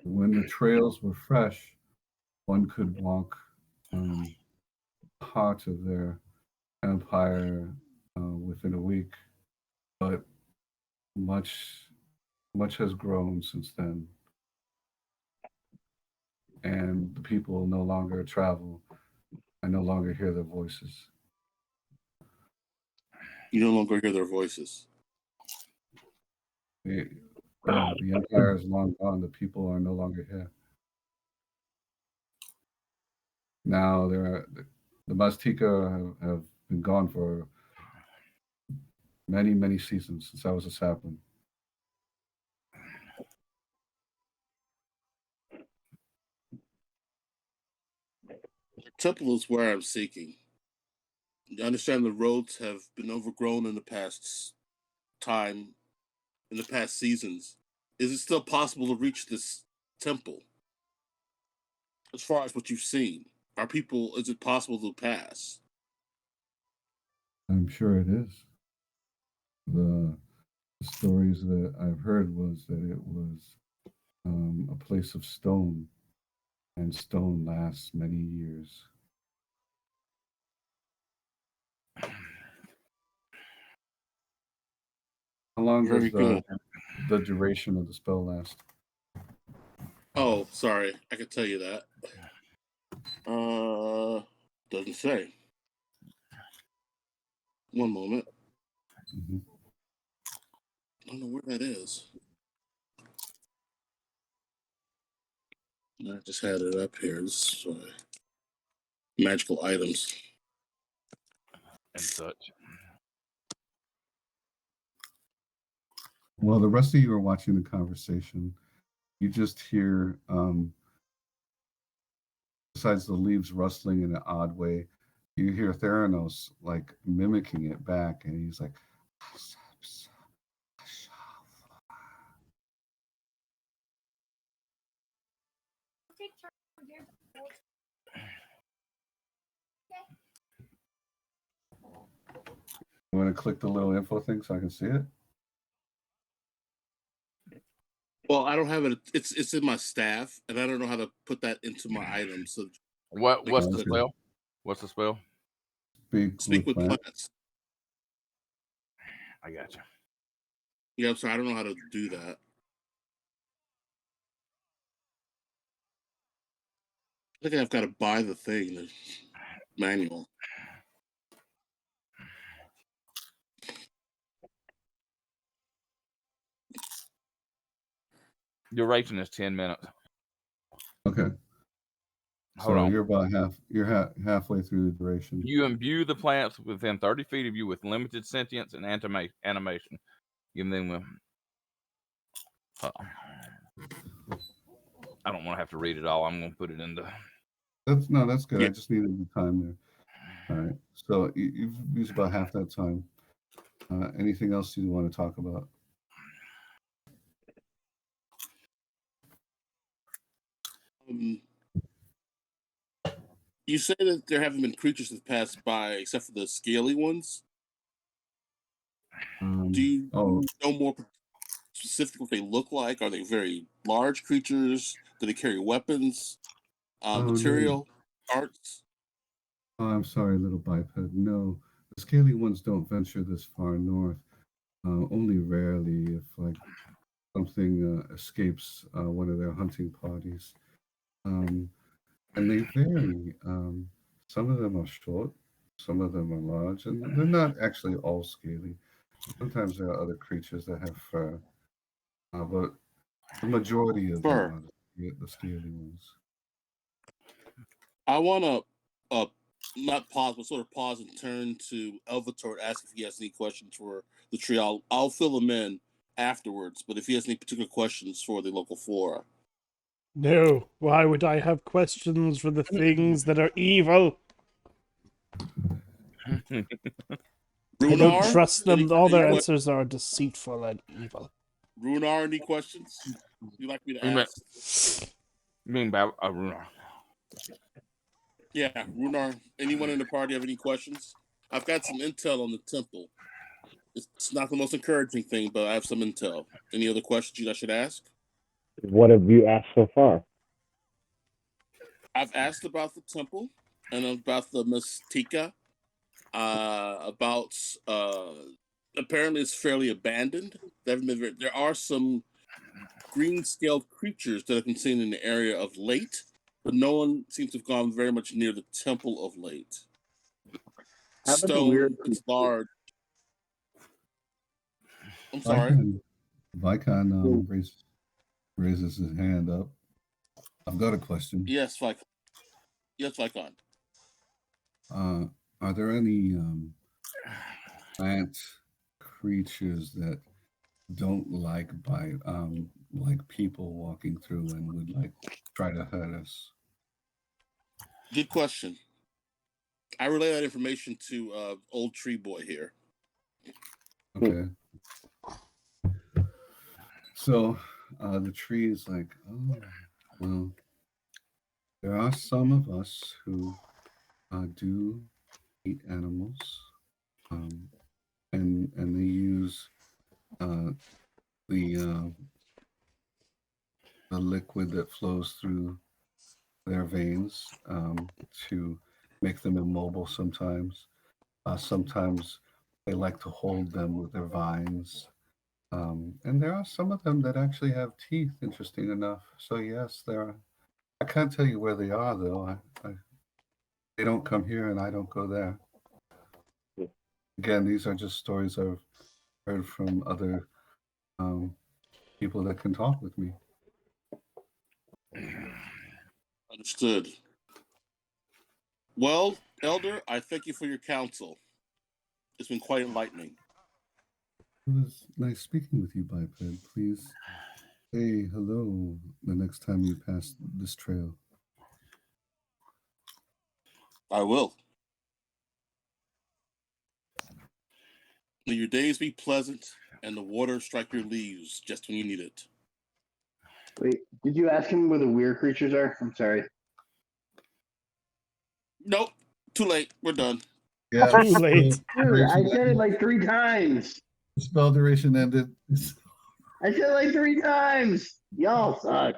When the trails were fresh, one could walk the heart of their empire within a week, but much has grown since then, and the people no longer travel. I no longer hear their voices. You no longer hear their voices. The empire is long gone. The people are no longer here. Now the Mastika have been gone for many seasons since I was a sapling. The temple is where I'm seeking. You understand the roads have been overgrown in the past time, in the past seasons. Is it still possible to reach this temple? As far as what you've seen, is it possible to pass? I'm sure it is. The stories that I've heard was that it was a place of stone, and stone lasts many years. How long does the duration of the spell last? Oh, sorry. I can tell you that. Doesn't say. One moment. Mm-hmm. I don't know where that is. I just had it up here. This is magical items and such. Well, the rest of you are watching the conversation. You just hear, besides the leaves rustling in an odd way, you hear Theranos like mimicking it back, and he's like, I'm going to click the little info thing so I can see it. Well, I don't have it. It's in my staff, and I don't know how to put that into my items. So What's the spell? What's the spell? Speak with plants. I got you. Yeah, I'm sorry. I don't know how to do that. I think I've got to buy the thing, the manual. Duration is 10 minutes. Okay. Hold on. You're about halfway through the duration. You imbue the plants within 30 feet of you with limited sentience and animation. Give them. I don't want to have to read it all. I'm going to put it into. That's good. Yeah. I just needed the time there. All right. So you've used about half that time. Anything else you want to talk about? You say that there haven't been creatures that passed by except for the scaly ones. Do you know more specifically what they look like? Are they very large creatures? Do they carry weapons, material, parts? Oh, I'm sorry, little biped. No, the scaly ones don't venture this far north. Only rarely if like something escapes one of their hunting parties. And they vary. Some of them are short, some of them are large, and they're not actually all scaly. Sometimes there are other creatures that have fur, but the majority of them are the scaly ones. I want to not pause, but sort of pause and turn to Elvator, ask if he has any questions for the tree. I'll fill them in afterwards, but if he has any particular questions for the local flora. No, why would I have questions for the things that are evil? I don't trust them. All their answers are deceitful and evil. Ruehnar, any questions you'd like me to ask? You mean about Ruehnar? Yeah, Ruehnar. Anyone in the party have any questions? I've got some intel on the temple. It's not the most encouraging thing, but I have some intel. Any other questions I should ask? What have you asked so far? I've asked about the temple and about the Mystica. About apparently it's fairly abandoned. There are some green-scaled creatures that have been seen in the area of late, but no one seems to have gone very much near the temple of late. Stone, it's large. I'm sorry. Vykon raises his hand up. I've got a question. Yes, Vykon. Yes, Vykon. Are there any plant creatures that don't like people walking through and would like try to hurt us? Good question. I relay that information to old tree boy here. Okay. So the tree is like, oh, well, there are some of us who do eat animals, and they use the liquid that flows through their veins to make them immobile sometimes. Sometimes they like to hold them with their vines. And there are some of them that actually have teeth, interesting enough. So, yes, there are. I can't tell you where they are, though. They don't come here and I don't go there. Again, these are just stories I've heard from other people that can talk with me. Understood. Well, Elder, I thank you for your counsel. It's been quite enlightening. It was nice speaking with you, Biped. Please say hello the next time you pass this trail. I will. May your days be pleasant and the water strike your leaves just when you need it. Wait, did you ask him where the weird creatures are? I'm sorry. Nope. Too late. We're done. Yeah. Too late. Dude, I said it like 3 times. Spell duration ended. I said it like 3 times. Y'all suck.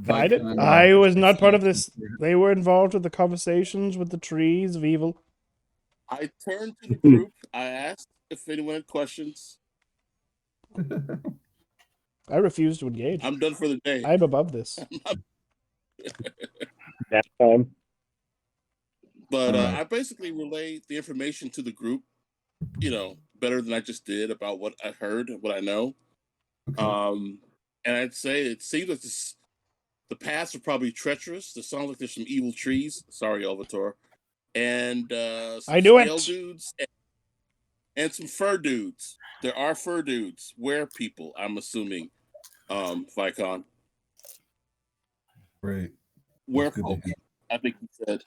I was not part of this. They were involved with the conversations with the trees of evil. I turned to the group. I asked if anyone had questions. I refuse to engage. I'm done for the day. I'm above this. That time. But All right. I basically relayed the information to the group, better than I just did about what I heard, what I know. Okay. And I'd say it seems like the paths are probably treacherous. It sounds like there's some evil trees. Sorry, Elvator. And some I knew scale it. dudes and some fur dudes. There are fur dudes, were people, I'm assuming, Vykon. Great. Werefolk, I think he said.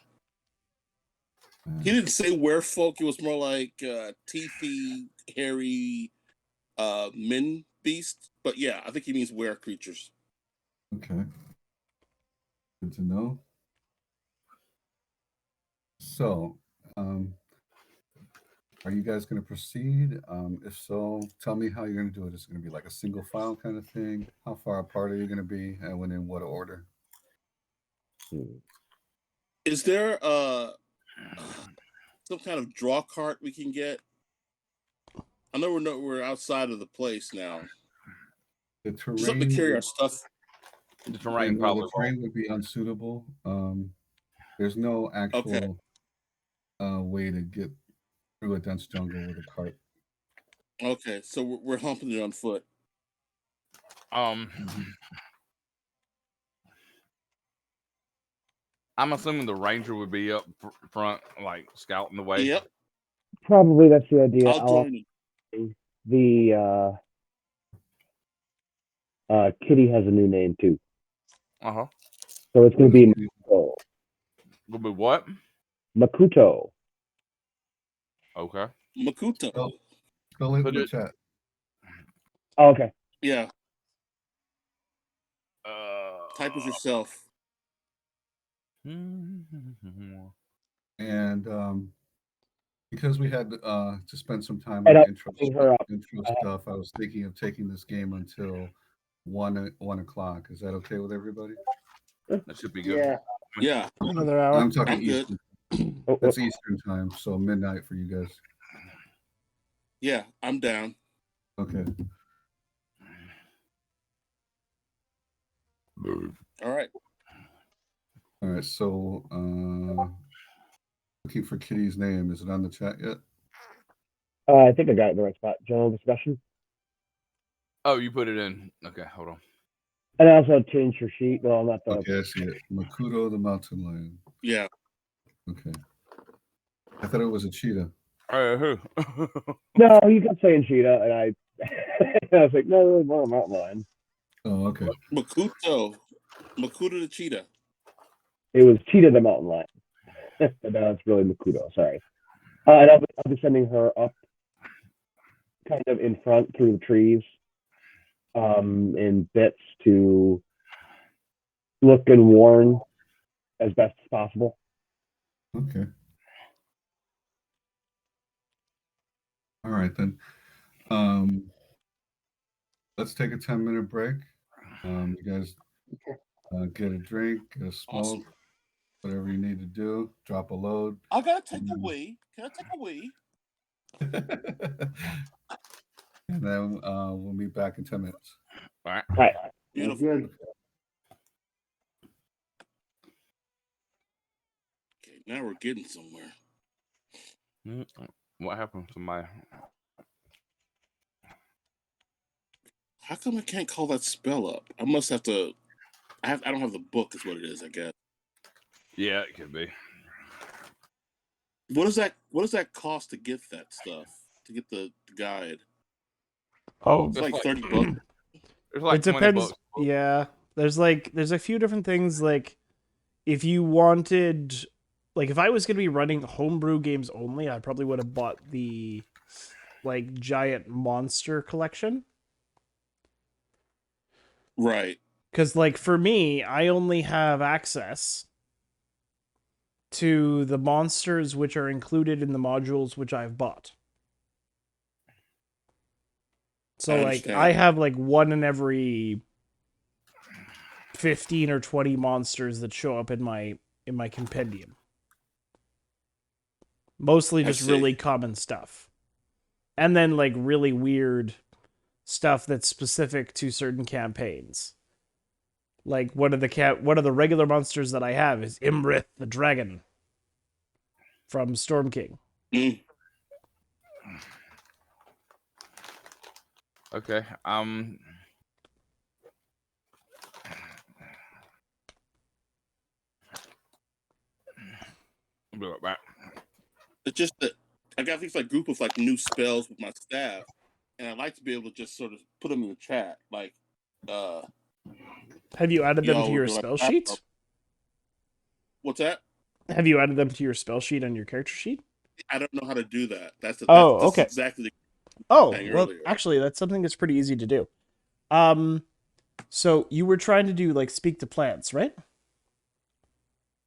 He didn't say werefolk. It was more like teethy, hairy men beast. But yeah, I think he means were creatures. Okay. Good to know. So, are you guys going to proceed? If so, tell me how you're going to do it. Is it going to be like a single file kind of thing? How far apart are you going to be, and when in what order? Is there some kind of draw cart we can get? I know we're outside of the place now. The terrain, Something to carry our stuff. The terrain the probably terrain would be unsuitable. There's no actual way to get through a dense jungle with a cart. Okay, so we're humping it on foot. I'm assuming the ranger would be up front, like scouting the way. Yep. Probably that's the idea. I'll join you. The kitty has a new name too. Uh-huh. So it's going to be Makuto. Gonna be what? Makuto. Okay. Makuto. Go in Put the it- chat. Oh, okay. Yeah. Type as yourself. And because we had to spend some time And on I'll intro bring her up. stuff, I was thinking of taking this game until 1 o'clock. Is that okay with everybody? That should be good. Yeah. Yeah. Another hour. I'm talking I'm good. Eastern. Oh, That's Eastern time, so midnight for you guys. Yeah, I'm down. Okay. All right. All right. So, looking for Kitty's name. Is it on the chat yet? I think I got it in the right spot. General discussion. Oh, you put it in. Okay, hold on. And I also changed her sheet. Well, not the. Okay, I see it. Makuto the mountain lion. Yeah. Okay. I thought it was a cheetah. Who? No, you kept saying cheetah, and I was like, no, more mountain lion. Oh, okay. Makuto the cheetah. It was cheetah the mountain lion. But now it's really Makuto. Sorry. And I'll be sending her up, kind of in front through the trees, in bits to look and warn as best as possible. Okay. All right then. Let's take a 10-minute break. You guys get a drink, get a smoke, Awesome. whatever you need to do. Drop a load. I gotta take a wee. Can I take a wee? And then we'll meet back in 10 minutes. All right. Right. Beautiful. Good. Okay, now we're getting somewhere. What happened to my? How come I can't call that spell up? I must have to. I don't have the book. Is what it is, I guess. Yeah, it could be. What does that cost to get that stuff? To get the guide? Oh, It's like $30. It's like it depends. $20. Yeah, there's a few different things. Like, if you wanted, like, if I was gonna be running homebrew games only, I probably would have bought the giant monster collection. Right. Because, like, for me, I only have access to the monsters which are included in the modules which I've bought. So, like, I have, like, one in every 15 or 20 monsters that show up in my compendium. Mostly just really common stuff. And then, like, really weird stuff that's specific to certain campaigns. Like, one of the regular monsters that I have is Imrith the Dragon from Storm King. Okay. It's just that I got these like group of like new spells with my staff, and I'd like to be able to just sort of put them in the chat. Like, have you added them to your spell sheet? What's that? Have you added them to your spell sheet on your character sheet? I don't know how to do that. That's okay. Exactly. Well, actually, that's something that's pretty easy to do. So you were trying to do like speak to plants, right?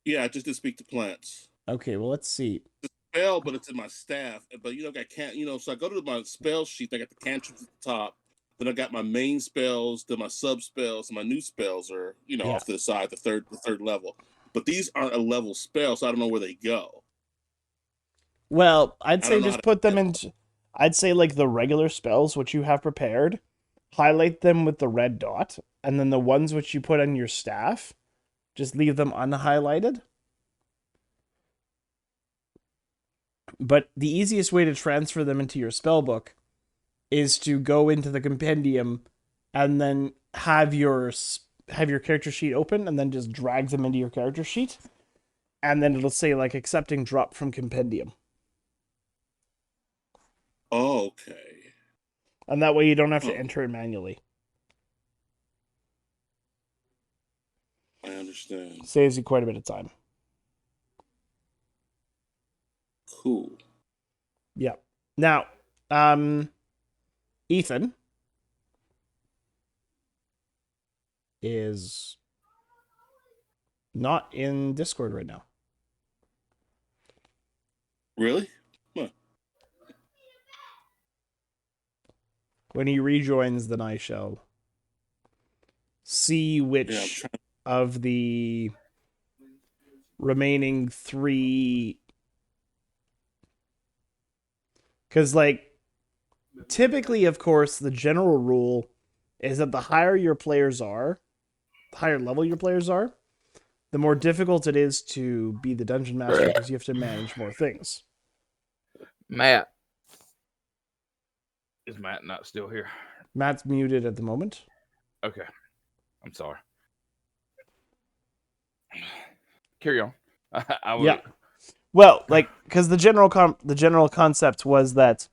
Yeah, I just did speak to plants. Okay, well, let's see. It's a spell, but it's in my staff. But I can't. So I go to my spell sheet. I got the cantrips at the top. Then I got my main spells, then my sub spells, and my new spells are off to the side, the third level. But these aren't a level spell, so I don't know where they go. Well, I'd say just put them into. I'd say like the regular spells which you have prepared, highlight them with the red dot, and then the ones which you put on your staff, just leave them unhighlighted. But the easiest way to transfer them into your spell book is to go into the compendium and then have your character sheet open and then just drag them into your character sheet. And then it'll say like accepting drop from compendium. Oh, okay. And that way you don't have to enter it manually. I understand. Saves you quite a bit of time. Cool. Yeah. Now, Ethan is not in Discord right now. Really? Huh. When he rejoins, then I shall see which of the remaining 3. Because, like, typically, of course, the general rule is that the higher your players are, the higher level your players are, the more difficult it is to be the dungeon master because you have to manage more things. Matt. Is Matt not still here? Matt's muted at the moment. Okay. I'm sorry. Carry on. Yeah. Well, like, because the general concept was that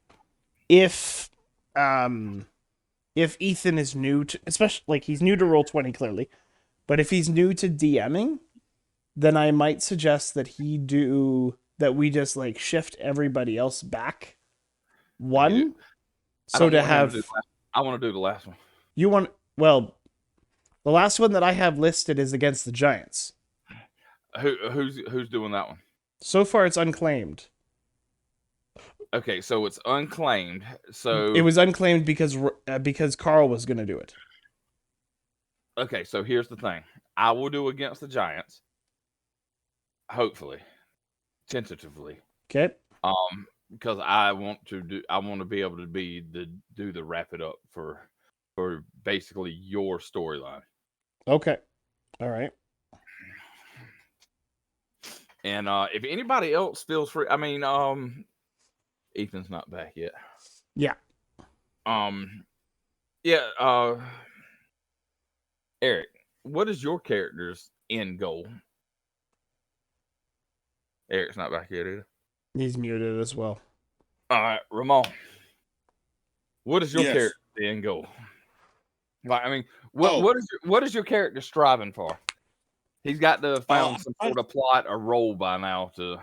if Ethan is new to, especially like he's new to Roll20 clearly, but if he's new to DMing, then I might suggest that we just like shift everybody else back one. So to have, I want to do the last one. The last one that I have listed is against the Giants. Who's doing that one? So far, it's unclaimed. Okay, so it's unclaimed. So it was unclaimed because Carl was going to do it. Okay, so here's the thing: I will do against the Giants. Hopefully, tentatively. Okay. Because I want to be able to do the wrap it up for basically your storyline. Okay. All right. And if anybody else feels free, I mean, Ethan's not back yet. Yeah. Yeah. Eric, what is your character's end goal? Eric's not back yet either. He's muted as well. All right, Ramon. What is your character's end goal? Like, I mean, what is your character striving for? He's got to found some sort of plot or role by now to.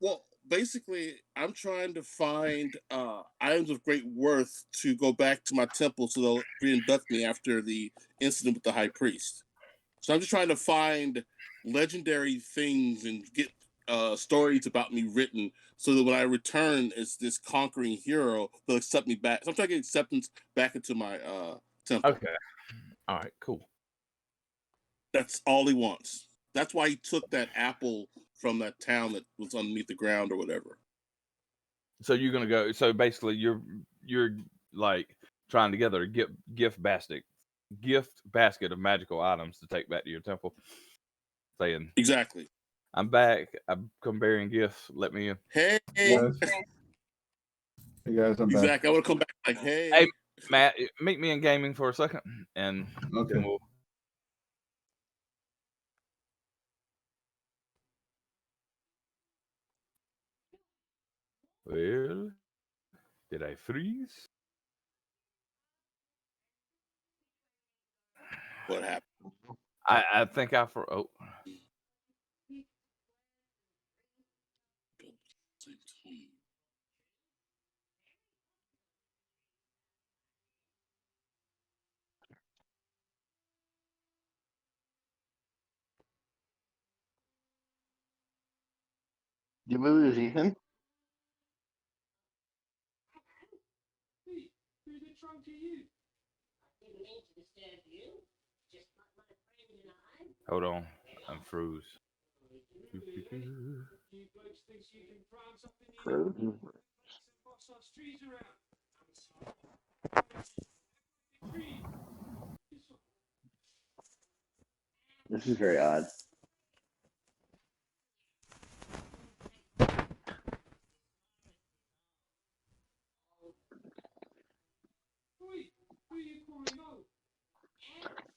Well, basically, I'm trying to find items of great worth to go back to my temple so they'll reinduct me after the incident with the high priest. So I'm just trying to find legendary things and get stories about me written so that when I return as this conquering hero, they'll accept me back. So I'm trying to get acceptance back into my temple. Okay. All right. Cool. That's all he wants. That's why he took that apple from that town that was underneath the ground or whatever. So you're gonna go. So basically, you're like trying to gather a gift basket of magical items to take back to your temple. Saying, Exactly. I'm back. I'm come bearing gifts. Let me in. Hey, Yes. Hey guys, I'm back. exactly. I want to come back like, Hey, hey. Matt, meet me in gaming for a second, and Okay. then we'll. Well, did I freeze? What happened? I think I for oh. Did we lose Ethan? Hold on, I'm froze. Frozen. This is very odd.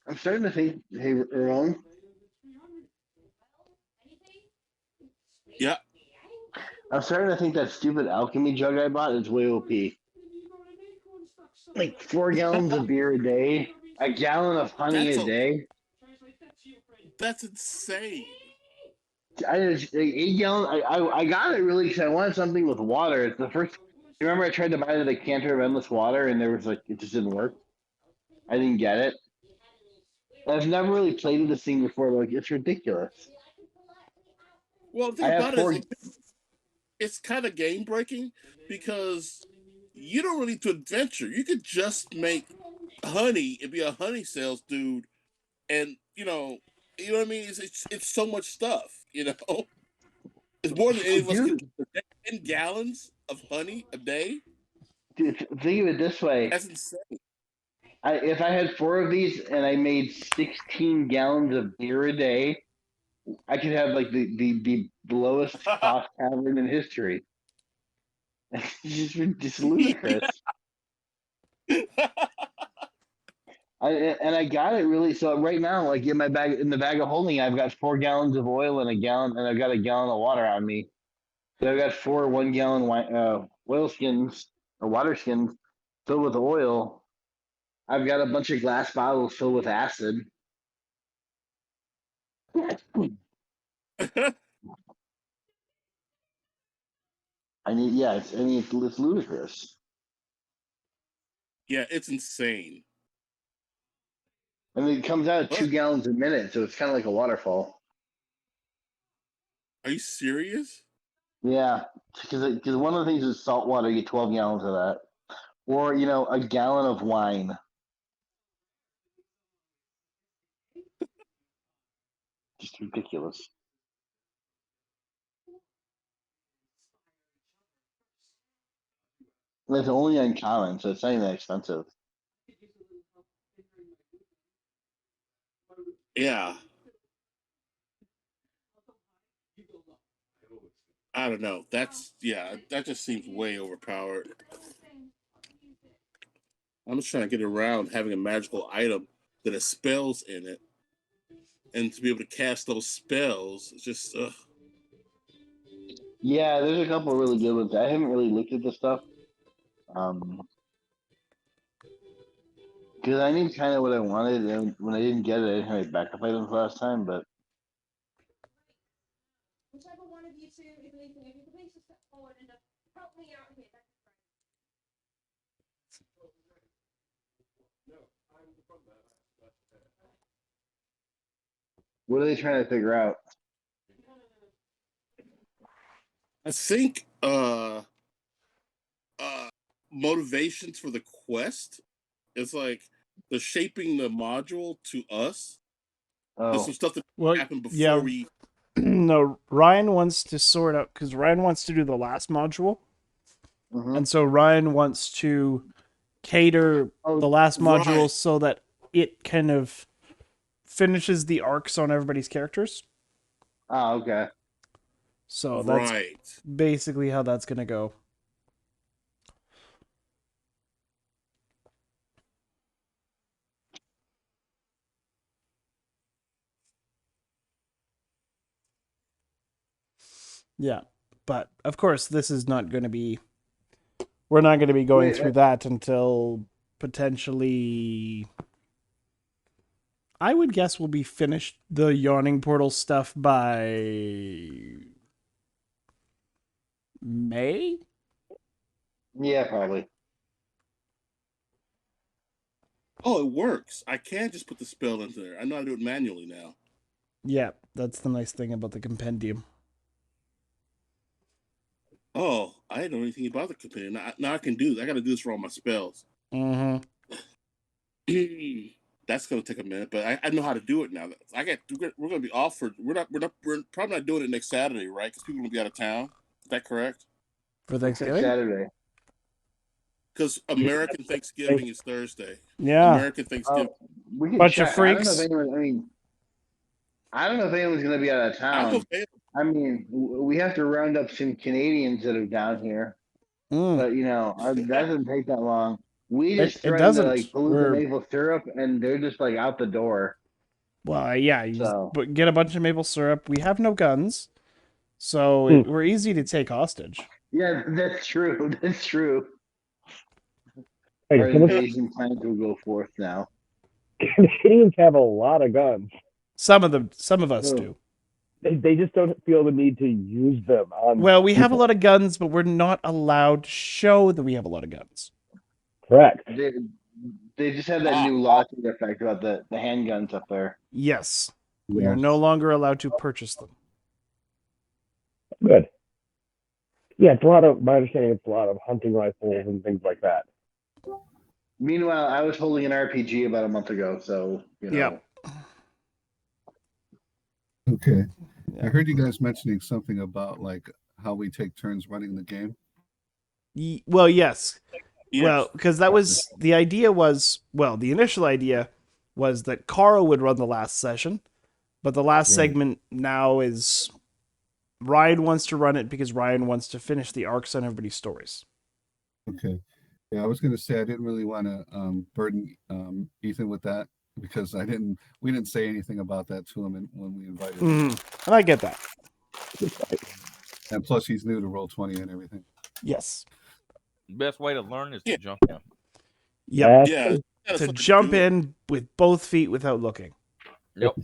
I'm starting to think, hey, Ramon, Yeah. I'm starting to think that stupid alchemy jug I bought is way OP. Like 4 gallons of beer a day, a gallon of honey That's a day. That's insane. I just like 8 gallon. I got it really because I wanted something with water. It's the first. You remember I tried to buy the decanter of endless water and there was like it just didn't work. I didn't get it. I've never really played with this thing before. Like it's ridiculous. Well, the I thing have about it is it's kind of game breaking because you don't really need to adventure. You could just make honey and be a honey sales dude, and you know what I mean. It's so much stuff. It's more than any of us could Dude, do. 10 gallons of honey a day. dude, think of it this way. That's insane. If I had 4 of these and I made 16 gallons of beer a day, I could have like the lowest cost tavern in history. It's just ludicrous. I got it really. So right now, like in the bag of holding, I've got 4 gallons of oil and a gallon, and I've got a gallon of water on me. So I've got 4 1 gallon oil skins or water skins filled with oil. I've got a bunch of glass bottles filled with acid. It's ludicrous. Yeah, it's insane. I mean, it comes out at But 2 gallons a minute, so it's kind of like a waterfall. are you serious? Yeah, because one of the things is salt water. You get 12 gallons of that, or a gallon of wine. Just ridiculous. And it's only uncommon, so it's not even that expensive. Yeah. I don't know. That just seems way overpowered. I'm just trying to get around having a magical item that has spells in it, and to be able to cast those spells. It's just, Yeah, there's a couple really good ones. I haven't really looked at this stuff. Because I knew kind of what I wanted, and when I didn't get it, I didn't have any backup items last time. But What are they trying to figure out? I think motivations for the quest. It's like they're shaping the module to us. There's Oh, some stuff that Well, happened before yeah. we. No, Ryan wants to sort out because Ryan wants to do the last module, mhm. and so Ryan wants to cater the last module right. so that it kind of finishes the arcs on everybody's characters. Oh, okay. So that's Right. basically how that's gonna go. Yeah, but of course, this is not going to be. We're not going to be going Wait, through that until potentially. I would guess we'll be finished the Yawning Portal stuff by May. Yeah, probably. Oh, it works. I can just put the spell into there. I know how to do it manually now. Yeah, that's the nice thing about the compendium. Oh, I didn't know anything about the companion. Now I can do. I got to do this for all my spells. Mm-hmm. That's gonna take a minute, but I know how to do it now. We're gonna be off for. We're probably not doing it next Saturday, right? Because people will be out of town. Is that correct? For Next Thanksgiving. Saturday. Because American Thanksgiving is Thursday. Yeah. American Thanksgiving. We can Bunch of check. I don't know freaks. if anyone. I mean, I don't know if anyone's gonna be out of I'm town. okay. I mean, we have to round up some Canadians that are down here, Mm. but that doesn't take that long. We just It threatened to doesn't. pollute the maple syrup, and they're just out the door. Well, yeah. You So get a bunch of maple syrup. We have no guns, so we're easy to take hostage. yeah, that's true. That's true. Hey, Our invasion plans will go forth now. Canadians have a lot of guns. Some of us Oh. do. They just don't feel the need to use them on. Well, we have a people. lot of guns, but we're not allowed to show that we have a lot of guns. Correct. They just have that new law to the effect about the handguns up there. Yes. We are no longer allowed to purchase them. Good. Yeah, it's a lot of. My understanding, it's a lot of hunting rifles and things like that. Meanwhile, I was holding an RPG about a month ago, so Yep. Okay. Yeah. I heard you guys mentioning something about how we take turns running the game. Well, yes. Yes. Well, because that was the idea was, the initial idea was that Kara would run the last session, but the last segment now is Ryan wants to run it because Ryan wants to finish the arcs on everybody's stories. Okay. Yeah, I was going to say I didn't really want to burden Ethan with that because we didn't say anything about that to him when we invited him. And I get that. And plus he's new to Roll20 and everything. Yes. Best way to learn is to jump in. Yep. Yeah. To jump in with both feet without looking. Yep.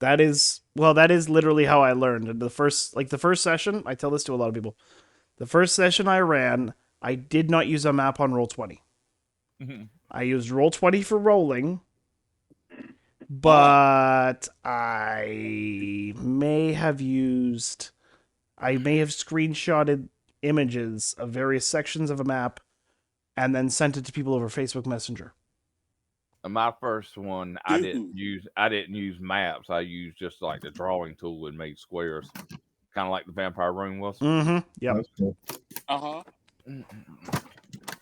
That is literally how I learned. The first session, I tell this to a lot of people. The first session I ran, I did not use a map on Roll20. Mm-hmm. I used Roll20 for rolling, but I may have screenshotted images of various sections of a map and then sent it to people over Facebook Messenger. My first one, I didn't use maps. I used just like the drawing tool and made squares, kind of like the Vampire Room was. Mm-hmm. Yep. Cool.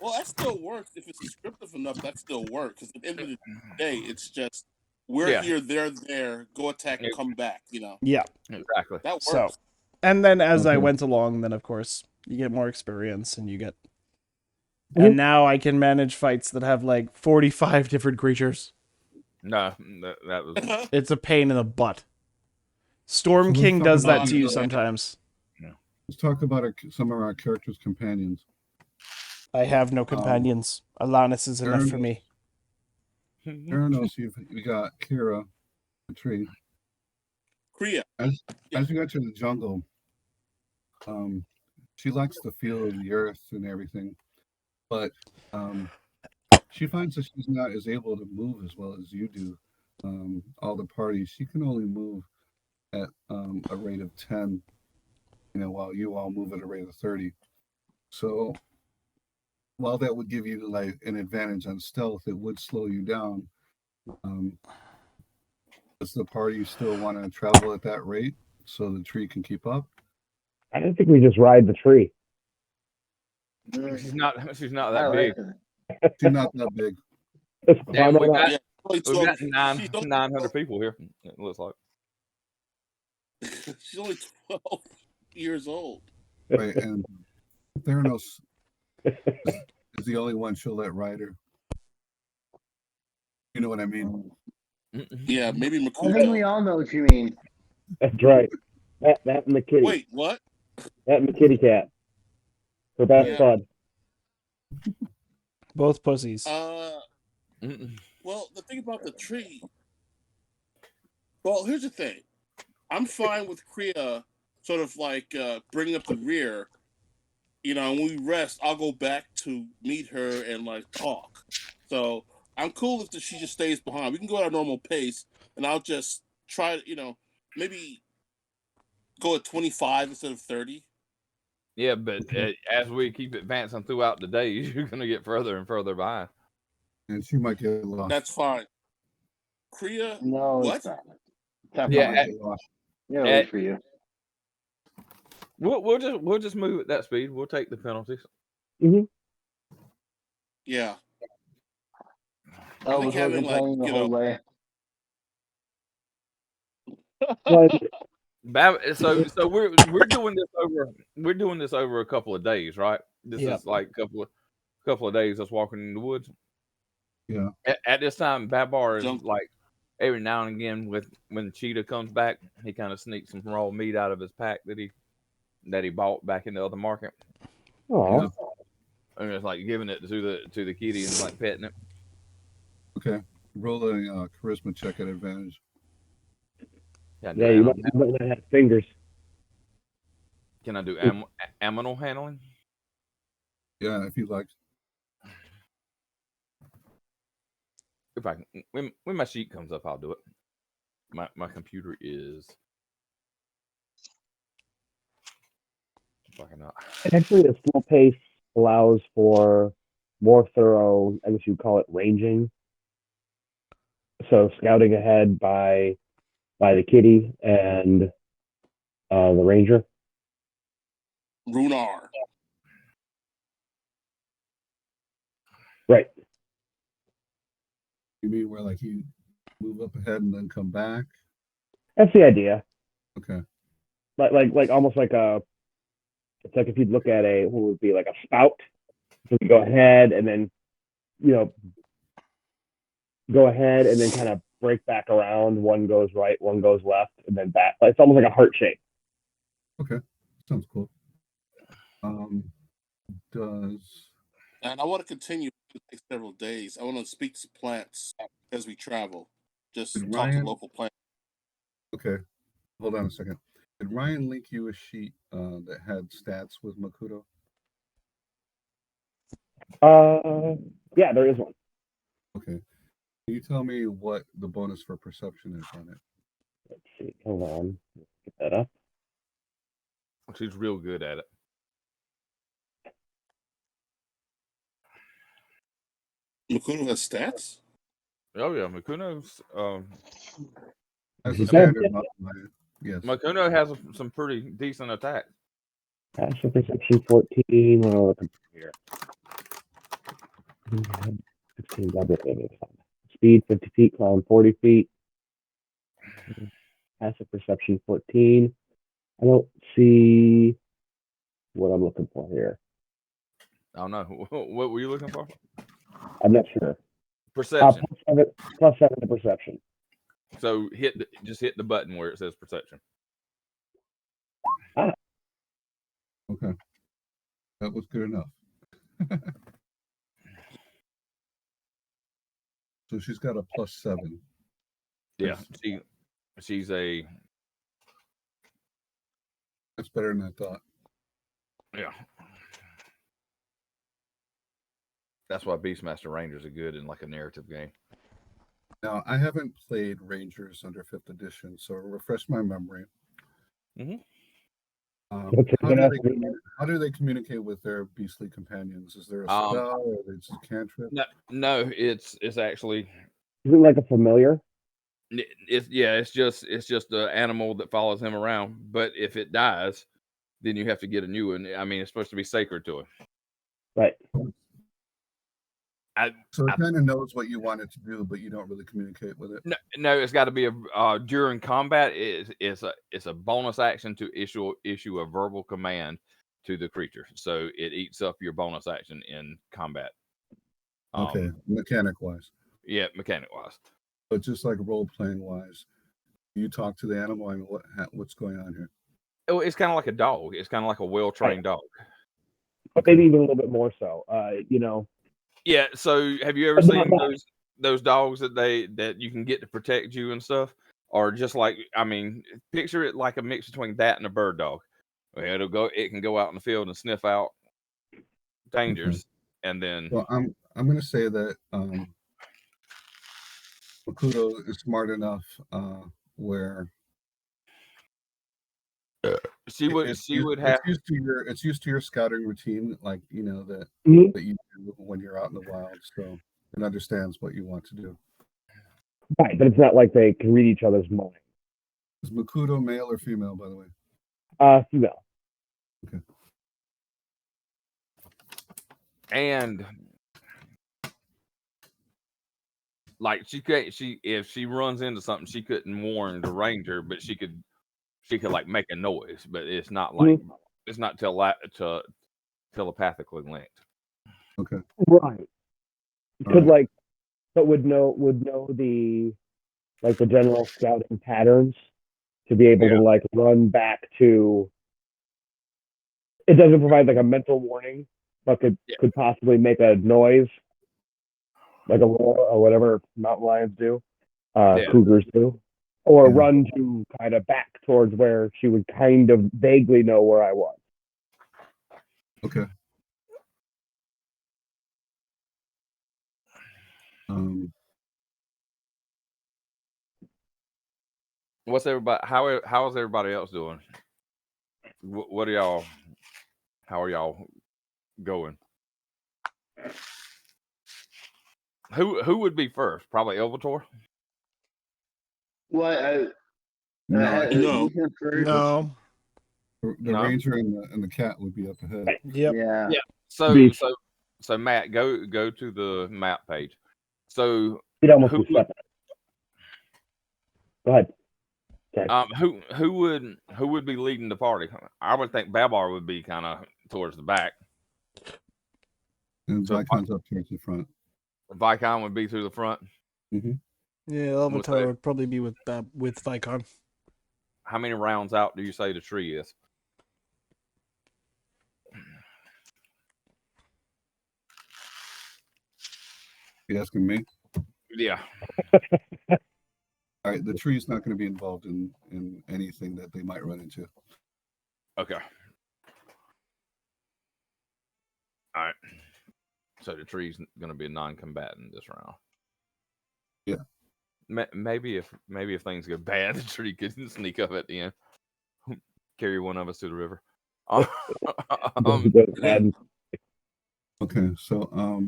Well, that still works if it's descriptive enough. That still works because at the end of the day, it's just we're here, they're there. Go attack, come back. Yeah. Exactly. That works. So, and then as I went along, then of course you get more experience and you get. And now I can manage fights that have 45 different creatures. No, that was. It's a pain in the butt. Storm King does that to you sometimes. Let's talk about some of our characters' companions. I have no companions. Alanis is enough for me. Theranos, we got Kira, the tree. Kriya. As you got to the jungle, she likes the feel of the earth and everything, but she finds that she's not as able to move as well as you do. All the parties, she can only move at a rate of 10, while you all move at a rate of 30. So while that would give you like an advantage on stealth, it would slow you down. Does the party still want to travel at that rate so the tree can keep up? I don't think we just ride the tree. She's not I that big. like She's not that big. Just Damn, climb on up. Yeah, we've got she's only 900 people here. It looks like. She's only 12 years old. Right, and Theranos is the only one she'll let ride her. You know what I mean? Yeah, maybe I think we Makuto. all know what you mean. That's right. That and the kitty. Wait, what? That and the kitty cat. Her best Yeah. bud. Both pussies. Well, the thing about the tree. Well, here's the thing. I'm fine with Kriya sort of like bringing up the rear. When we rest, I'll go back to meet her and like talk. So I'm cool if she just stays behind. We can go at our normal pace, and I'll just try to, maybe go at 25 instead of 30. Yeah, but as we keep advancing throughout the days, you're going to get further and further behind. And she might get lost. That's fine. Kriya, No, what? it's not. It's not Yeah, fine. Yeah, wait for you. We'll just move at that speed. We'll take the penalties. Mm-hmm. Yeah. Oh, think we're having, like, complaining the whole way. So we're doing this over a couple of days, right? This is like a couple of days us walking in the woods. Yeah. At this time, Babar is like every now and again when Cheetah comes back, he kind of sneaks some raw meat out of his pack that he bought back in the other market. Oh. And it's like giving it to the kitty and like petting it. Okay. Roll a charisma check at advantage. Yeah, you might not have fingers. Can I do aminal handling? Yeah, if you like. If I can, when my sheet comes up, I'll do it. My computer is fucking up. Actually, a slow pace allows for more thorough, I guess you'd call it ranging. So scouting ahead by the kitty and the ranger. Ruehnar. Right. You mean where like you move up ahead and then come back? That's the idea. Okay. Like almost like it's like if you'd look at what would be like a spout. So you go ahead and then go ahead and then kind of break back around. One goes right, one goes left, and then back. It's almost like a heart shape. Okay. Sounds cool. And I want to continue for the next several days. I want to speak to plants as we travel. Just talk to local plants. Okay. Hold on a second. Did Ryan link you a sheet that had stats with Makuto? Yeah, there is one. Okay. Can you tell me what the bonus for perception is on it? Let's see. Hold on. Let's get that up. She's real good at it. Makuto has stats? Oh yeah, Makuno's That's a standard modifier. Yes. Makuno has some pretty decent attacks. Passive perception 14. What am I looking for here? 16 double speed 50 feet, climb 40 feet. Passive perception 14. I don't see what I'm looking for here. I don't know. What were you looking for? I'm not sure. Perception. Plus 7 to perception. So just hit the button where it says perception. Ah. Okay. That was good enough. So she's got a plus 7. Yeah, she's a. That's better than I thought. Yeah. That's why Beastmaster Rangers are good in like a narrative game. Now, I haven't played Rangers under 5th edition, so refresh my memory. Mm-hmm. How do they communicate with their beastly companions? Is there a spell, or is it just a cantrip? No, it's actually. Is it like a familiar? It's just the animal that follows him around. But if it dies, then you have to get a new one. I mean, it's supposed to be sacred to him. Right. So it kind of knows what you want it to do, but you don't really communicate with it. No, it's got to be during combat. It's a bonus action to issue a verbal command to the creature, so it eats up your bonus action in combat. Okay, mechanic wise. Yeah, mechanic wise. But just like role playing wise, you talk to the animal. I mean, what's going on here? Oh, it's kind of like a dog. It's kind of like a well trained dog. But maybe even a little bit more so. Yeah. So have you ever seen those dogs that you can get to protect you and stuff? Or just like, I mean, picture it like a mix between that and a bird dog. It can go out in the field and sniff out dangers, and then. Well, I'm going to say that Makuto is smart enough where she would have. It's used to your scouting routine, like that that you do when you're out in the wild. So it understands what you want to do. Right, but it's not like they can read each other's mind. Is Makuto male or female, by the way? Female. Okay. And like if she runs into something, she couldn't warn the ranger, but she could like make a noise, but it's not like it's not telepathically linked. Okay. Right. Could but would know the the general scouting patterns to be able to run back to. It doesn't provide a mental warning, but could possibly make a noise, like a roar or whatever mountain lions do, cougars do, or run to kind of back towards where she would kind of vaguely know where I was. Okay. What's everybody? How is everybody else doing? What are y'all? How are y'all going? Who would be first? Probably Elvator. Well, No. No. The ranger and the cat would be up ahead. Yep. Yeah. So Matt, go to the map page. So Go ahead. Okay. Who would be leading the party? I would think Babar would be kind of towards the back. And Vykon's up towards the front. Vykon would be through the front. Mm-hmm. Yeah, Elvator would probably be with Vykon. How many rounds out do you say the tree is? You asking me? Yeah. All right, the tree's not going to be involved in anything that they might run into. Okay. All right. So the tree's going to be a non-combatant this round. Yeah. Maybe if things go bad, the tree could sneak up at the end, carry one of us to the river. Okay, so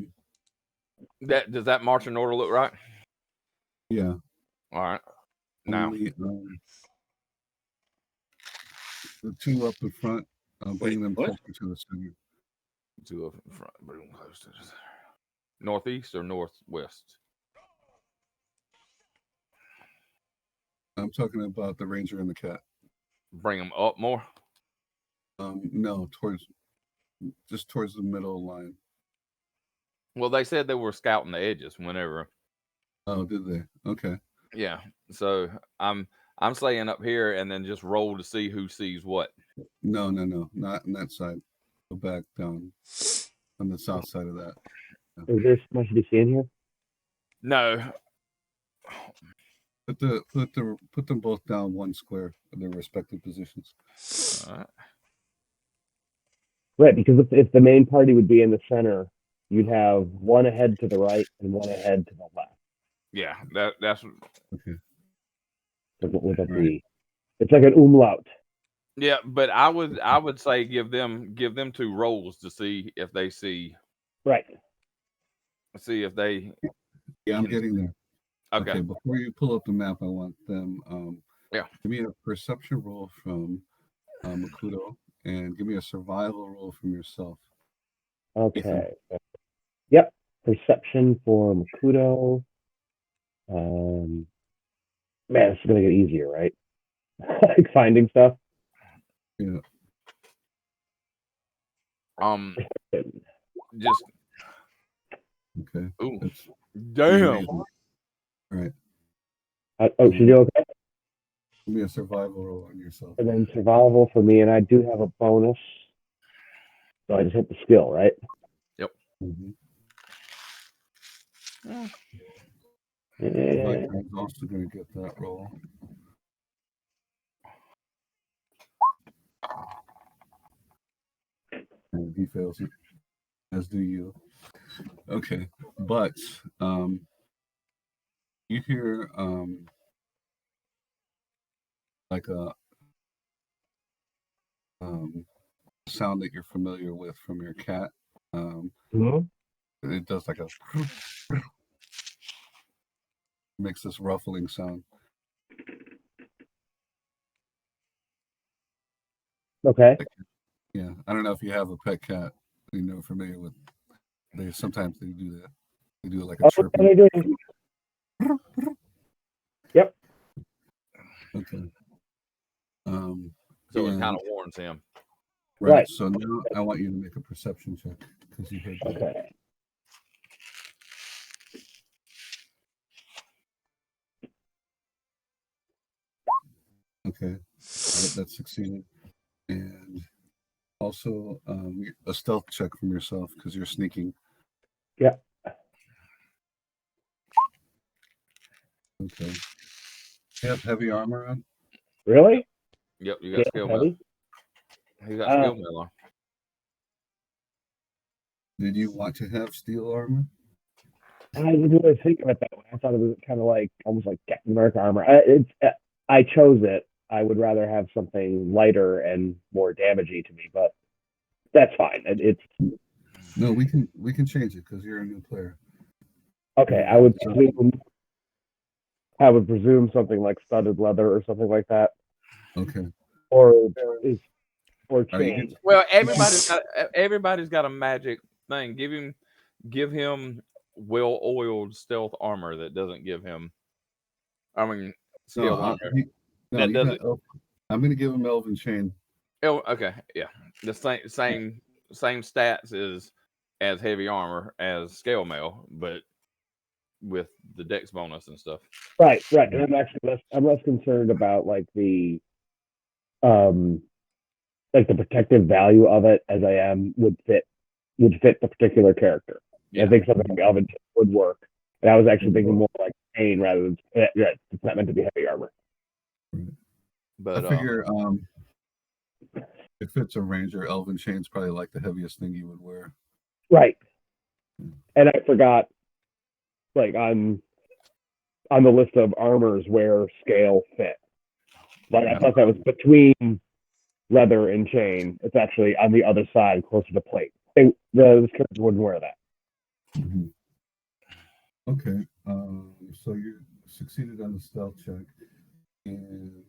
does that marching order look right? Yeah. All right. Now only, the two up in front, bring them closer to the center. Two up in front, bring them close to the center. Northeast or northwest? I'm talking about the ranger and the cat. Bring them up more? No, just towards the middle line. Well, they said they were scouting the edges whenever. Oh, did they? Okay. Yeah. So I'm saying up here and then just roll to see who sees what. No, not on that side. Go back down on the south side of that. Is there much to see in here? No. Put them both down one square in their respective positions. All right. Right, because if the main party would be in the center, you'd have one ahead to the right and one ahead to the left. Yeah, that's Okay. So what would that Right. be? It's like an umlaut. yeah. But I would say give them 2 rolls to see if they see Right. if they. Yeah, I'm can- getting there. Okay. Okay, before you pull up the map, I want them. Yeah. Give me a perception roll from Makuto, and give me a survival roll from yourself. Okay. Yep. Perception for Makuto. Man, it's gonna get easier, right? Like finding stuff. Yeah. Just Okay. ooh, That's damn. amazing. All right. Oh, should you okay? Give me a survival roll on yourself. And then survival for me, and I do have a bonus. So I just hit the skill, right? Yep. Mm-hmm. Yeah. Vykon's also going to get that roll. And he fails it, as do you. Okay, but you hear like a sound that you're familiar with from your cat. It does like a makes this ruffling sound. Okay. Yeah, I don't know if you have a pet cat. You know, familiar with. Sometimes they do that. They do it like a chirping. What are they doing? Yep. Okay. So it kind of warns him. Right. So now I want you to make a perception check because you heard that. Okay. Okay. All right, that's succeeded. And also a stealth check from yourself because you're sneaking. Yeah. Okay. You have heavy armor on? Really? Yep, you got skill mail. Heavy? You got skill mail on. Did you want to have steel armor? I didn't really think of it that way. I thought it was kind of like almost like Captain America armor. I chose it. I would rather have something lighter and more damagey to me, but that's fine. No, we can change it because you're a new player. Okay. I would presume something like studded leather or something like that. Okay. Or chain. Well, everybody's got a magic thing. Give him well-oiled stealth armor that doesn't give him. I mean, skill armor. I'm going to give him elven chain. Oh, okay, yeah, the same stats as heavy armor as scale mail, but with the dex bonus and stuff. Right. And I'm actually less concerned about like the protective value of it as I am would fit the particular character. Yeah. I think something like elven would work. And I was actually thinking more like chain rather than it's not meant to be heavy armor. But I figure if it's a ranger, elven chain's probably like the heaviest thing you would wear. Right. And I forgot, like on the list of armors where scale fit. Like I thought that was between leather and chain. It's actually on the other side, closer to plate. This character wouldn't wear that. Mm-hmm. Okay. So you succeeded on the stealth check, and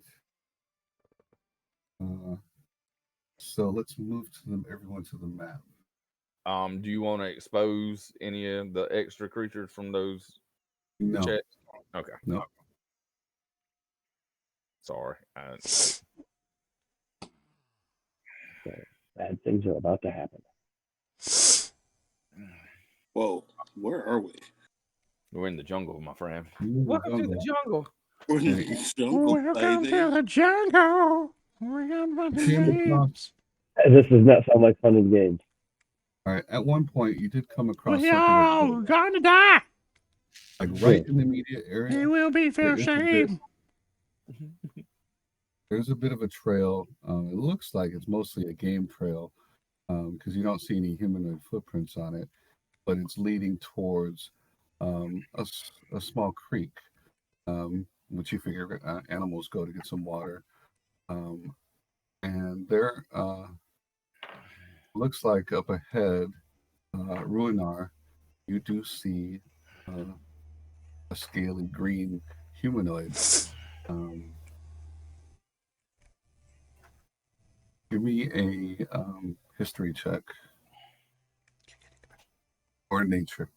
so let's move everyone to the map. Do you want to expose any of the extra creatures from those checks? Okay. No. Sorry. Bad things are about to happen. Whoa, where are we? We're in the jungle, my friend. Welcome to the jungle. Welcome to the jungle. This does not sound like fun and games. All right. At one point, you did come across We all gonna die. Like right in the immediate area. It will be for shame. There's a bit of a trail. It looks like it's mostly a game trail. because you don't see any humanoid footprints on it, but it's leading towards a small creek, which you figure animals go to get some water. And there looks like up ahead, Ruehnar, you do see a scaly green humanoid. Give me a history check or nature.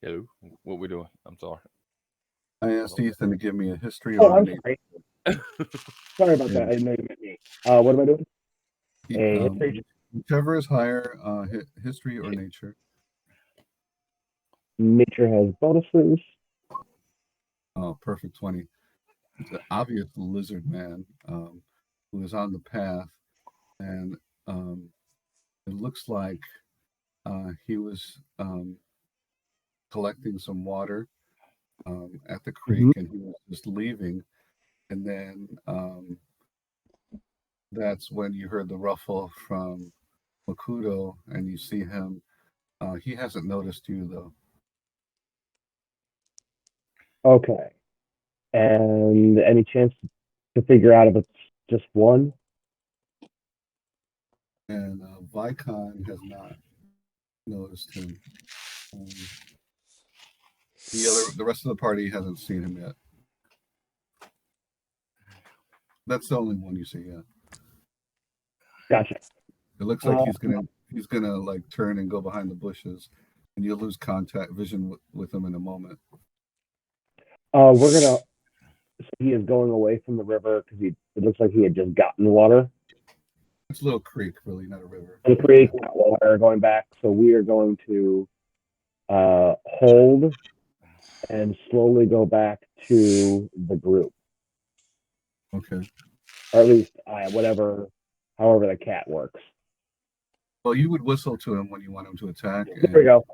Hello, what we doing? I'm sorry. I asked Ethan to give me a history Oh, or a I'm nature. sorry. Sorry about that. I didn't know you meant me. What am I doing? A history. Whichever is higher, history or nature. Nature has bonuses. Oh, perfect 20. It's an obvious lizard man who is on the path, and it looks like he was collecting some water at the creek, and he was just leaving, and then that's when you heard the ruffle from Makuto, and you see him. He hasn't noticed you though. Okay. And any chance to figure out if it's just one? And Vykon has not noticed him. The rest of the party hasn't seen him yet. That's the only one you see yet. Gotcha. It looks like he's gonna like turn and go behind the bushes, and you'll lose contact vision with him in a moment. We're gonna. So he is going away from the river because it looks like he had just gotten water. It's a little creek, really, not a river. The creek, not water, going back. So we are going to hold and slowly go back to the group, Okay. or at least however the cat works. Well, you would whistle to him when you want him to attack. There we go.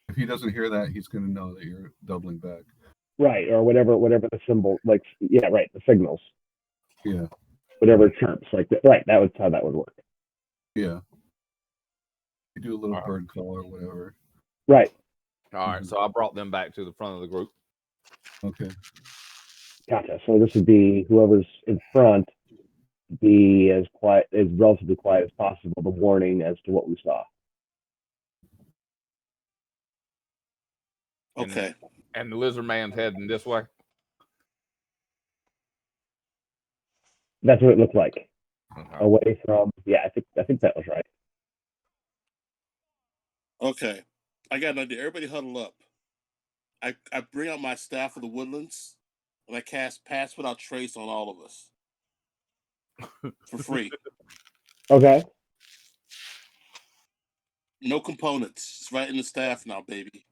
If he doesn't hear that, he's going to know that you're doubling back. Right, or whatever the symbol, like, yeah, right, the signals. Yeah. Whatever chirps, like, right, that was how that would work. Yeah. You do a little bird call or whatever. Right. All right, so I brought them back to the front of the group. Okay. Gotcha. So this would be whoever's in front be as relatively quiet as possible, the warning as to what we saw. Okay. And the lizard man's heading this way. That's what it looked like. Okay. Away from, yeah, I think that was right. Okay. I got an idea. Everybody huddle up. I bring out my staff of the woodlands and I cast Pass Without Trace on all of us. For free. Okay. No components. It's right in the staff now, baby.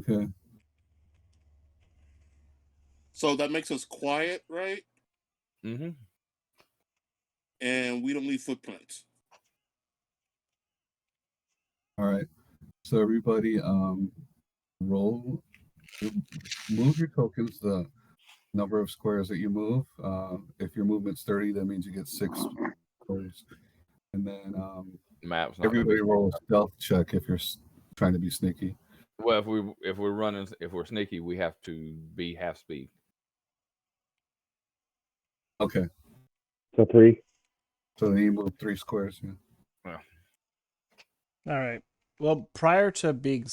Okay. So that makes us quiet, right? Mm-hmm. And we don't leave footprints. All right. So everybody, roll. Move your tokens. The number of squares that you move. If your movement's 30, that means you get 6 squares. And then everybody roll a stealth check if you're trying to be sneaky. Well, if we're sneaky, we have to be half speed. Okay. So 3. So then you move 3 squares. Yeah. All right. Well, prior to being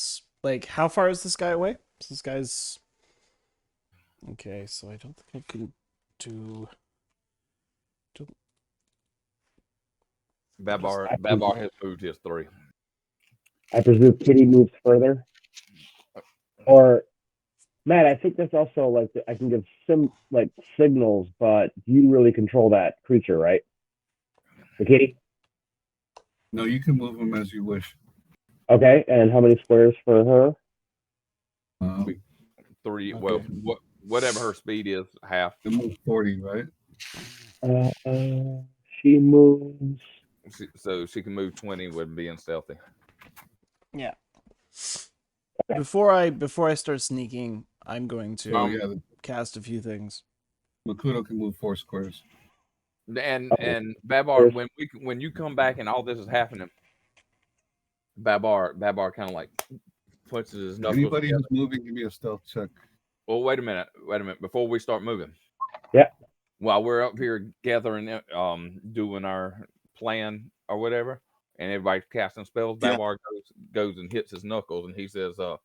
like, how far is this guy away? So this guy's okay. So I don't think I can do. Babar has moved his 3. I presume Kitty moves further. Or Matt, I think that's also like I can give signals, but you really control that creature, right? The kitty? No, you can move them as you wish. Okay, and how many squares for her? 3. Okay. Well, whatever her speed is, half. It moved 40, right? She moves. So she can move 20 with being stealthy. Yeah. Before I start sneaking, I'm going to cast a few things. Makuto can move 4 squares. And Babar, when you come back and all this is happening, Babar kind of like puts his knuckles. Anybody who's moving, give me a stealth check. Well, wait a minute. Before we start moving, Yeah. While we're up here gathering, doing our plan or whatever, and everybody's casting spells, Babar goes and hits his knuckles, and he says, "Are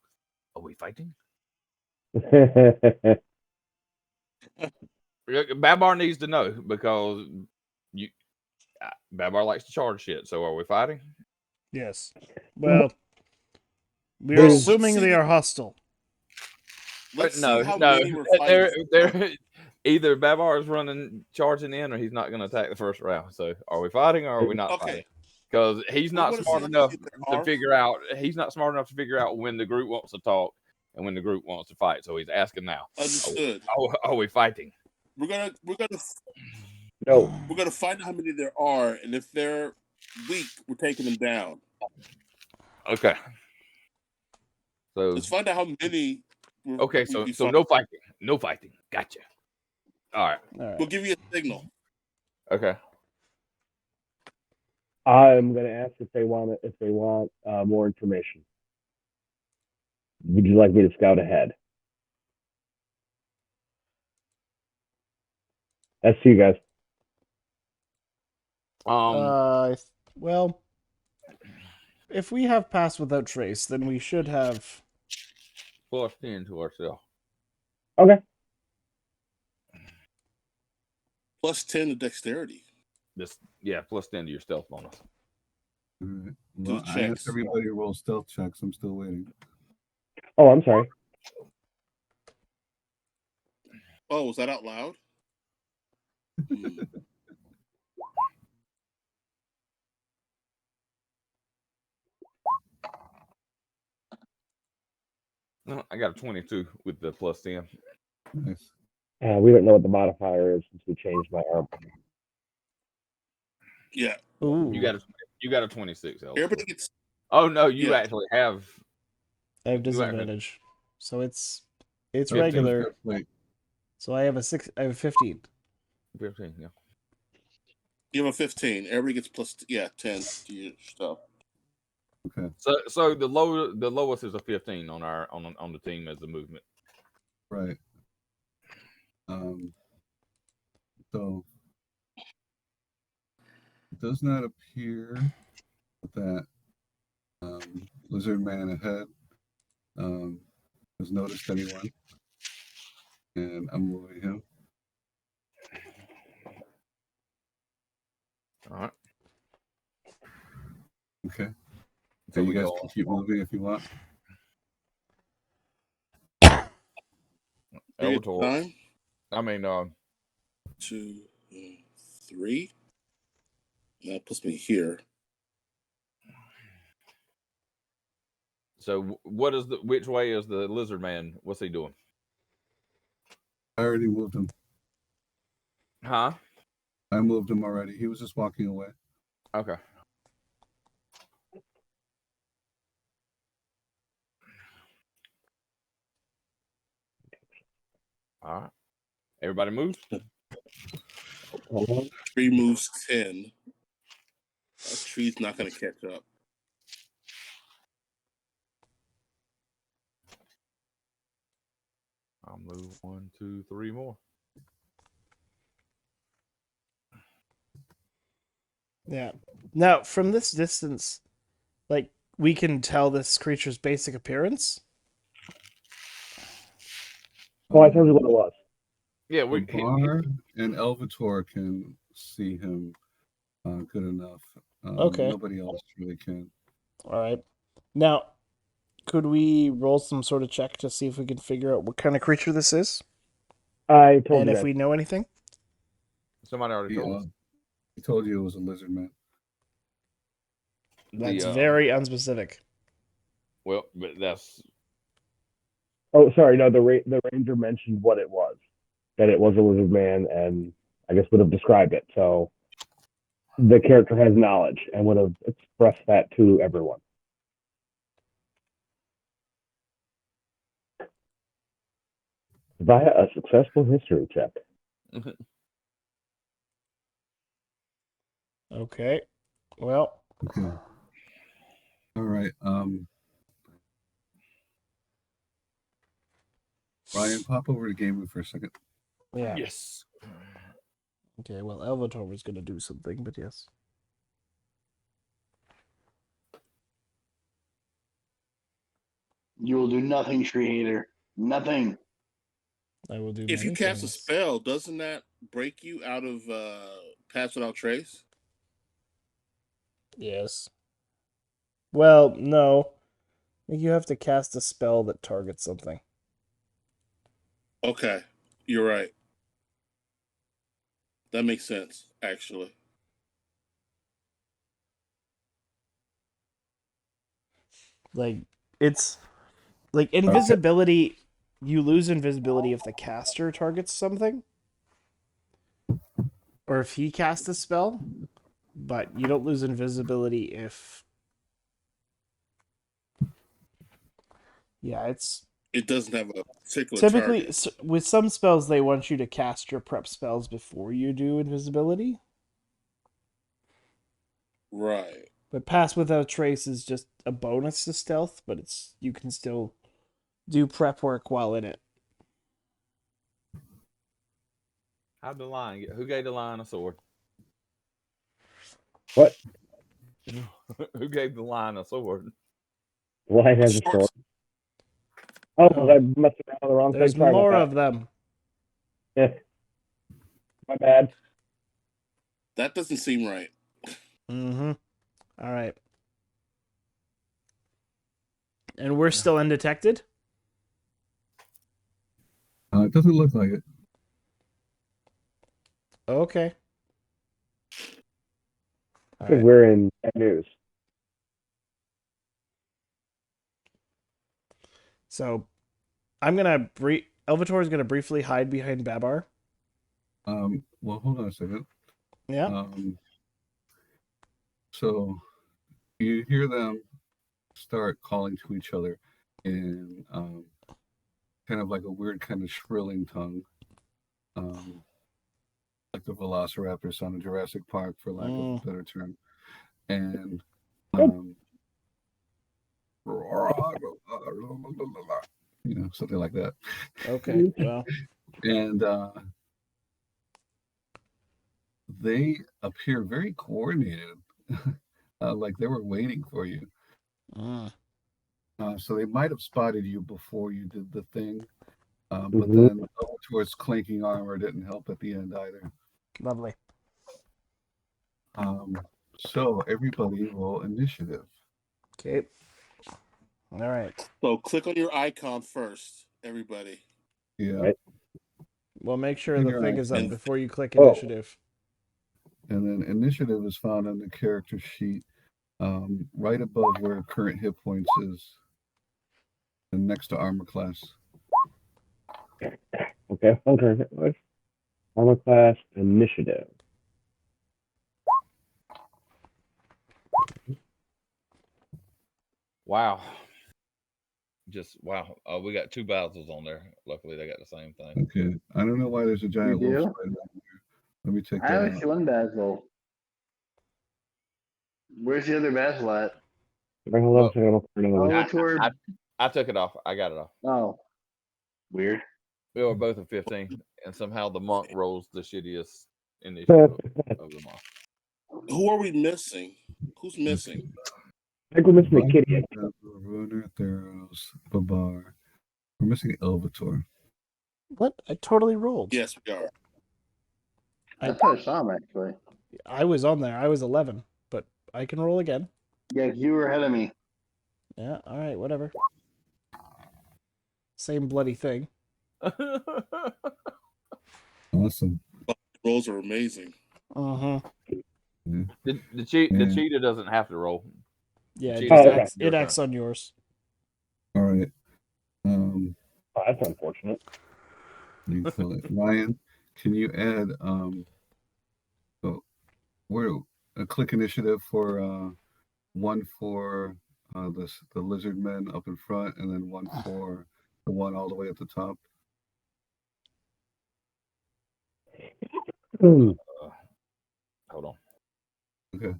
we fighting?" Babar needs to know because Babar likes to charge shit. So, are we fighting? Yes. Well, we are assuming they are hostile. Let's see how many we're fighting. They're either Babar is charging in, or he's not going to attack the first round. So, are we fighting or are we not fighting? Because he's not smart enough to figure out. He's not smart enough to figure out when the group wants to talk and when the group wants to fight. So he's asking now. Understood. Are we fighting? We're gonna No. We're gonna find out how many there are, and if they're weak, we're taking them down. Okay. So let's find out how many. Okay, so no fighting. No fighting. Gotcha. All right. We'll give you a signal. Okay. I'm gonna ask if they want more information. Would you like me to scout ahead? That's you guys. Well, if we have passed without trace, then we should have +10 to ourselves. Okay. +10 to dexterity. +10 to your stealth bonus. All right. Well, I asked everybody to roll stealth checks. I'm still waiting. Oh, I'm sorry. Oh, was that out loud? No, I got a 22 with the +10. Nice. We don't know what the modifier is since we changed my arm. Yeah. Ooh. You got a 26. Everybody gets. Oh no, you actually have. I have disadvantage, so it's regular. So I have a 6. I have a 15. 15, yeah. You have a 15. Everybody gets +10 to your stuff. Okay. So the lowest is a 15 on the team as the movement. Right. So it does not appear that Lizard Man ahead has noticed anyone, and I'm moving him. All right. Okay. So you guys can keep moving if you want. Elvator. I mean, 2, 3. That puts me here. So which way is the Lizard Man? What's he doing? I already moved him. Huh? I moved him already. He was just walking away. Okay. All right. Everybody moves. 3 moves 10. That tree's not going to catch up. I'll move 1, 2, 3 more. Yeah. Now, from this distance, like, we can tell this creature's basic appearance. Oh, I told you what it was. Yeah, Babar and Elvator can see him good enough. Okay. Nobody else really can. All right. Now, could we roll some sort of check to see if we can figure out what kind of creature this is? I told you. And if we know anything? Somebody already told us. He told you it was a lizard man. That's very unspecific. Well, but that's Oh, sorry. No, the ranger mentioned what it was. That it was a lizard man, and I guess would have described it. So the character has knowledge and would have expressed that to everyone. Via a successful history check. Okay. Well, Okay. All right. Ryan, pop over to gaming for a second. yeah. yes. Okay, well, Elvator was going to do something, but yes. You will do nothing, tree hater. Nothing. I will do If you many cast a things. spell, doesn't that break you out of Pass Without Trace? Yes. Well, no. You have to cast a spell that targets something. Okay, you're right. That makes sense, actually. Like, it's like invisibility. You lose invisibility if the caster targets something, or if he casts a spell, but you don't lose invisibility if. Yeah, it's It doesn't have a particular typically target. with some spells they want you to cast your prep spells before you do invisibility. Right. But Pass Without Trace is just a bonus to stealth, but it's you can still do prep work while in it. How'd the lion get? Who gave the lion a sword? What? Who gave the lion a sword? Lion has a Short- sword. Oh, Oh. I must have been on the wrong There's thing. Sorry more about of them. that. My bad. That doesn't seem right. Mm-hmm. All right. And we're still undetected? It doesn't look like it. Okay. All Because right. we're in bad news. So I'm gonna Elvator is gonna briefly hide behind Babar. Well, hold on a second. Yeah. So you hear them start calling to each other in kind of like a weird kind of shrilling tongue, like the velociraptor sound in Jurassic Park, for lack of a better term, and something like that. Okay. Well. And they appear very coordinated, like they were waiting for you. So they might have spotted you before you did the thing, but then towards clanking armor didn't help at the end either. Lovely. So everybody roll initiative. Okay. All right. So click on your icon first, everybody. Yeah. Right. Well, make sure And the your thing is up icon. before you click Oh. initiative. And then initiative is found on the character sheet, right above where current hit points is, and next to armor class. Okay. Armor class initiative. Wow. Just wow. We got 2 Basils on there. Luckily, they got the same thing. Okay. I don't know why there's a giant You wolf do? spider on here. Let me take I that only out. see one Basil. Where's the other Basil at? Hold on a second. I'll turn another one. Elvator. I took it off. I got it off. Oh, weird. We were both at 15, and somehow the monk rolls the shittiest initiative of them all. Who are we missing? Who's missing? I think we're missing the kitty. Ruehnar, Theranos, Babar. We're missing Elvator. What? I totally rolled. Yes, we are. I thought I saw him actually. I was on there. I was 11, but I can roll again. Yeah, 'cause you were ahead of me. Yeah. All right. Whatever. Same bloody thing. Awesome. Rolls are amazing. Uh-huh. Yeah. The cheetah doesn't have to roll. Yeah. Cheetah It, doesn't acts, have to it acts on yours. All right. Oh, that's unfortunate. You call it Ryan. Can you add where a click initiative for one for the lizard men up in front, and then one for the one all the way at the top. Hold on. Okay.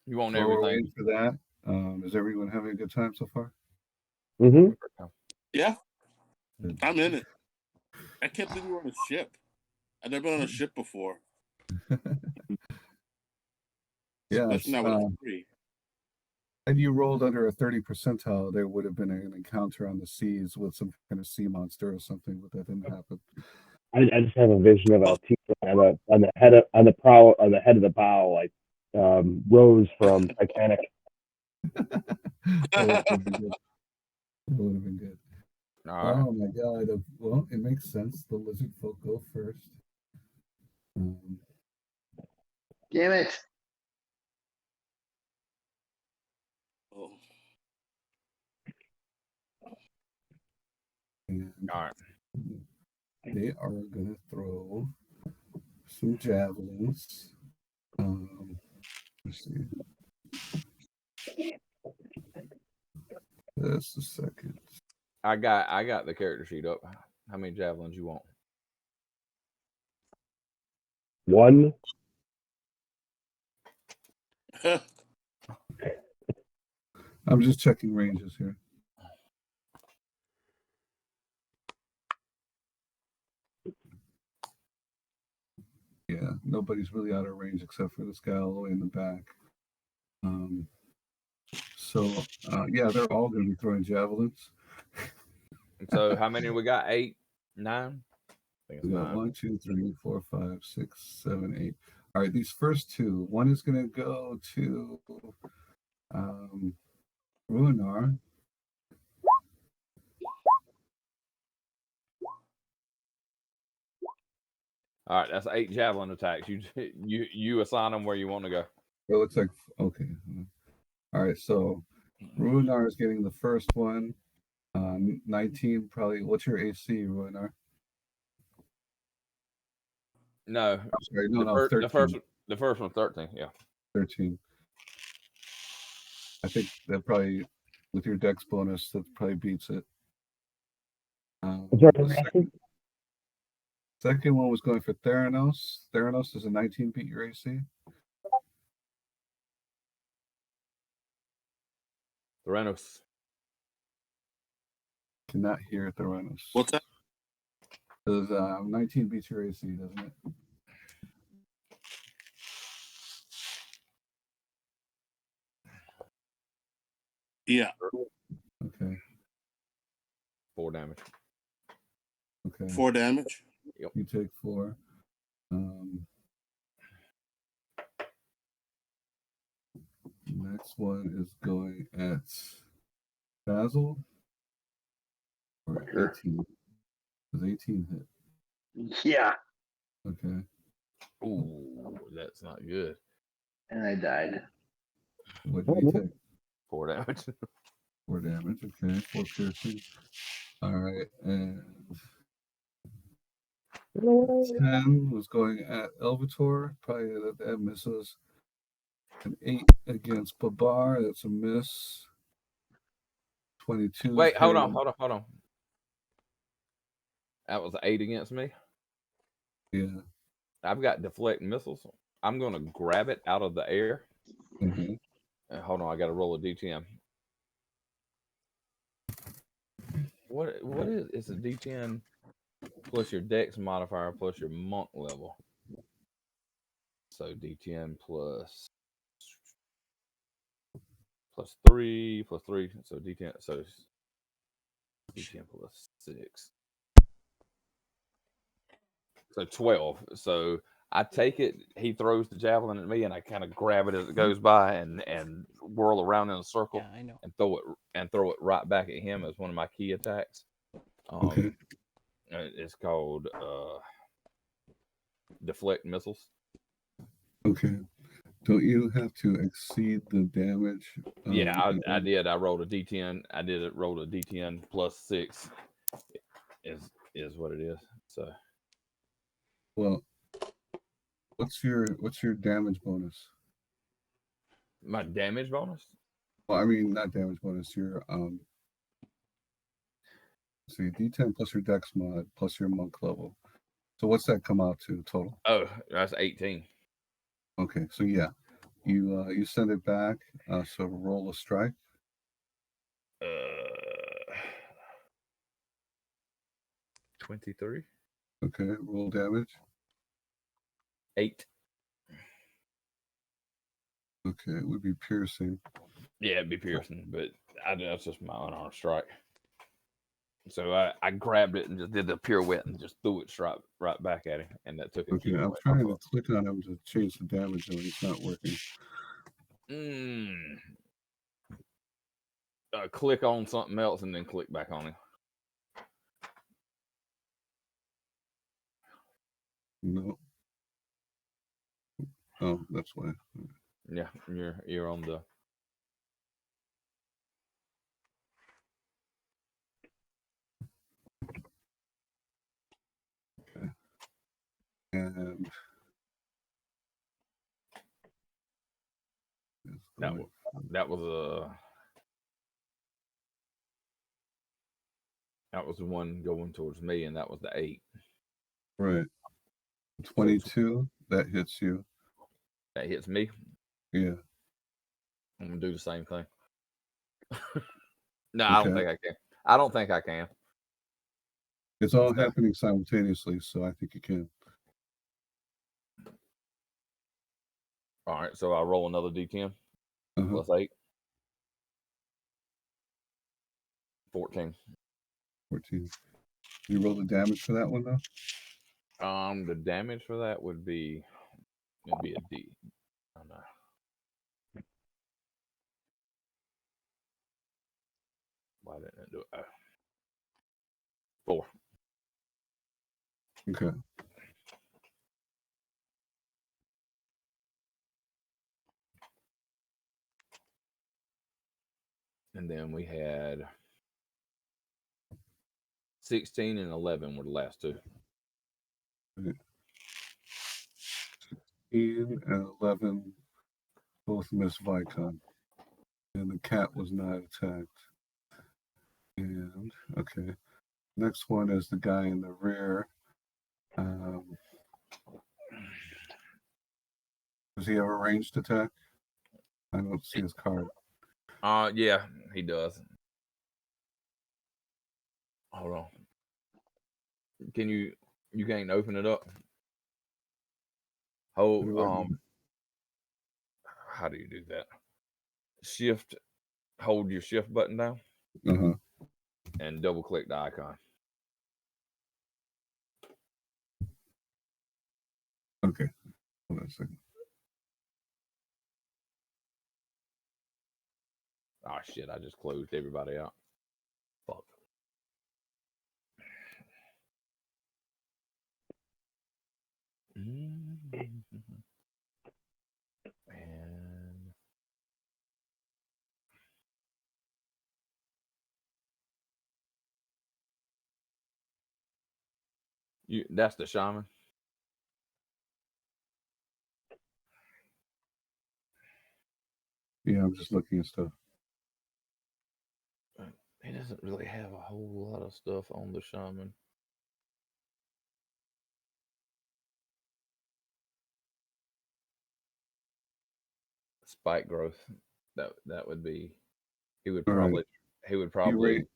You want While we're everything? waiting for that, is everyone having a good time so far? Mm-hmm. Yeah, Good. I'm in it. I can't believe we're on a ship. I've never been on a ship before. Yes. Especially not when it's free. Had you rolled under a 30 percentile, there would have been an encounter on the seas with some kind of sea monster or something, but that didn't happen. I just have a vision of a teacher on the head of the bow, like Rose from Titanic. That would have been good. That would have been good. All right. Oh my god. Well, it makes sense. The lizard folk go first. Damn it. Oh. And All right. they are going to throw some javelins. Let's see. Just a second. I got the character sheet up. How many javelins you want? One. I'm just checking ranges here. Yeah, nobody's really out of range except for this guy all the way in the back. Yeah, they're all going to be throwing javelins. So how many we got? 8, 9? I think it's We got 9. 1, 2, 3, 4, 5, 6, 7, 8. All right, these first two. One is going to go to Ruehnar. All right, that's 8 javelin attacks. You assign them where you want to go. It looks like okay. All right, so Ruehnar is getting the first one. 19 probably. What's your AC, Ruehnar? No, I'm sorry, no, 13. The first one 13. Yeah, 13. I think that probably, with your dex bonus, that probably beats it. The second one was going for Theranos. Theranos is a 19 beat your AC. Theranos. Cannot hear Theranos. What's that? Does 19 beats your AC, doesn't it? Yeah. Okay. 4 damage. Okay. 4 damage. Yep. You take 4. Next one is going at Basil. Or 18. Does 18 hit? Yeah. Okay. Ooh, that's not good. And I died. What did you take? 4 damage. 4 damage. Okay. 4 piercing. All right. And 10 was going at Elvator. Probably that misses. An 8 against Babar. That's a miss. 22. Wait, hold on. That was 8 against me. Yeah. I've got deflect missiles. I'm gonna grab it out of the air. Mm-hmm. Hold on, I got to roll a D10. What is it's a D10 plus your Dex modifier plus your monk level. So D10 plus 3 plus 3. So D10 D10 plus 6. So 12. So I take it, he throws the javelin at me, and I kind of grab it as it goes by and whirl around in a circle. Yeah, I know. And throw it right back at him as one of my key attacks. Okay. It's called deflect missiles. Okay. Don't you have to exceed the damage? Yeah, I did. I rolled a D10. Rolled a D10 plus 6 is what it is. So, well, what's your damage bonus? my damage bonus? Well, I mean, not damage bonus. Your see, D10 plus your Dex mod plus your monk level. So what's that come out to total? Oh, that's 18. Okay, so yeah, you send it back. So roll a strike. 23. Okay, roll damage. 8. Okay, it would be piercing. Yeah, it'd be piercing, but that's just my unarmed strike. So I grabbed it and just did the pirouette and just threw it right back at him, and that took a Okay, key I'm away. trying to click on him to change the damage, and it's not working. Click on something else and then click back on him. No. Oh, that's why. Yeah, you're on the. Okay. And That was the one going towards me, and that was the 8. right. 22, that hits you. That hits me. Yeah. I'm gonna do the same thing. No, Okay. I don't think I can. I don't think I can. It's all happening simultaneously, so I think you can. All right, so I'll roll another D10 plus 8. 14. 14. You roll the damage for that one though? The damage for that would be a D. Oh no. Why didn't it do it? 4. Okay. And then we had 16 and 11 were the last two. 16 and 11 both miss Vykon. And the cat was not attacked. And, okay. Next one is the guy in the rear. Does he have a ranged attack? I don't see his card. Yeah, he does. Hold on. Can you can't open it up? Hold how do you do that? Shift, hold your shift button down. And double click the icon. Okay. Hold on a second. Oh shit, I just closed everybody out. Fuck. And that's the shaman. Yeah, I'm just looking at stuff. He doesn't really have a whole lot of stuff on the shaman. Spike growth. That would be. He would probably. Right.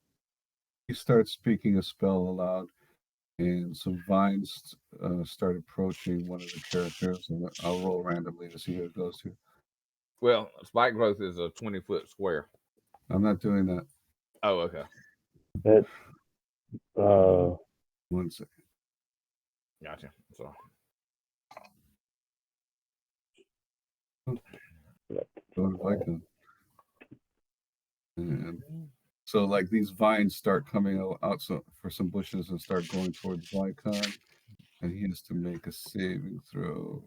He starts speaking a spell aloud, and some vines start approaching one of the characters, and I'll roll randomly to see who it goes to. Well, spike growth is a 20-foot square. I'm not doing that. Oh, okay. It's 1 second. Gotcha. So. Go to Vykon. And so, like, these vines start coming out for some bushes and start going towards Vykon, and he has to make a saving throw.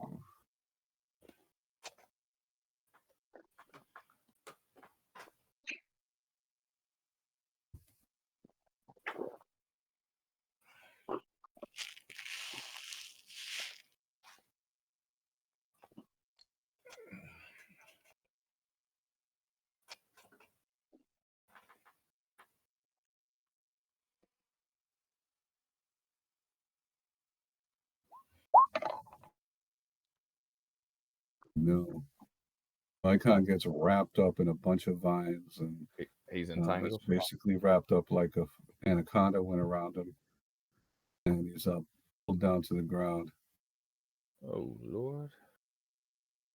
No. Vykon gets wrapped up in a bunch of vines, and He's it's entangled. basically wrapped up like a anaconda went around him, and he's pulled down to the ground. Oh Lord!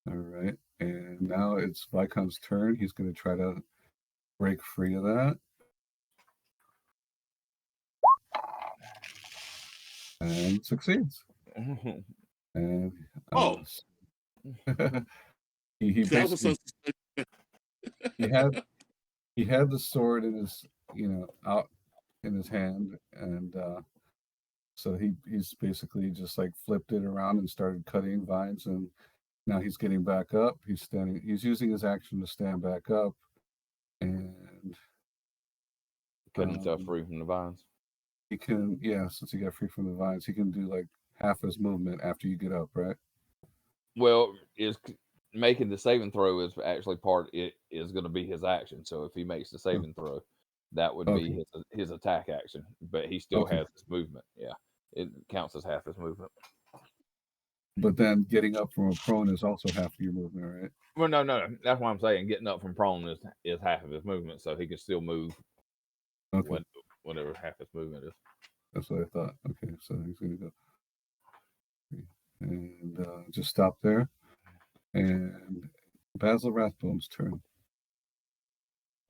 All right, and now it's Vykon's turn. He's going to try to break free of that, and succeeds. And Oh. he That was basically he had the sword in his out in his hand, and so he's basically just like flipped it around and started cutting vines, and now he's getting back up. He's using his action to stand back up, and Cutting himself free from the vines. he can, since he got free from the vines, he can do like half his movement after you get up, right? Well, is making the saving throw is actually it is going to be his action. So if he makes the saving throw, that would be his attack action. But he still has his movement. Yeah, it counts as half his movement. But then getting up from a prone is also half of your movement, right? Well, no. That's why I'm saying getting up from prone is half of his movement, so he can still move. Whatever half his movement is. That's what I thought. Okay, so he's going to go and just stop there. And Basil Rathbone's turn.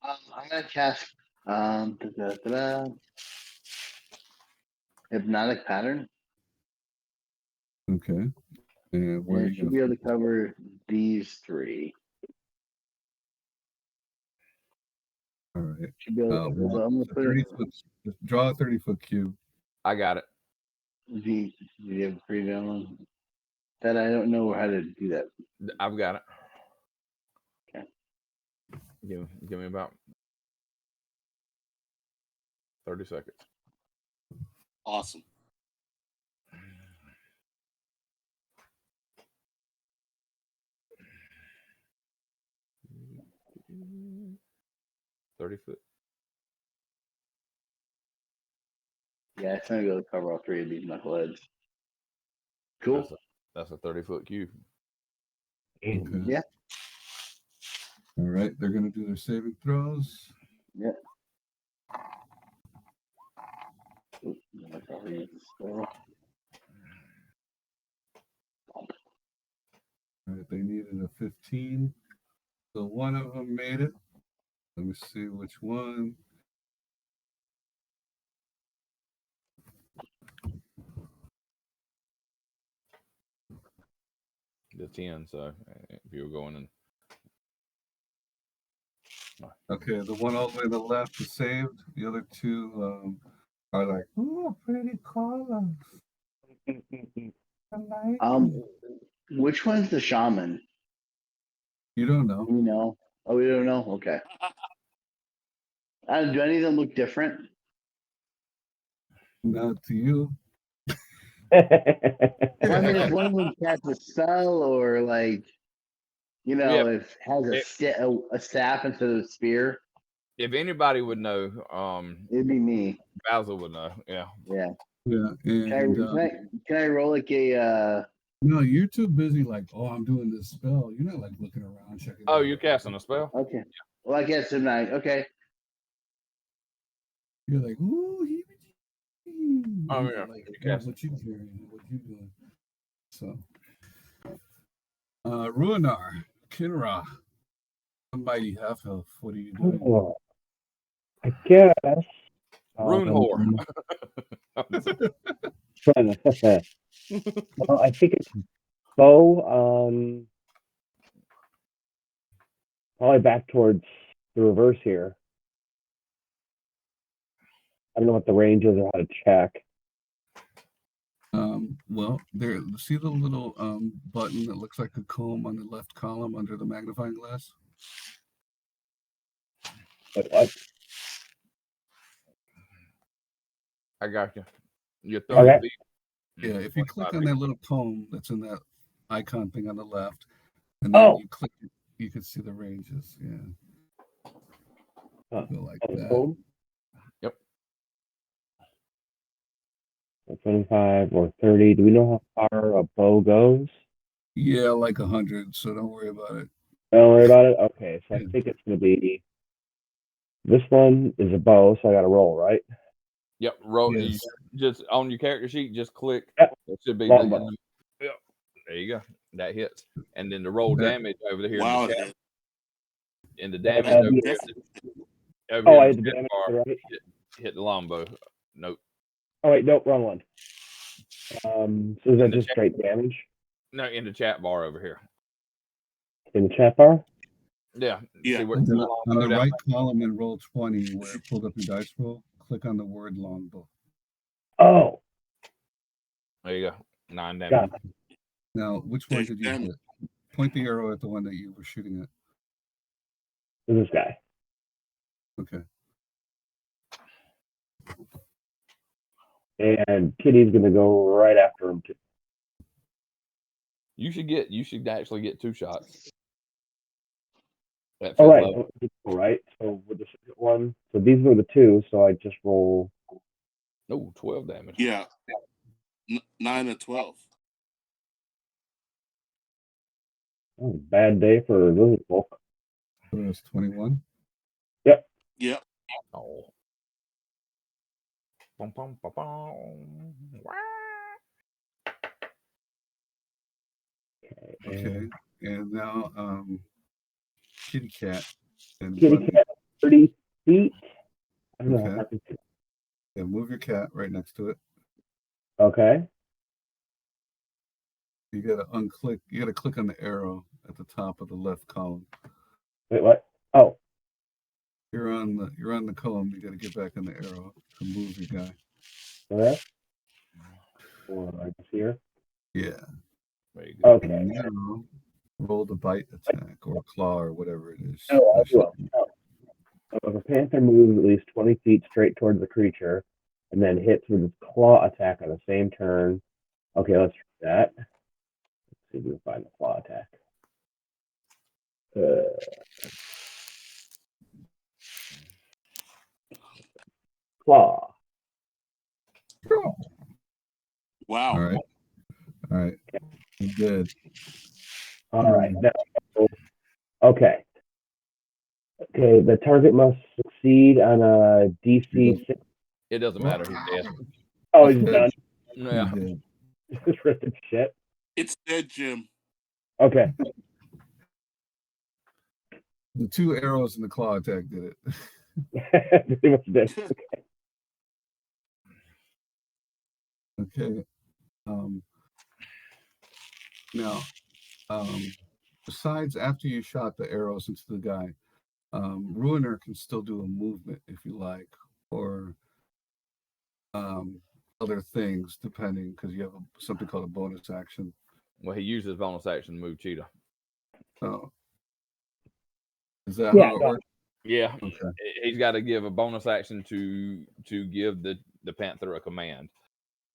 I'm gonna cast hypnotic pattern. Okay. And where are you should be able to cover these three. All right. Should be able to, I'm gonna put 30-foot, draw a 30-foot cube. I got it. Do you have freedom? That I don't know how to do that. I've got it. Okay. Give me about 30 seconds. Awesome. Mm-hmm. 30-foot. Yeah, it's gonna be able to cover all three of these knuckleheads. Cool. That's a 30-foot cube. Okay. Yeah. All right, they're gonna do their saving throws. Yeah. All right, they needed a 15. So one of them made it. Let me see which one. The 10, so if you were going in. Okay, the one all the way to the left is saved. The other two are like, ooh, pretty colors. Which one's the shaman? You don't know. You know? Oh, we don't know. Okay. Do any of them look different? Not to you. Well, I mean, if one of them casts a spell or like, it has a staff instead of a spear. If anybody would know, it'd be me. Basil would know. Yeah. Yeah. Yeah. And, can I roll like a? No, you're too busy. Like, oh, I'm doing this spell. You're not like looking around checking. Oh, you're casting a spell. Okay. Yeah. Well, I guess tonight. Okay. You're like, ooh, oh yeah. Like, what you carrying? What you doing? So, Ruehnar, Kinra, mighty half health. What are you doing? Oh, I guess. Rune whore. Well, I think it's bow. Probably back towards the reverse here. I don't know what the range is or how to check. Well, there. See the little button that looks like a comb on the left column under the magnifying glass. What? I got you. You're 30 feet. Yeah, if you click on that little comb that's in that icon thing on the left, and then you click it, you can see the ranges. Yeah. Go like that. Comb? Yep. 25 or 30. Do we know how far a bow goes? Yeah, like 100. So don't worry about it. Don't worry about it. Okay, so I Yeah. think it's going to be this one is a bow, so I got to roll, right? Yep. Roll. You Yes. just on your character sheet, just click. Yep. It should be Longbow. yep. There you go. That hits. And then the roll Okay. damage over here Wow, in the it chat. hit. In the That damage over has- here. Oh, Over here I in had the the chat damage, bar. right? Hit the longbow. Nope. Oh wait, nope, wrong one. So is that the just chat- straight damage No, in the chat bar over here. in the chat bar? Yeah. Yeah. See where On the the, on longbow the down right column in roll 20, where it pulled up your dice roll, click on the word longbow. Oh, there you go. 9 damage. got it. Now, which one There's did you damage. hit? Point the arrow at the one that you were shooting at. This guy. Okay. And Kitty's gonna go right after him too. You should actually get 2 shots. At All fifth right, level. all right. So with the second one, so these were the two. So I just roll. No, 12 damage. Yeah. 9 and 12. Oh, bad day for lizard folk. So that's 21. Yep. Oh. Bum, bum, bum, bum. Wah. Okay. And now, kitty cat. And Kitty run- cat, 30 feet. I don't know. Okay. How far- Yeah, move your cat right next to it. Okay. You gotta unclick. You gotta click on the arrow at the top of the left column. Wait, what? Oh, You're on the column. You gotta get back on the arrow to move your guy. there. Or I guess here. Yeah. There you go. Okay. And now roll the bite attack or claw or whatever it is. Oh, I'll do it. Oh. If a panther moves at least 20 feet straight towards the creature and then hits with its claw attack on the same turn. Okay, let's try that. Let's see if we can find the claw attack. Claw. Wow. All right. You did. All right. Now, okay. Okay, the target must succeed on a DC 6. It doesn't matter. He's dead. Oh, he's done. Yeah. You did. Just random shit. It's dead, Jim. Okay. The 2 arrows in the claw attack did it. Pretty much did. Okay. Now, besides after you shot the arrows into the guy, Ruehnar can still do a movement if you like, or other things depending, because you have something called a bonus action. Well, he uses bonus action to move Cheetah. Oh, is that Yeah, how it works? Yeah. Okay. He's got to give a bonus action to give the panther a command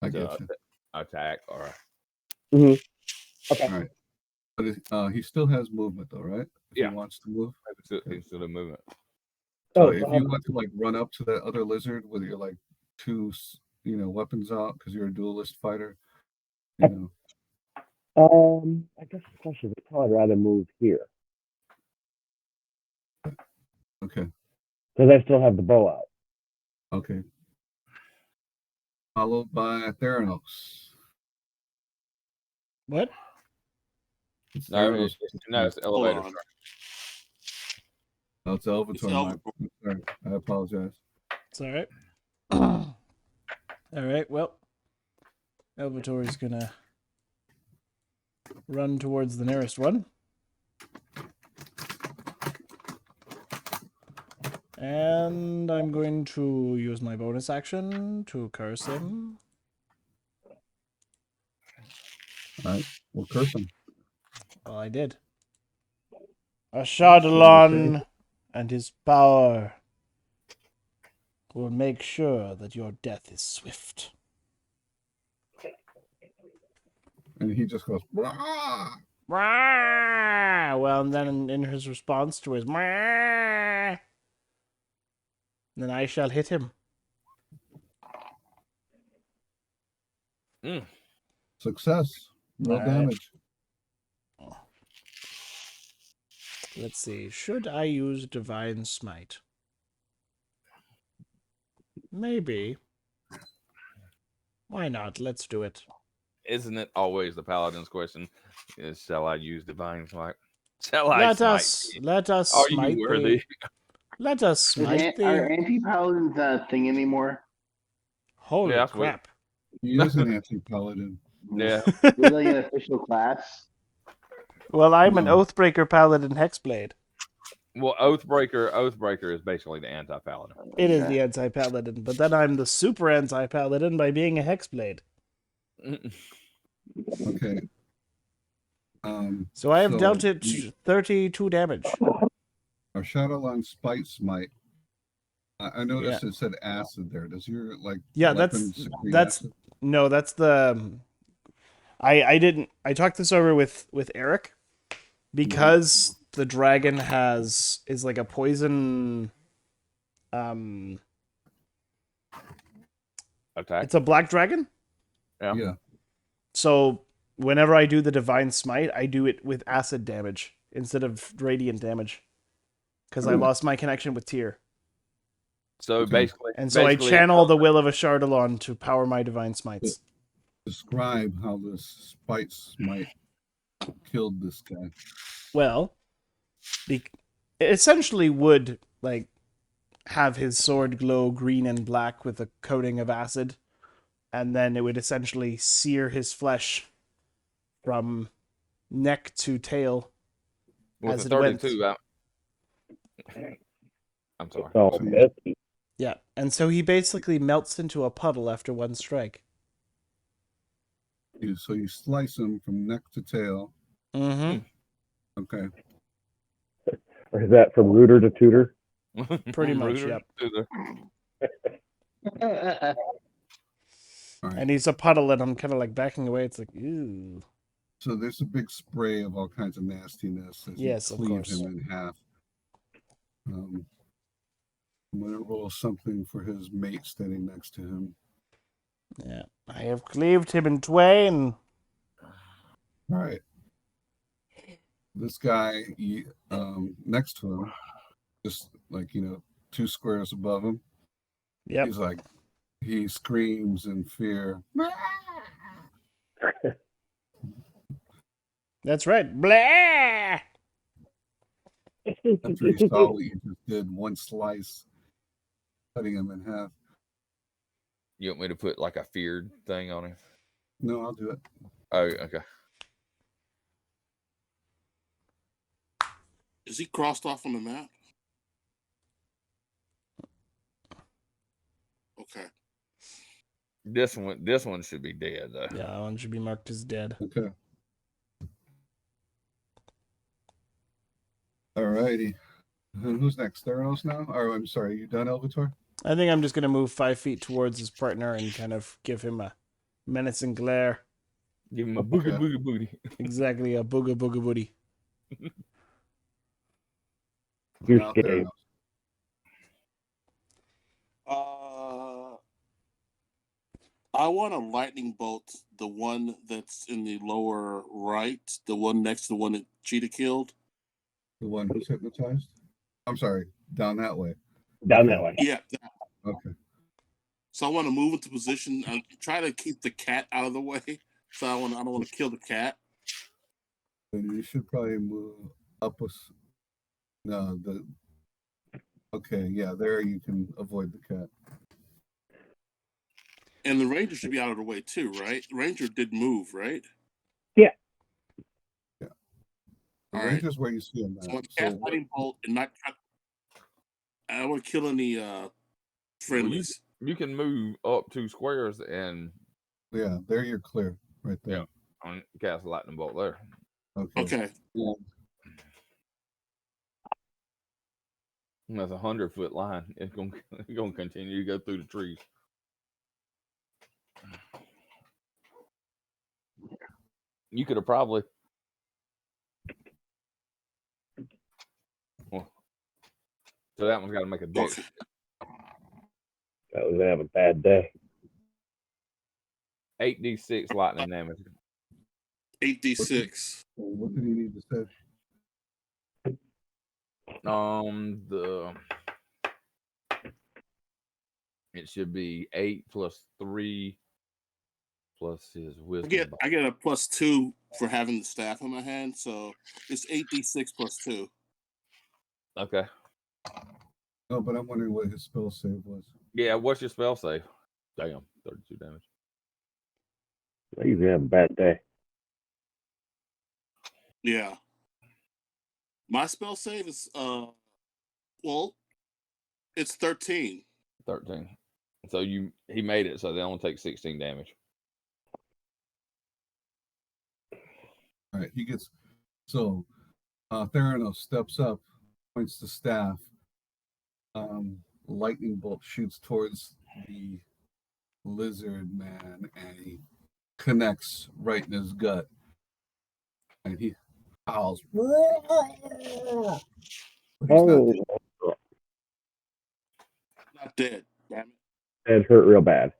I to get you. attack or. Okay. All right. But he still has movement though, right? If Yeah. he wants to move. He's still in movement. So Oh, if you want to like run up to that other lizard with your like 2, weapons out because you're a duelist fighter, I guess the question is, I'd probably rather move here Okay. because I still have the bow out. Okay. Followed by Theranos. What? It's No, Theranos. it's Hold elevator. on. Oh, it's Elvator. It's Elvator. Sorry, I apologize. It's all right. All right. Well, Elvator is gonna run towards the nearest one, and I'm going to use my bonus action to curse him. All right, we'll curse him. Well, I did. A Shadalon and his power will make sure that your death is swift. And he just goes, "Rah!" Well, and then in his response to his then I shall hit him. Success. Roll All right. damage. Let's see. Should I use Divine Smite? Maybe. Why not? Let's do it. Isn't it always the paladin's question? Is shall I use divine smite? Shall I Let smite? us Are smite you worthy? Let us smite Are thee. anti-paladins a thing anymore? Holy Yeah, that's weird. crap. He is an anti-paladin. Yeah. Is it like an official class? Well, I'm an No. Oathbreaker Paladin Hexblade. Well, Oathbreaker is basically the anti-paladin. It is Okay. the anti-paladin, but then I'm the super anti-paladin by being a Hexblade. Okay. So I have dealt so it 32 damage. Our Shadowline Spite Smite. I noticed Yeah. it said acid there. Does your Yeah, weapon secrete that's acid? no, that's the I talked this over with Eric because the dragon is like a poison Attack. it's a black dragon. Yeah. So whenever I do the divine smite, I do it with acid damage instead of radiant damage because I lost my connection with Tyr. So Okay. basically, And so I channel the will of a Shardalon to power my divine smites. Describe how this Spite Smite killed this guy. Well, it essentially would like have his sword glow green and black with a coating of acid, and then it would essentially sear his flesh from neck to tail with as the it went. 32 out. I'm sorry. So messy. Yeah, and so he basically melts into a puddle after one strike. So you slice him from neck to tail. Mm-hmm. Okay. Or is that from rooter to tutor? Pretty much, Rooter yep. to the- All right. And he's a puddle, and I'm kind of like backing away. It's like, ooh. So there's a big spray of all kinds of nastiness as Yes, you of cleave course. him in half. I'm gonna roll something for his mate standing next to him. Yeah, I have cleaved him in twain. All right. This guy next to him, just 2 squares above him, Yep. he's like, he screams in fear. That's right. Blah! After he saw what you just did, one slice, cutting him in half. You want me to put like a feared thing on him? No, I'll do it. Oh, okay. Is he crossed off on the map? Okay. This one should be dead though. Yeah, that one should be marked as dead. Okay. All righty. Who's next? Theranos now? Or I'm sorry, you done, Elvator? I think I'm just going to move 5 feet towards his partner and kind of give him a menacing glare. Give him a boogie Okay. boogie booty. Exactly, a booga booga booty. You're Now scared. Theranos. I want a lightning bolt, the one that's in the lower right, the one next to the one that Cheetah killed. The one who's hypnotized? I'm sorry, down that way. Down that way. Yeah. Okay. So I want to move into position and try to keep the cat out of the way. So I don't want to kill the cat. Then you should probably move up okay, yeah, there you can avoid the cat. And the ranger should be out of the way too, right? The ranger did move, right? Yeah. The All range right. is where you see him So I at. want to cast lightning bolt and not. I don't want to kill any friendlies. You can move up 2 squares and Yeah, there you're clear, right there. Yeah. Cast a lightning bolt there. Okay. Yeah. And that's 100-foot line. It's gonna continue to go through the trees. You could have probably. Well, so that one's got to make a dex. Okay. That was gonna have a bad day. 8d6 lightning damage. 8d6. What did he need to say? It should be 8 plus 3 plus his wisdom. I get a +2 for having the staff in my hand, so it's 8d6 +2. Okay. Oh, but I'm wondering what his spell save was. Yeah, what's your spell save? Damn, 32 damage. I usually have a bad day. Yeah. My spell save is it's 13. 13. So he made it, so they only take 16 damage. All right, he gets so Theranos steps up, points the staff. Lightning bolt shoots towards the lizard man, and he connects right in his gut, and he howls. But he's not dead. Not dead. Damn it. It hurt real bad.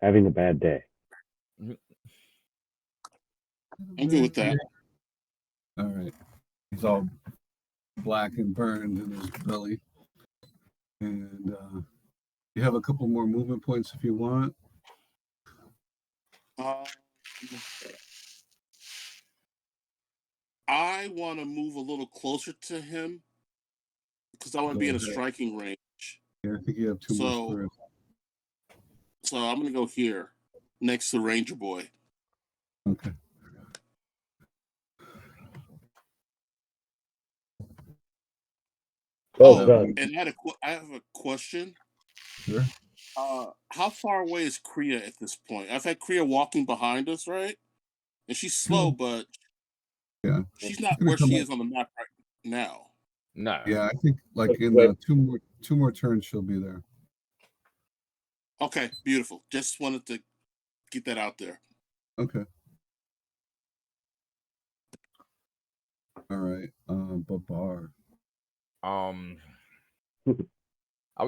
Having a bad day. I'm good with that. All right, he's all black and burned in his belly, and you have a couple more movement points if you want. I want to move a little closer to him because I want to be in a striking range. Yeah, I think you have two more squares. So I'm going to go here next to Ranger Boy. Okay. And I have a question. Sure. How far away is Kriya at this point? I've had Kriya walking behind us, right? And she's slow, but yeah, she's not where she is on the map right now. No. Yeah, I think like in two more turns she'll be there. Okay, beautiful. Just wanted to get that out there. Okay. All right. Babar. I'll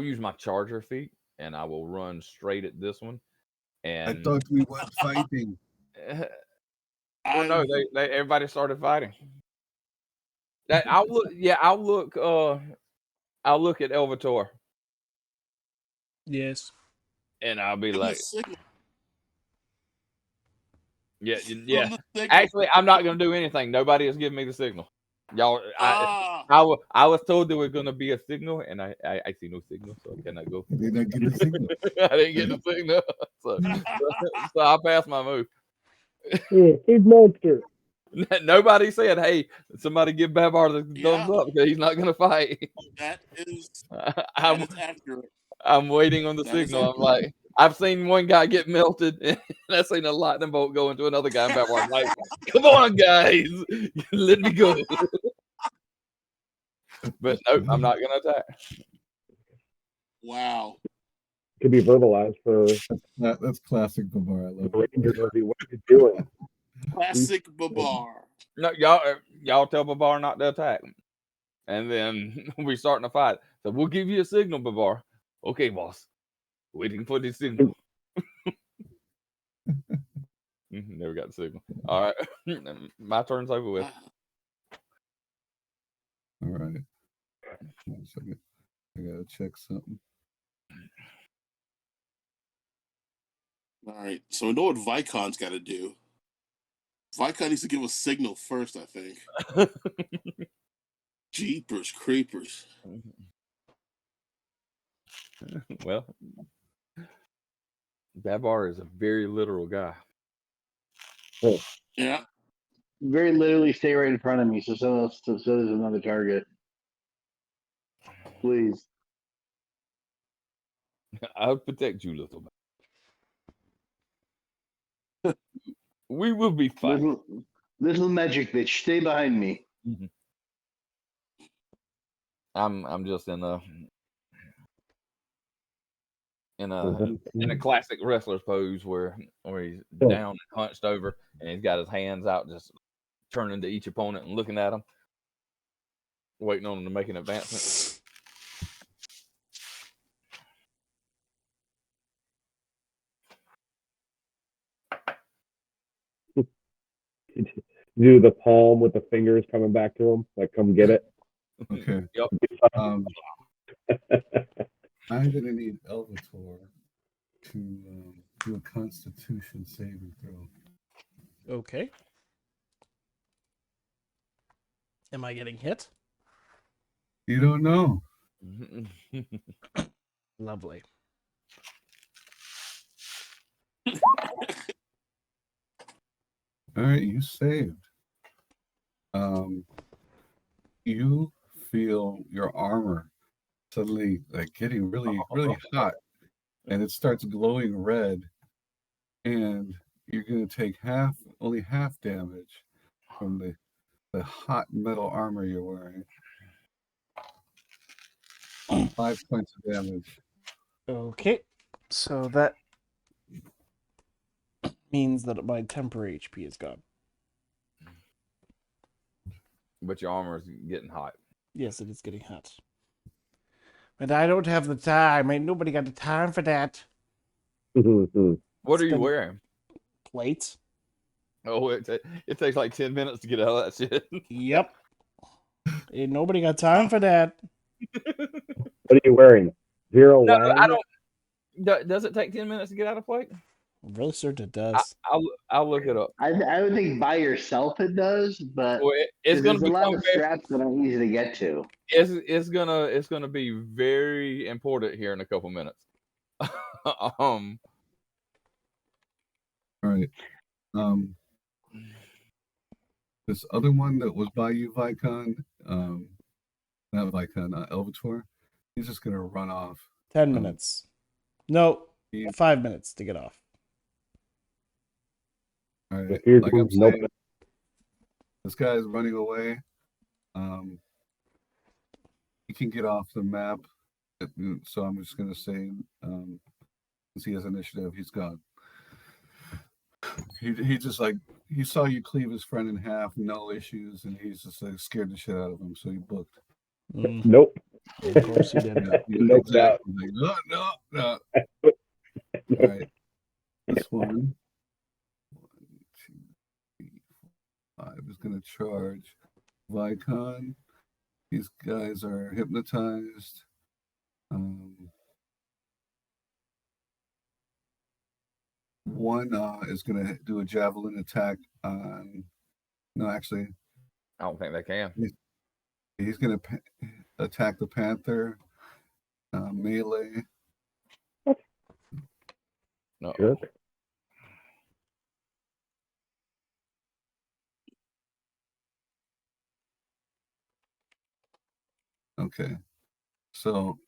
use my charger feat and I will run straight at this one. And I thought we weren't fighting. Well, no, they everybody started fighting. I'll look at Elvator. Yes. And I'll be like, yeah. Signal. Actually, I'm not gonna do anything. Nobody has given me the signal. Y'all, I was told there was gonna be a signal, and I see no signal, so I cannot go. You did not get the signal. I didn't get the signal, so I passed my move. He's monster. Nobody said, "Hey, somebody give Babar the thumbs up because he's not gonna fight." That is accurate. I'm waiting on the signal. I'm like, I've seen one guy get melted, and I've seen a lightning bolt go into another guy. And Babar, I'm like, come on, guys, let me go. But nope, I'm not gonna attack. Wow. Could be verbalized for that's classic Babar. I love it. What are you doing? Classic Babar. No, y'all tell Babar not to attack, and then we're starting to fight. So we'll give you a signal, Babar. Okay, boss. Waiting for the signal. Never got the signal. All right, my turn's over with. All right. 1 second. I gotta check something. All right. So we know what Vykon's got to do. Vykon needs to give a signal first, I think. Jeepers creepers. Well, Babar is a very literal guy. Yeah. Very literally stay right in front of me, so there's another target. Please. I'll protect you, little bit. We will be fine. Little magic bitch, stay behind me. I'm just in a classic wrestler's pose where he's down and hunched over and he's got his hands out, just turning to each opponent and looking at them, waiting on them to make an advancement. do the palm with the fingers coming back to him, like come get it. Okay. Yep. I'm gonna need Elvator to do a Constitution saving throw. Okay. Am I getting hit? You don't know. Lovely. All right, you saved. You feel your armor suddenly like getting really, really hot, and it starts glowing red, and you're gonna take only half damage from the hot metal armor you're wearing. 5 points of damage. Okay. So that means that my temporary HP is gone. But your armor is getting hot. Yes, it is getting hot. But I don't have the time. Ain't nobody got the time for that. What are you Spend- wearing? Plates. Oh, it takes like 10 minutes to get out of that shit. Yep. Ain't nobody got time for that. What are you wearing? Zero No, Wang? I don't. Does it take 10 minutes to get out of plate? I'm really certain it does. I'll look it up. I would think by yourself it does, but Well, it's there's gonna a lot become of straps that aren't easy to get to. it's gonna be very important here in a couple minutes. All right. This other one that was by you, Vykon, not Vykon, Elvator, he's just gonna run off. 10 minutes. No, he- 5 minutes to get off. All right. Here's Like I'm nope. saying, this guy is running away. He can get off the map, so I'm just gonna say, since he has initiative, he's gone. He just like he saw you cleave his friend in half, no issues, and he's just like scared the shit out of him, so he booked. Nope. Of course he did. Nope. Exactly. Like, no. All right. This one. 1, 2, 3, 4, 5 is going to charge Vykon. These guys are hypnotized. One is going to do a javelin attack on. No, actually, I don't think they can. he's going to attack the panther. Melee. No. Jerk. Okay. So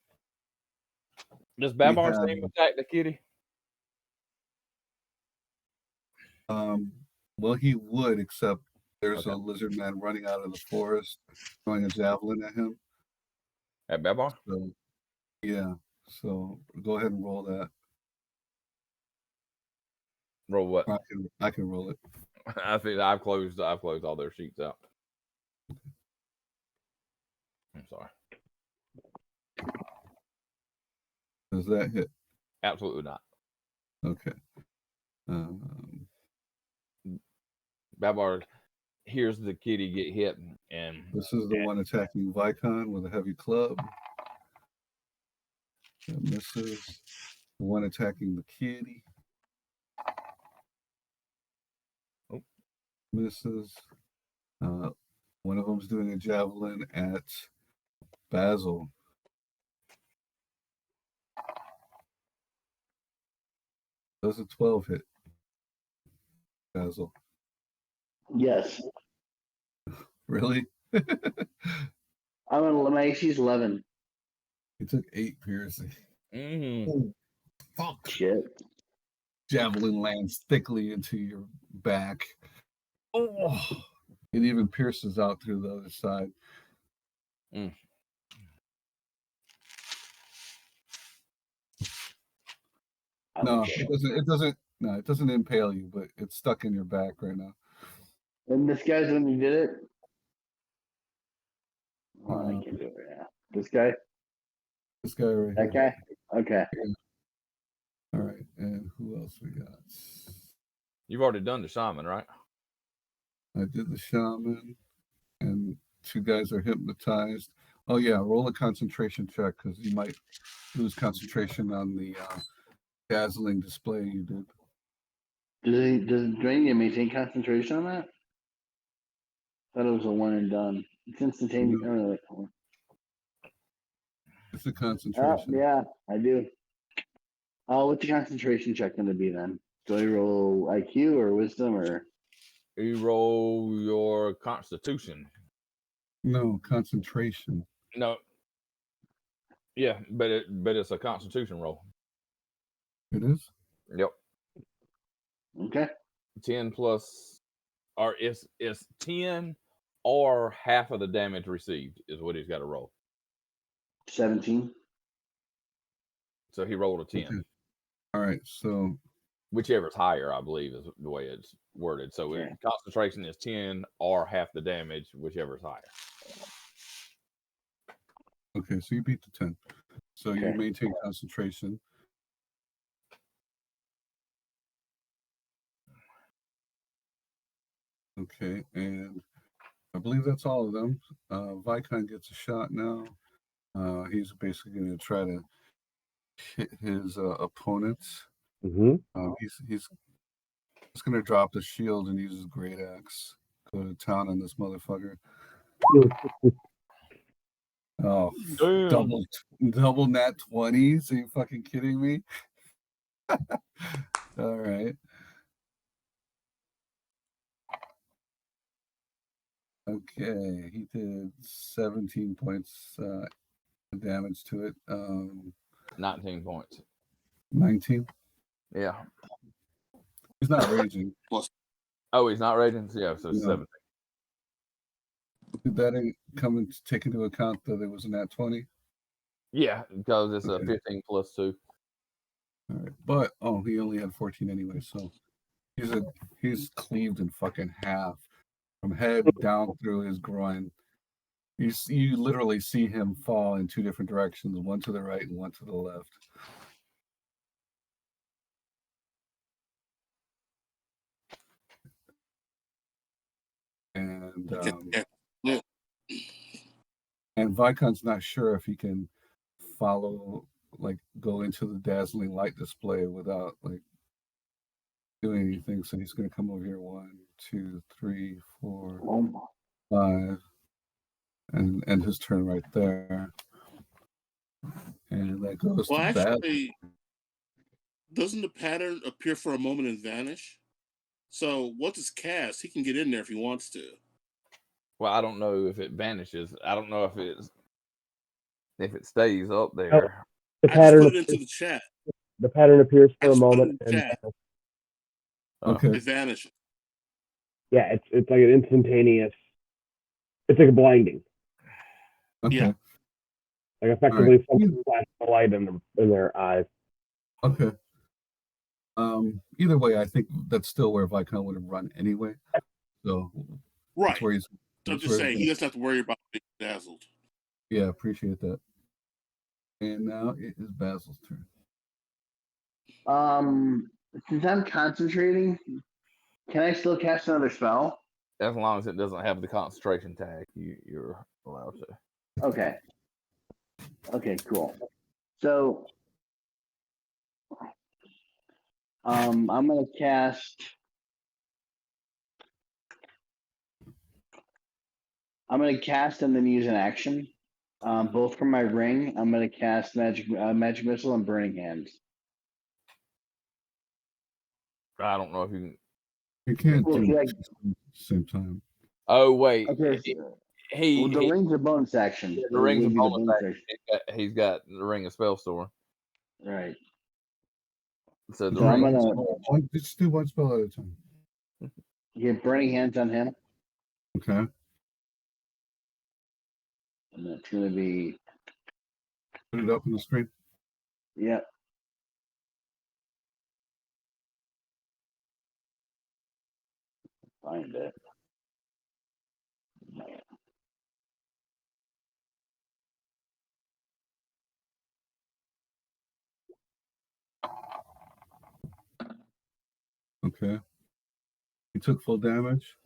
Does Babar have- seem attack the kitty? well, he would, except there's a lizard man running out of the forest, throwing a javelin at him. At Babar? So, yeah. So go ahead and roll that. Roll what? I can roll it. I think I've closed all their sheets out. I'm sorry. Does that hit? Absolutely not. Okay. Babar hears the kitty get hit, and This is the one attacking Vykon with a heavy club. That misses. The one attacking the kitty. Oh. Misses. One of them's doing a javelin at Basil. Does a 12 hit? Basil. Yes. Really? My AC's 11. He took 8 piercing. mm, Fuck. Shit. Javelin lands thickly into your back. Oh, it even pierces out through the other side. No, Ouch. it doesn't. It doesn't. No, it doesn't impale you, but it's stuck in your back right now. And this guy's when you did it? Oh, I can't do it right now. This guy? This guy right That here. guy? Okay. All right, and who else we got? you've already done the shaman, right? I did the shaman, and 2 guys are hypnotized. Oh yeah, roll a concentration check because you might lose concentration on the dazzling display you did. Does it drain you maintain concentration on that? I thought it was a one and done. It's instantaneous. No. It's a concentration. Yeah, I do. What's the concentration check going to be then? Do I roll IQ or wisdom or? You roll your Constitution. No, concentration. No. Yeah, but it's a Constitution roll. It is? Yep. Okay. 10 plus, or it's 10 or half of the damage received is what he's got to roll. 17. So he rolled a 10. Okay. All right, so Whichever's higher, I believe, is the way it's worded. So concentration is 10 or half the damage, whichever's higher. okay, so you beat the 10. So you Okay. maintain concentration. Okay, and I believe that's all of them. Vykon gets a shot now. He's basically going to try to hit his opponents. Mm-hmm. He's just going to drop the shield and use his great axe. Go to town on this motherfucker. Oh, double nat 20s? Are you fucking kidding me? All right. Okay, he did 17 points damage to it. 19 points. 19? Yeah. He's not raging. Oh, he's not raging? Yeah, so 17. Did that take into account that it was a nat 20? Yeah, because it's a 15 plus 2. All right. But he only had 14 anyway, so he's cleaved in fucking half from head down through his groin. You literally see him fall in 2 different directions, one to the right and one to the left. And and Vykon's not sure if he can go into the dazzling light display without doing anything. So he's going to come over here 1, 2, 3, 4, 5, and end his turn right there. And that goes to Basil. Doesn't the pattern appear for a moment and vanish? So once it's cast, he can get in there if he wants to. Well, I don't know if it vanishes. I don't know if it stays up there. The I pattern just put it into the chat. The pattern appears for a moment and Okay. It vanishes. Yeah, it's like an instantaneous. It's like a blinding. Okay. Yeah. Like effectively someone flashed the light in their eyes. Okay. Either way, I think that's still where Vykon would have run anyway. So Right. That's where he's. I'm just saying he doesn't have to worry about being dazzled. Yeah, appreciate that. And now it is Basil's turn. Since I'm concentrating, can I still cast another spell? As long as it doesn't have the concentration tag, you're allowed to. Okay. Okay, cool. So, I'm gonna cast. And then use an action. Both from my ring, I'm gonna cast magic missile and burning hands. I don't know if you can. You can't Well, do yeah. it at the same time. Oh wait, Okay. The ring's a bonus action. The ring's a It'll be the bonus action. He's got the ring of spell store. Right. So the So I'm ring. gonna Just do one spell at a time. get burning hands on him, Okay. and it's gonna be Put it up on the screen. yeah. Find it. Okay. He took full damage.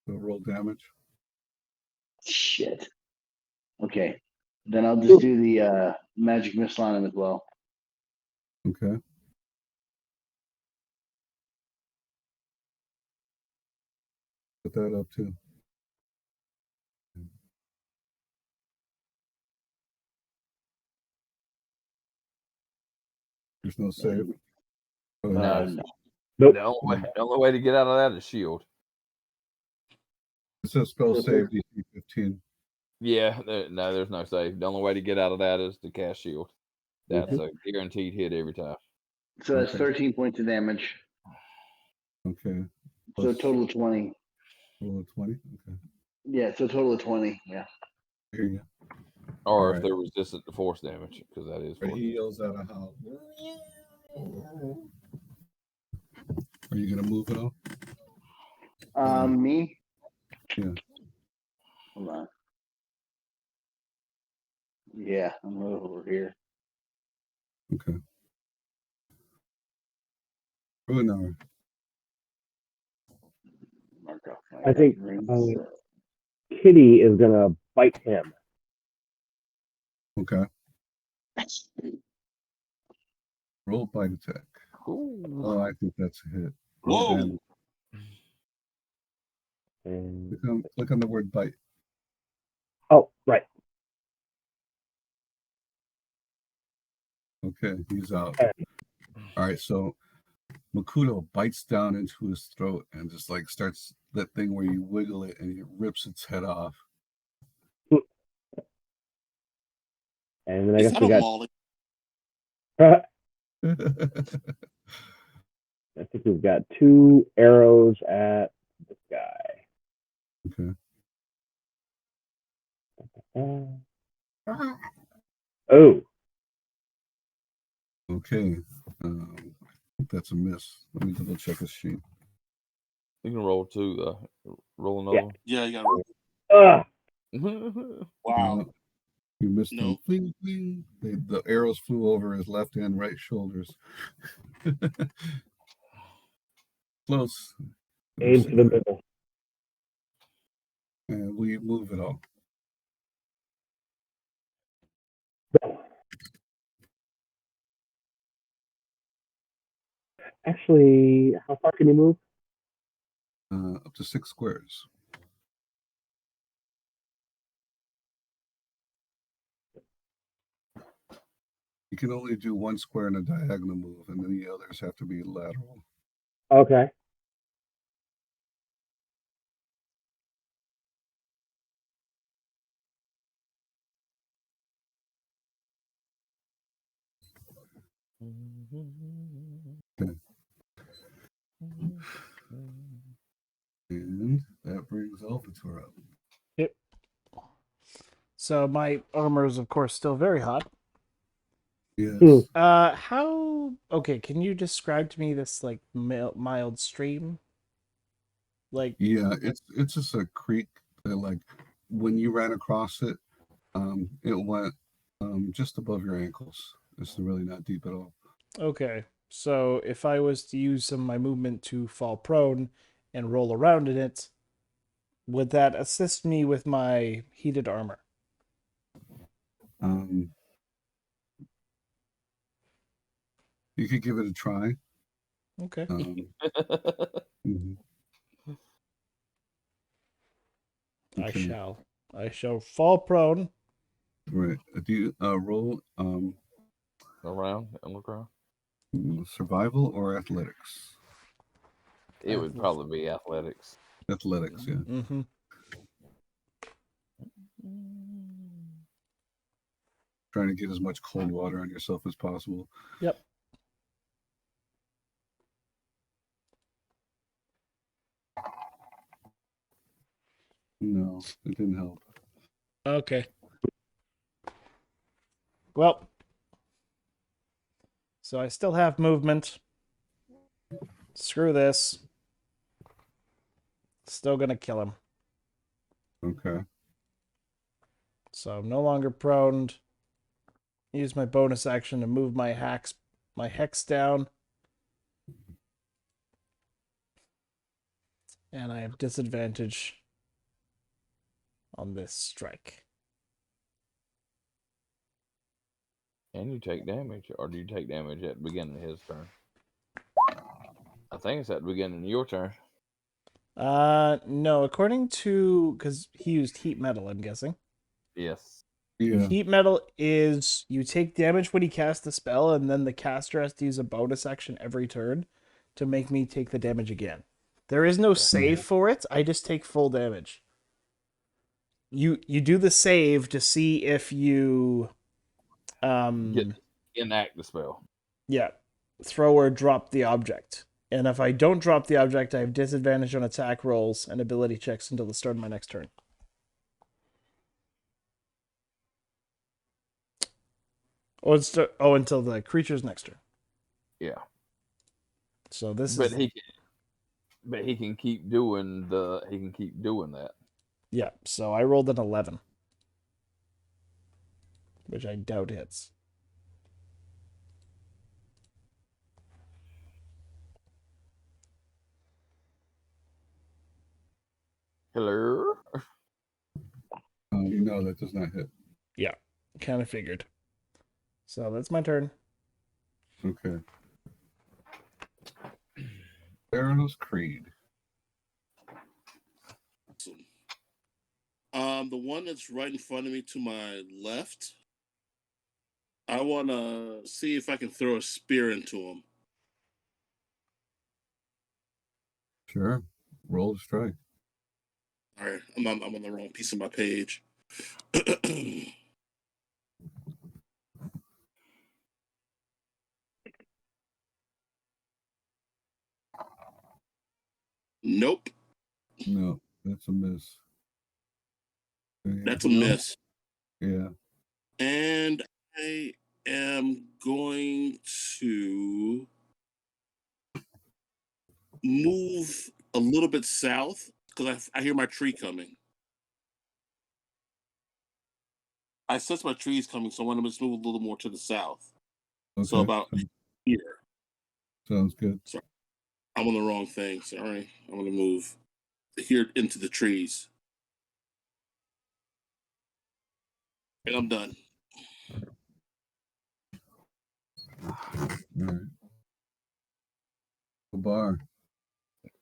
So roll damage. Shit. Okay. Then I'll just do the magic missile on him as well. Okay. Put that up too. There's no save. Oh, No. No. Nope. The only way to get out of that is shield. It says spell So save DC 15. Yeah, there's no save. The only way to get out of that is to cast shield. That's a guaranteed hit every time. So that's Okay. 13 points of damage. Okay. So Plus a total of 20. roll of 20. Okay. Yeah, so a total of 20. Yeah. Here you Or All if right. they're resistant to force damage, because that is go. force. He yells out a howl. Are you gonna move it all? Me? Yeah. Hold on. Yeah, I'm over here. Okay. Ruehnar. Mark off my I think rings. Kitty is gonna bite him. Okay. Roll bite attack. Ooh. Oh, I think that's a hit. Whoa. And And click on the word bite. oh, right. Okay, he's out. Okay. All right, so Makuto bites down into his throat and just like starts that thing where you wiggle it and it rips its head off. And then I Is guess that we a got. Molly? I think we've got 2 arrows at this guy. Okay. Oh, Okay. I think that's a miss. Let me double check his sheet. You can roll 2. Roll Yeah. another Yeah, you got one. wow. You missed him. No. Fling, fling. The arrows flew over his left and right shoulders. Close. aim to the middle. And we move it all. Actually, how far can you move? Up to 6 squares. You can only do 1 square in a diagonal move, and then the others have to be lateral. Okay. And that brings Elvator up. Yep. So my armor is, of course, still very hot. Yes. How? Okay, can you describe to me this like mild stream? Like, Yeah, it's just a creek that, like, when you ran across it, it went just above your ankles. It's really not deep at all. okay, so if I was to use some of my movement to fall prone and roll around in it, would that assist me with my heated armor? You could give it a try. Okay. Mhm. Okay. I shall fall prone. Right. Do you roll Around, on the ground. survival or athletics? It would probably be athletics. Athletics, yeah. Mm-hmm. Trying to get as much cold water on yourself as possible. Yep. No, it didn't help. Okay. Well, so I still have movement. Screw this. Still gonna kill him. Okay. So I'm no longer prone. Use my bonus action to move my hex down. And I have disadvantage on this strike. And you take damage, or do you take damage at the beginning of his turn? I think it's at the beginning of your turn. No, according to, because he used heat metal, I'm guessing. Yes. Yeah. Heat metal is you take damage when he casts the spell, and then the caster has to use a bonus action every turn to make me take the damage again. There is no save for it. I just take full damage. You do the save to see if you Enact the spell. yeah, throw or drop the object. And if I don't drop the object, I have disadvantage on attack rolls and ability checks until the start of my next turn. Until the creature's next turn. Yeah. So this But is he can keep doing that. yeah. So I rolled an 11, which I doubt hits. Hello. No, that does not hit. Yeah, kind of figured. So that's my turn. Okay. Theranos Creed. The one that's right in front of me to my left, I want to see if I can throw a spear into him. Sure. Roll to strike. All right, I'm on the wrong piece of my page. Nope. No, that's a miss. That's a Anything else? miss. Yeah. And I am going to move a little bit south because I hear my tree coming. I sense my trees coming, so I want to just move a little more to the south. Okay. So about here. Sounds good. Sorry, I'm on the wrong thing. Sorry. I'm going to move here into the trees. And I'm done. All right. Babar.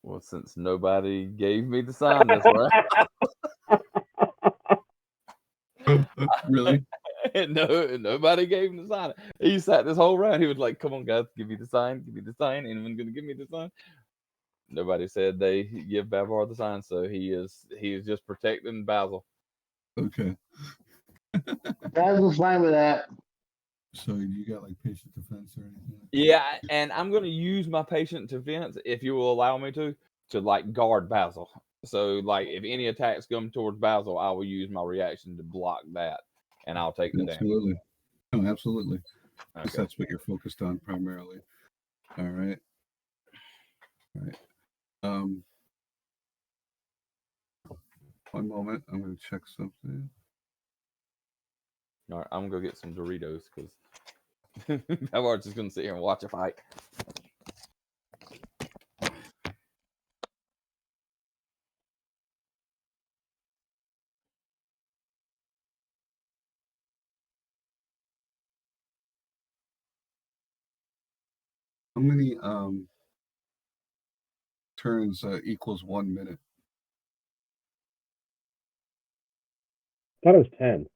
Well, since nobody gave me the sign this round. Really? No, nobody gave him the sign. He sat this whole round. He was like, "Come on, guys, give me the sign. Give me the sign. Anyone gonna give me the sign?" Nobody said they give Babar the sign, so he is just protecting Basil. Okay. Basil's fine with that. So you got like patient defense or anything? Yeah, and I'm gonna use my patient defense if you will allow me to like guard Basil. So like if any attacks come towards Basil, I will use my reaction to block that, and I'll take the damage. Absolutely. No, absolutely. Because Okay. that's what you're focused on primarily. All right. All right. One moment. I'm going to check something. All right, I'm gonna go get some Doritos because Babar's just gonna sit here and watch a fight. How many turns equals 1 minute? I thought it was 10.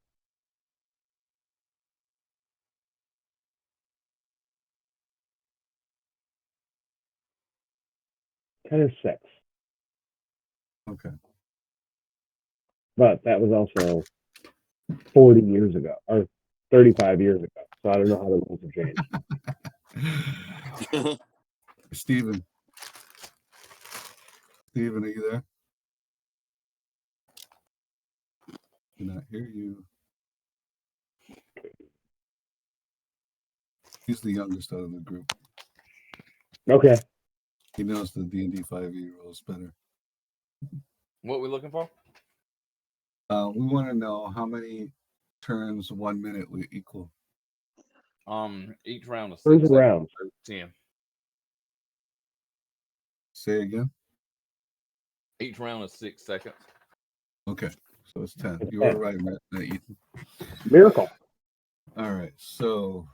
Kind of 6. Okay. But that was also 40 years ago, or 35 years ago. So I don't know how the rules have changed. Stephen. Stephen, are you there? Cannot hear you. He's the youngest out of the group. Okay. He knows the D&D 5e rules better. What are we looking for? We want to know how many turns 1 minute we equal. Each round is 3 6, rounds. 10. Say again. Each round is 6 seconds. Okay, so it's 10. It's You were 10. right, Ethan. Miracle. All right, so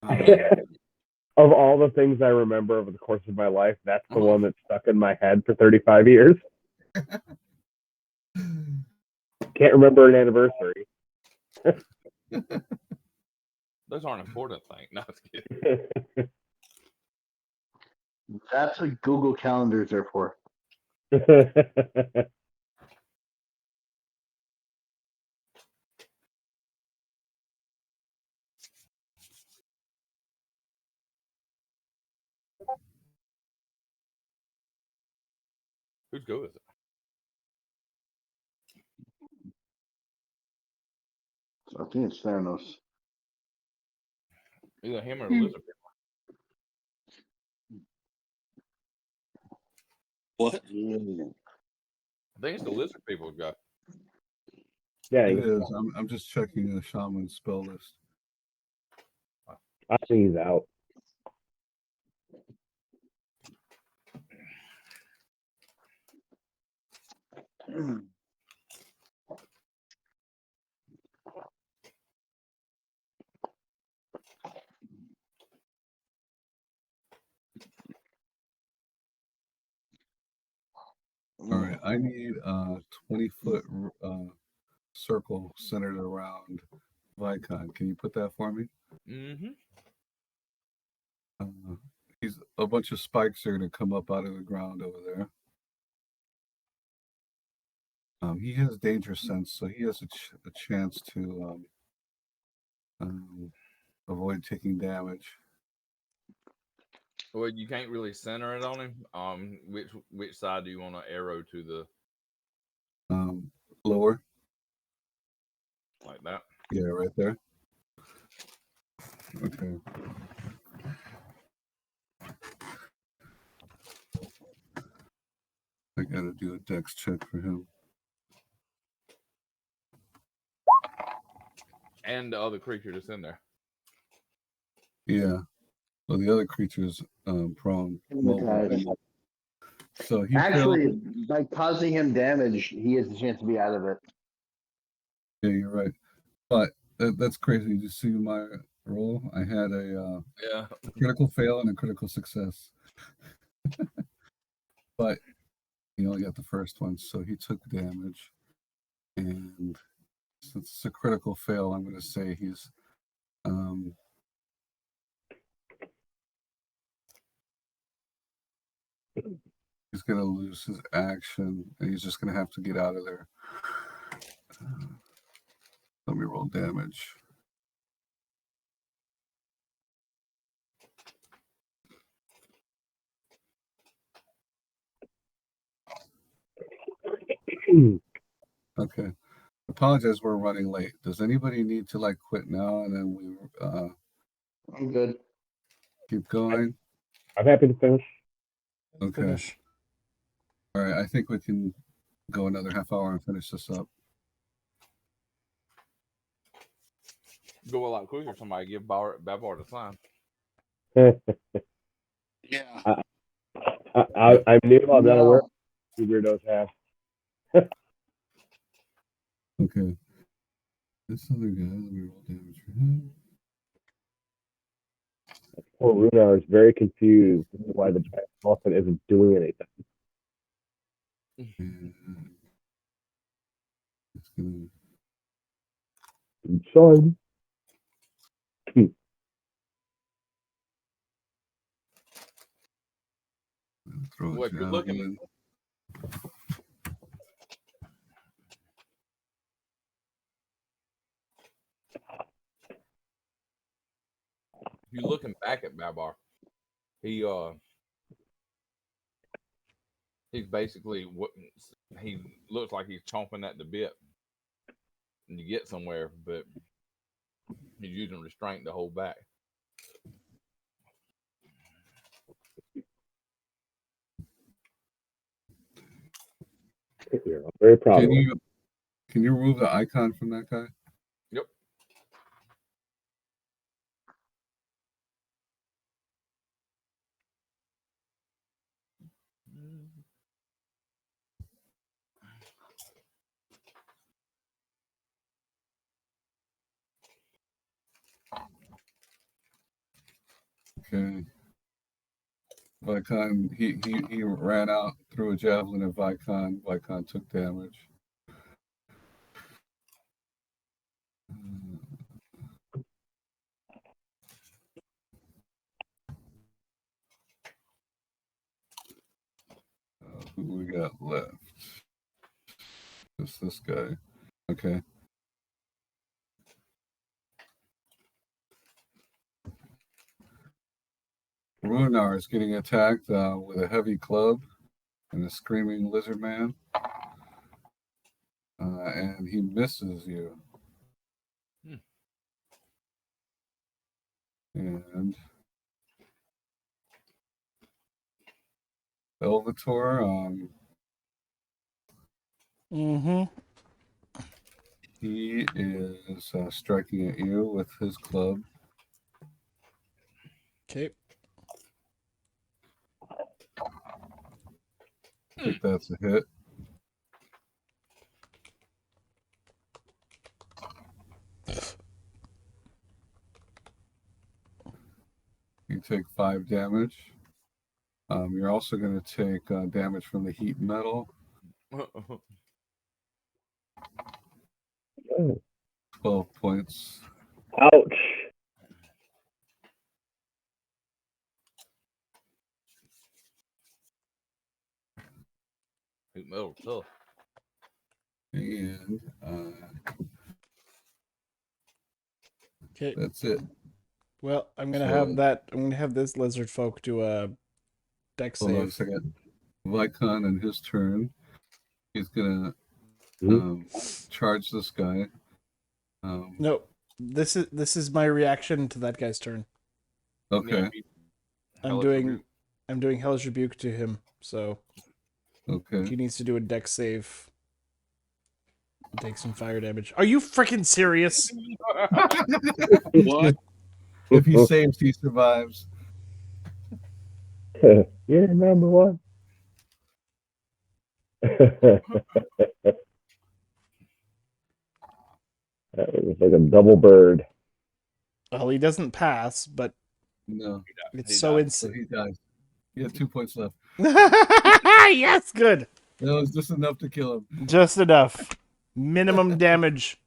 Of all the things I remember over the course of my life, that's the Uh-huh. one that's stuck in my head for 35 years. Can't remember an anniversary. Those aren't important things. No, it's kidding. That's what Google calendars are for. Whose go is it? So I think it's Theranos. Either him or the lizard people. What? Yeah. I think it's the lizard people's go. Yeah, it is. I'm just checking the shaman spell list. I think he's out. All right, I need a 20-foot circle centered around Vykon. Can you put that for me? Mm-hmm. He's a bunch of spikes are going to come up out of the ground over there. He has danger sense, so he has a chance to avoid taking damage. Well, you can't really center it on him. Which side do you want to arrow to the Lower? like that? Yeah, right there. Okay. I gotta do a dex check for him. And the other creature that's in there. Yeah. Well, the other creature's prone. Hypnotized. So he Actually, failed. by causing him damage, he has the chance to be out of it. Yeah, you're right. But that's crazy. Did you see my roll? I had a critical fail and a critical success. But he only got the first one, so he took damage. And since it's a critical fail, I'm going to say he's going to lose his action, and he's just going to have to get out of there. Let me roll damage. Okay. Apologize, we're running late. Does anybody need to like quit now and then we I'm good. keep going? I'm happy to finish. Okay. Finish. All right. I think we can go another half hour and finish this up. Go a lot quicker. Somebody give Babar the sign. Yeah. I'm new. I'm not aware No. you weirdos have. Okay. This other guy, let me roll damage for him. Poor Ruehnar is very confused as to why the giant elephant isn't doing anything. And it's gonna Son. throw a Well, if you're looking, javelin. if you're looking back at Babar, he's basically what he looks like he's chomping at the bit and to get somewhere, but he's using restraint to hold back. I'm very proud Can of him. you remove the icon from that guy? Yep. Okay. Vykon, he ran out, threw a javelin at Vykon. Vykon took damage. Who we got left? Just this guy. Okay. Ruehnar is getting attacked with a heavy club and a screaming lizard man. And he misses you. And Elvator, he is striking at you with his club. Okay. I think that's a hit. You take 5 damage. You're also going to take damage from the heat metal. 12 points. Ouch. Tough. And Okay. that's it. Well, I'm gonna So- have this lizard folk do a dex Hold on a save. second. Vykon in his turn. He's going to charge this guy. No, this is my reaction to that guy's turn. Okay. I'm doing Hellish Rebuke to him, so Okay. he needs to do a dex save. Take some fire damage. Are you freaking serious? What? If he saves, he survives. You're number one. That was like a double bird. Well, he doesn't pass, but No. it's so So he dies. He had 2 points left. Yes, good. That was just enough to kill him. Just enough. Minimum damage.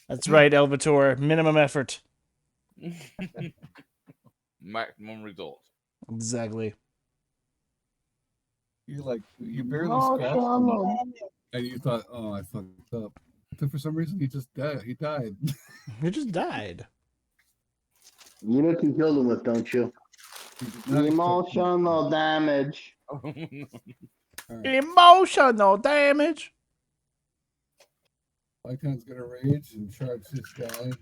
That's right, Elvator. Minimum effort. Maximum results. Exactly. You barely Oh, scratched him. Shama. And you thought, oh, I fucked up. But for some reason, he just died. He died. He just died. You know what you killed him with, don't you? He did not expect- Emotional damage. All right. Emotional damage. Vykon's gonna rage and charge this guy.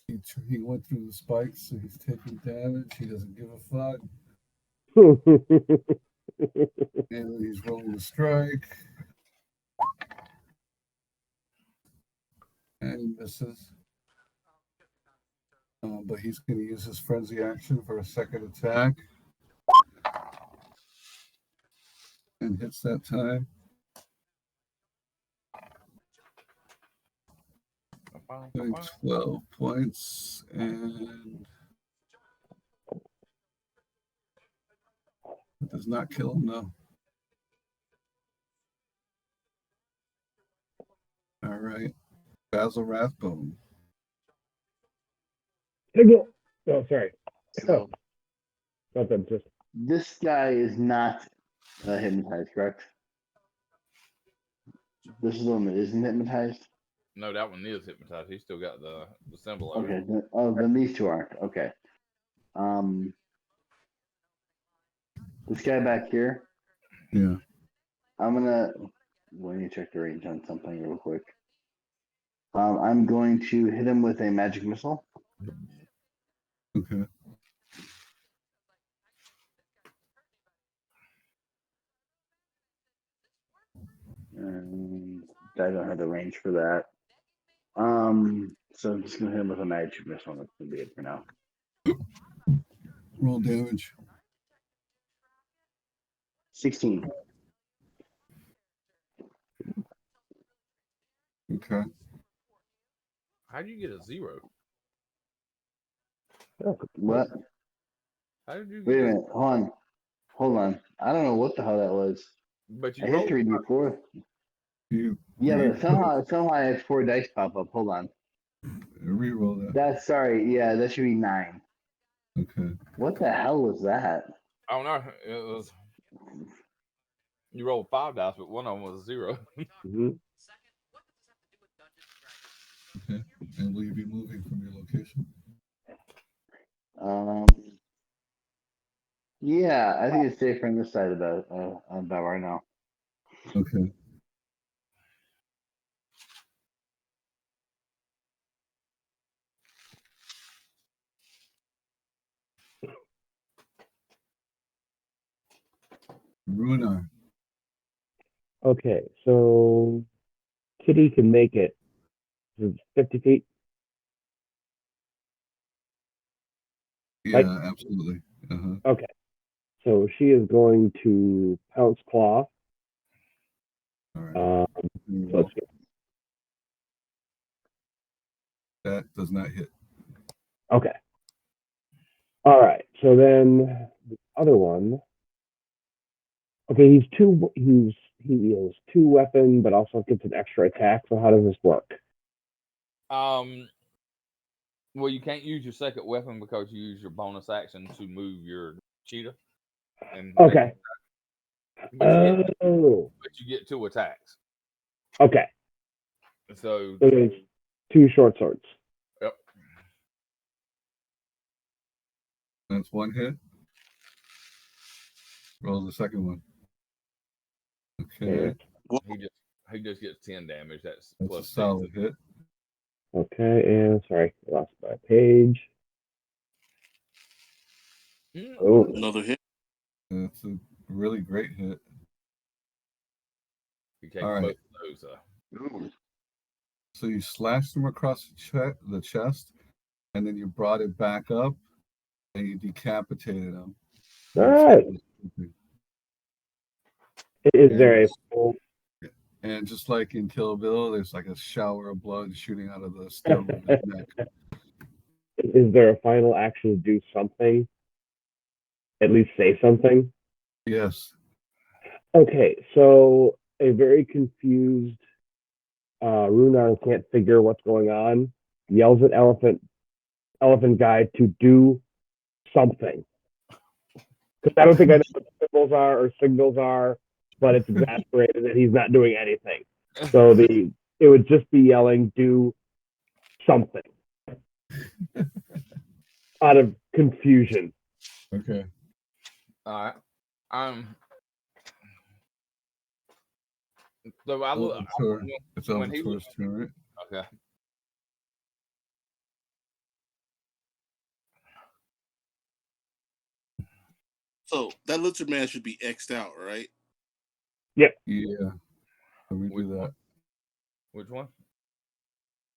He went through the spikes, so he's taking damage. He doesn't give a fuck. And then he's rolling the strike. And he misses. But he's going to use his frenzy action for a second attack. And hits that time. Doing 12 points. And it does not kill him, though. All right. Basil Rathbone. Oh, sorry. So Nothing. Just this guy is not hypnotized, correct? This is the one that isn't hypnotized. No, that one is hypnotized. He's still got the symbol over. Okay. Then these two aren't. Okay. This guy back here. Yeah. I'm gonna. Let me check the range on something real quick. I'm going to hit him with a magic missile. Okay. And I don't have the range for that. So I'm just gonna hit him with a magic missile. That's gonna be it for now. Roll damage. 16. Okay. How do you get a 0? What? How did you Wait get a this? minute. Hold on. I don't know what the hell that was. But I you hit rolled. 3d4. You Yeah, you but put it, somehow I had 4 dice pop up. Hold on. re-roll that. That's sorry. Yeah, that should be 9. Okay. What the hell was that? I don't know. It was you rolled 5 dice, but one of them was a 0. Mhm. Okay. And will you be moving from your location? Um, yeah, I think it's safer on this side of the on Babar now. Okay. Ruehnar. Okay, so Kitty can make it 50 feet. Like, Yeah, absolutely. Uh-huh. okay, so she is going to pounce claw. All right. Um, so let's go. That does not hit. Okay. All right. So then the other one. Okay, he is 2 weapon, but also gets an extra attack. So how does this work? Well, you can't use your second weapon because you use your bonus action to move your cheetah. And Okay. but Oh. you get 2 attacks. Okay. So So there's 2 short swords. yep. That's one hit. Roll the second one. Okay. Okay. He just gets 10 damage. That's That's a plus 10. solid hit. Okay. And sorry, I lost my page. Oh. Another hit. That's a really great hit. You take All right. both of those. So you slashed him across the chest, and then you brought it back up, and you decapitated him. All right. Is there a full? And just like in Kill Bill, there's like a shower of blood shooting out of the stem of his neck. Is there a final action to do something? At least say something. Yes. Okay, so a very confused Ruehnar can't figure what's going on. Yells at elephant guy to do something. Because I don't think I know what symbols are or signals are, but it's exasperated that he's not doing anything. So it would just be yelling, do something out of confusion. Okay. All right. So I look It's when he Elvator's turn, right? okay. So that lizard man should be X'd out, right? Yep. Yeah. Let me do that. Which one?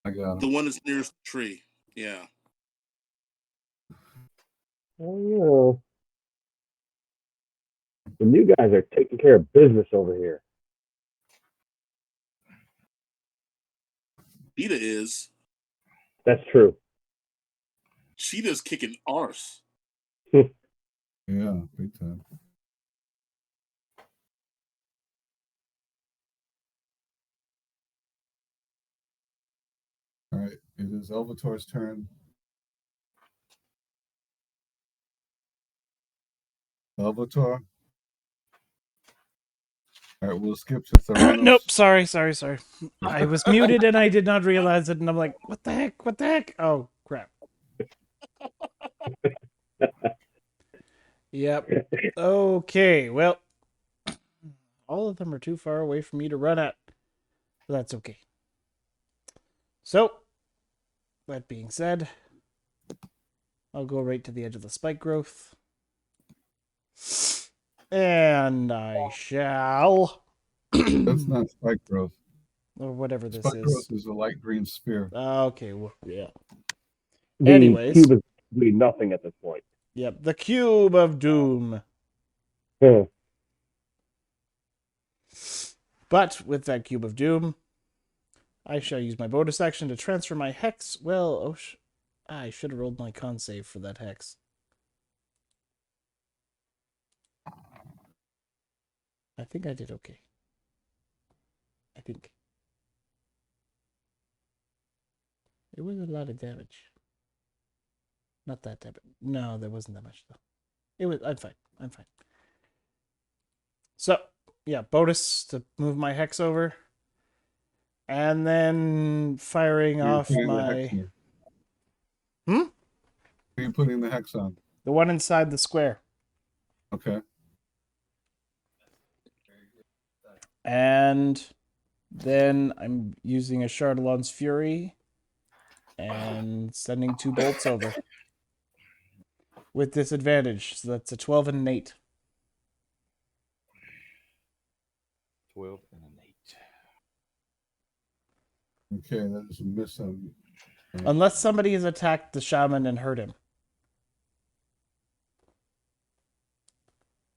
I got The him. one that's nearest the tree. Yeah. Oh, yeah. The new guys are taking care of business over here. Cheetah is. That's true. Cheetah's kicking arse. Yeah, big time. All right. It is Elvator's turn. Elvator. All right, we'll skip to Theranos. Nope, sorry. I was muted and I did not realize it, and I'm like, what the heck? What the heck? Oh, crap. Yep. Okay, well, all of them are too far away for me to run at. But that's okay. So, that being said, I'll go right to the edge of the spike growth. And I shall. That's not spike growth. Or whatever this Spike growth is. is a light green spear. Okay, well, yeah. The Anyways. cube is really nothing at this point. Yep, the Cube of Doom. But with that Cube of Doom, I shall use my bonus action to transfer my hex. Well, I should have rolled my con save for that hex. I think I did okay. I think. It was a lot of damage. Not that damage. No, there wasn't that much though. It was. I'm fine. I'm fine. So yeah, bonus to move my hex over, and then firing You're off putting the my. hex on. Hmm. Are you putting the hex on? The one inside the square. Okay. And then I'm using a Chardalon's Fury and sending 2 bolts over. With disadvantage. So that's a 12 and an 8. 12 and an 8. Okay, that is a miss on. Unless somebody has attacked the shaman and hurt him.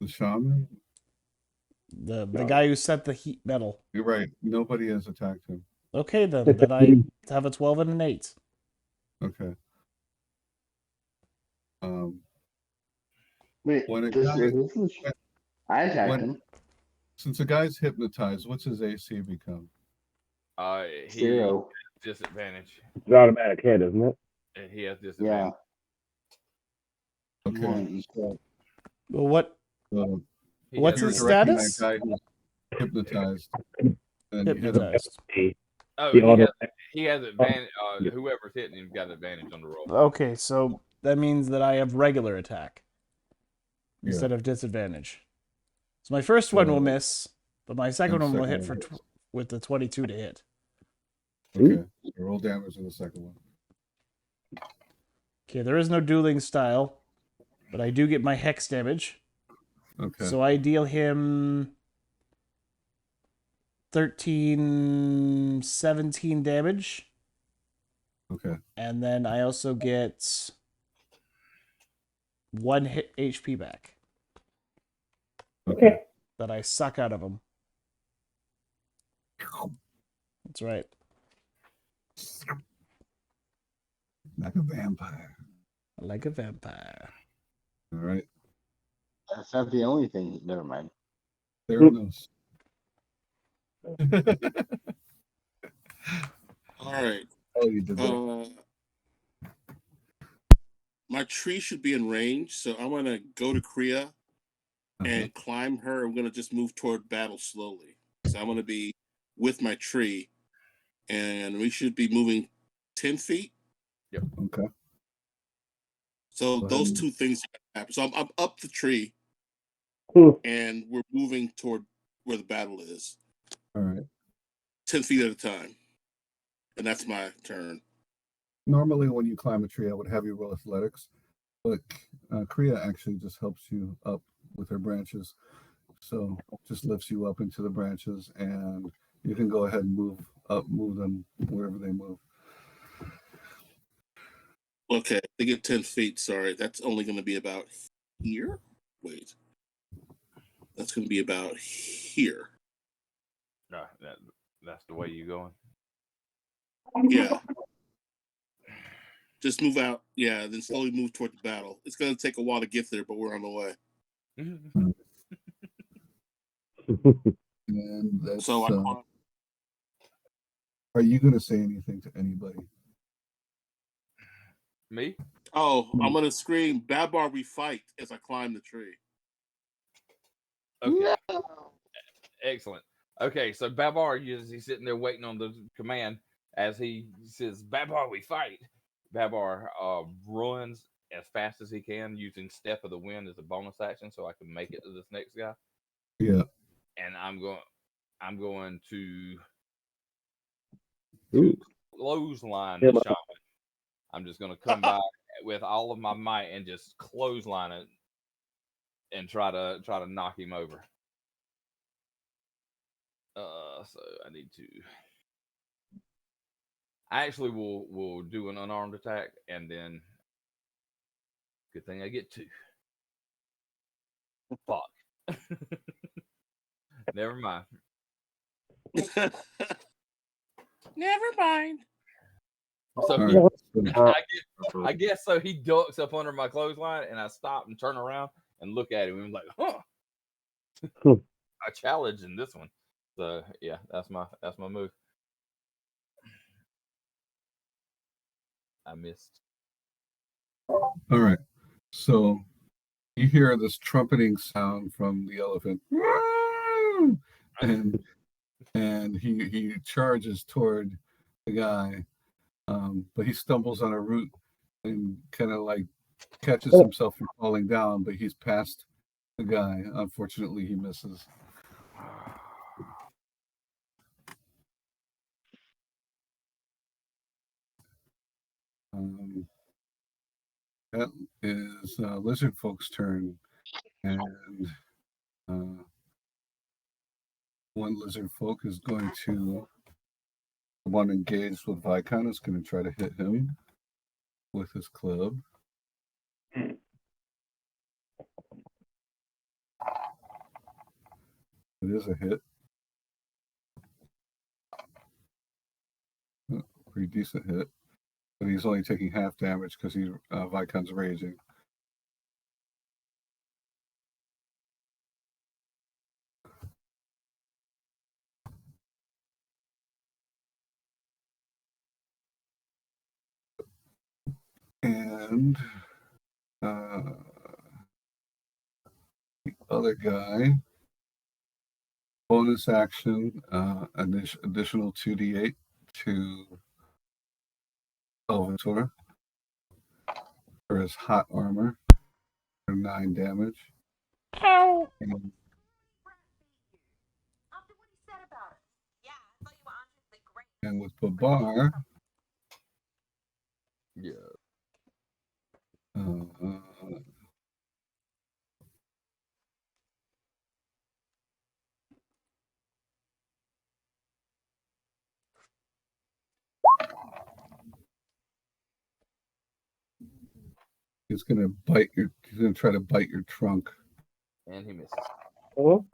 The shaman? The guy who set the heat metal. You're right. Nobody has attacked him. Okay, then I have a 12 and an 8. Okay. Wait, When a this guy, is, I attacked when- him. since a guy's hypnotized, what's his AC become? He 0. disadvantage. It's an automatic hit, isn't it? And he has Yeah. disadvantage. Okay. One. Well, what? So He What's has his you're directing status? that guy who's hypnotized. And you hit him. Hypnotized. Oh, The he has advantage. Whoever's hitting him got advantage on the roll. Okay, so that means that I have regular attack Yeah. instead of disadvantage. So my first one will miss, but my second And one will second hit for one with the 22 to hit. Okay. So roll damage on the second one. Okay, there is no dueling style, but I do get my hex damage. Okay. So I deal him 13, 17 damage. Okay. And then I also get 1 hit HP back Okay. that I suck out of him. That's right. Like a vampire. Like a vampire. All right. That's not the only thing. Never mind. Theranos. All right. Oh, you did that. My tree should be in range, so I'm gonna go to Kriya and climb her. I'm gonna just move toward battle slowly. So I'm gonna be with my tree, and we should be moving 10 feet. Okay. So Go those ahead. two things happen. So I'm up the tree, and we're moving toward where the battle is. All right. 10 feet at a time, and that's my turn. Normally, when you climb a tree, I would have you roll athletics, but Kriya actually just helps you up with her branches. So just lifts you up into the branches, and you can go ahead and move them wherever they move. Okay, they get 10 feet. Sorry, that's only going to be about here. Wait, that's going to be about here. No, that's the way you going. Yeah. Just move out. Yeah, then slowly move toward the battle. It's going to take a while to get there, but we're on the way. And that's, So are you going to say anything to anybody? Me? I'm going to scream, Babar, we fight, as I climb the tree. Okay. No. Excellent. Okay, so Babar, he's sitting there waiting on the command as he says, Babar, we fight. Babar runs as fast as he can using Step of the Wind as a bonus action so I can make it to this next guy. Yeah. And I'm going to clothesline the shaman. I'm just going to come by with all of my might and just clothesline it and try to knock him over. So I need to. I actually will do an unarmed attack, and then good thing I get 2. Fuck. Never mind. Never mind. So I guess so. He ducks up under my clothesline, and I stop and turn around and look at him, and I'm like, huh. I challenge in this one. So yeah, that's my move. I missed. All right. So you hear this trumpeting sound from the elephant, and he charges toward the guy, but he stumbles on a root and kind of like catches himself from falling down, but he's past the guy. Unfortunately, he misses. That is Lizard Folk's turn, and one Lizard Folk is going to, the one engaged with Vykon is going to try to hit him with his club. It is a hit. Pretty decent hit. But he's only taking half damage because Vykon's raging. And the other guy, bonus action, additional 2d8 to Elvator for his hot armor for 9 damage. Ow! And with Babar, Yeah. he's gonna try to bite your trunk. And he misses. Oh,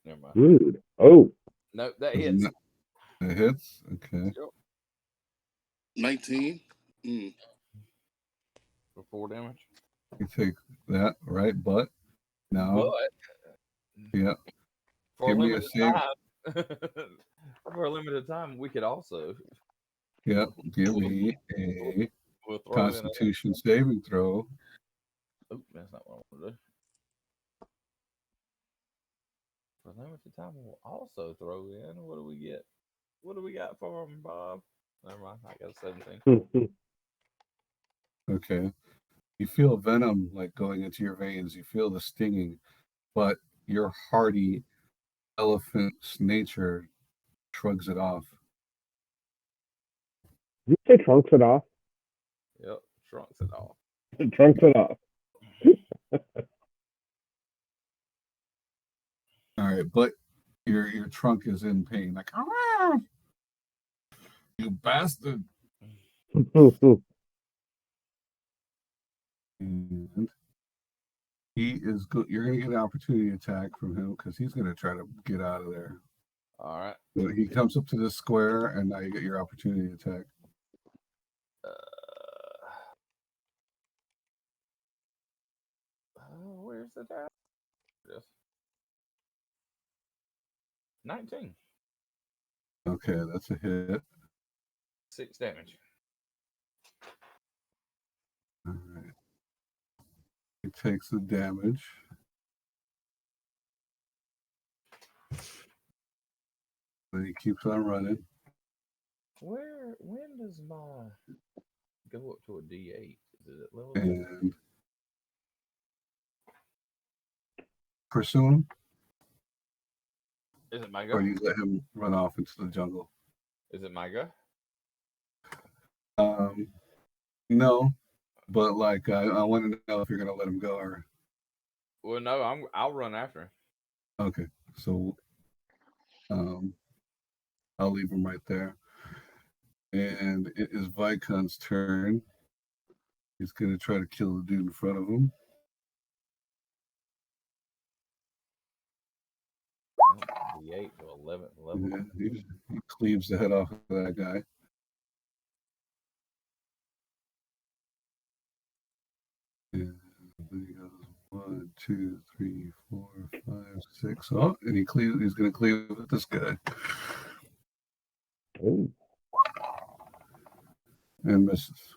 Never mind. rude. Oh, No, that hits. It hits? Okay. 19. For 4 damage. You take that, right? But now, yeah. For a Give me a limited save. time. For a limited time, we could also. Yeah, give me a We'll throw Constitution saving throw. Oh, that's not what I want to do. For a limited time, we'll also throw in. What do we get? What do we got for him, Bob? Never mind. I got a 17. Okay. You feel venom like going into your veins. You feel the stinging, but your hardy elephant's nature shrugs it off. Did you say trunks it off? Yep, shrunks it off. Trunks it off. All right, but your trunk is in pain. Like, ah, you bastard. And he is good. You're going to get an opportunity attack from him because he's going to try to get out of there. All right. So he comes up to this square, and now you get your opportunity attack. Where's the die? Yes. 19. Okay, that's a hit. 6 damage. All right. He takes the damage. But he keeps on running. When does my go up to a D8? Is it at level? And pursue him? Is it my Or go? you let him run off into the jungle? Is it my go? No. But like I want to know if you're gonna let him go or Well, no, I'll run after him. okay. So I'll leave him right there. And it is Vykon's turn. He's gonna try to kill the dude in front of him. D8 to 11 level. Yeah, he cleaves the head off of that guy. And then he goes 1, 2, 3, 4, 5, 6. Oh, and he's going to cleave with this guy. Ooh. And misses.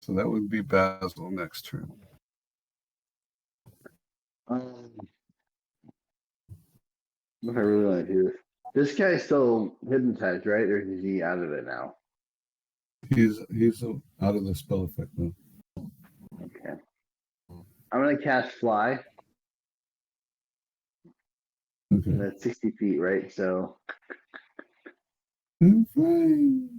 So that would be Basil next turn. What I really want to do. This guy's still hypnotized, right? Or is he out of it now? He's out of the spell effect now. Okay. I'm gonna cast Fly. Okay. And that's 60 feet, right? So I'm flying.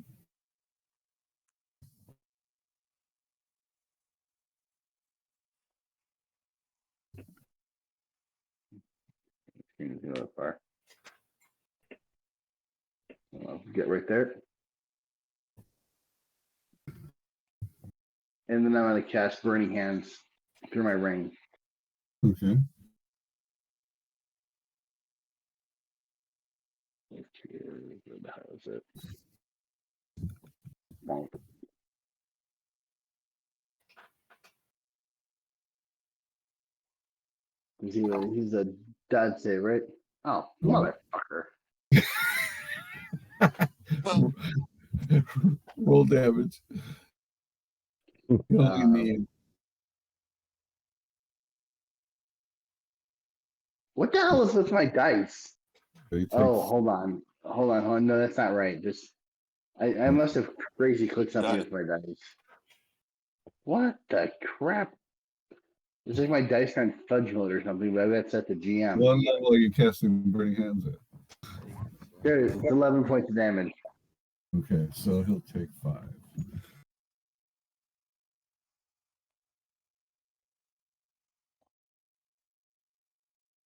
can't go that far. I'll get right there. And then I'm gonna cast Burning Hands through my ring. Okay. Where the hell is it? Won't. He's a dad save, right? Oh, motherfucker. Roll damage. You only need. What the hell is with my dice? Oh, Takes, hold on. Hold on. No, that's not right. Just I must have crazy clicked something with my dice. What the crap? It's like my dice on fudge mode or something, but that's at the GM. One level you're casting Burning Hands at. There, it's 11 points of damage. Okay, so he'll take 5.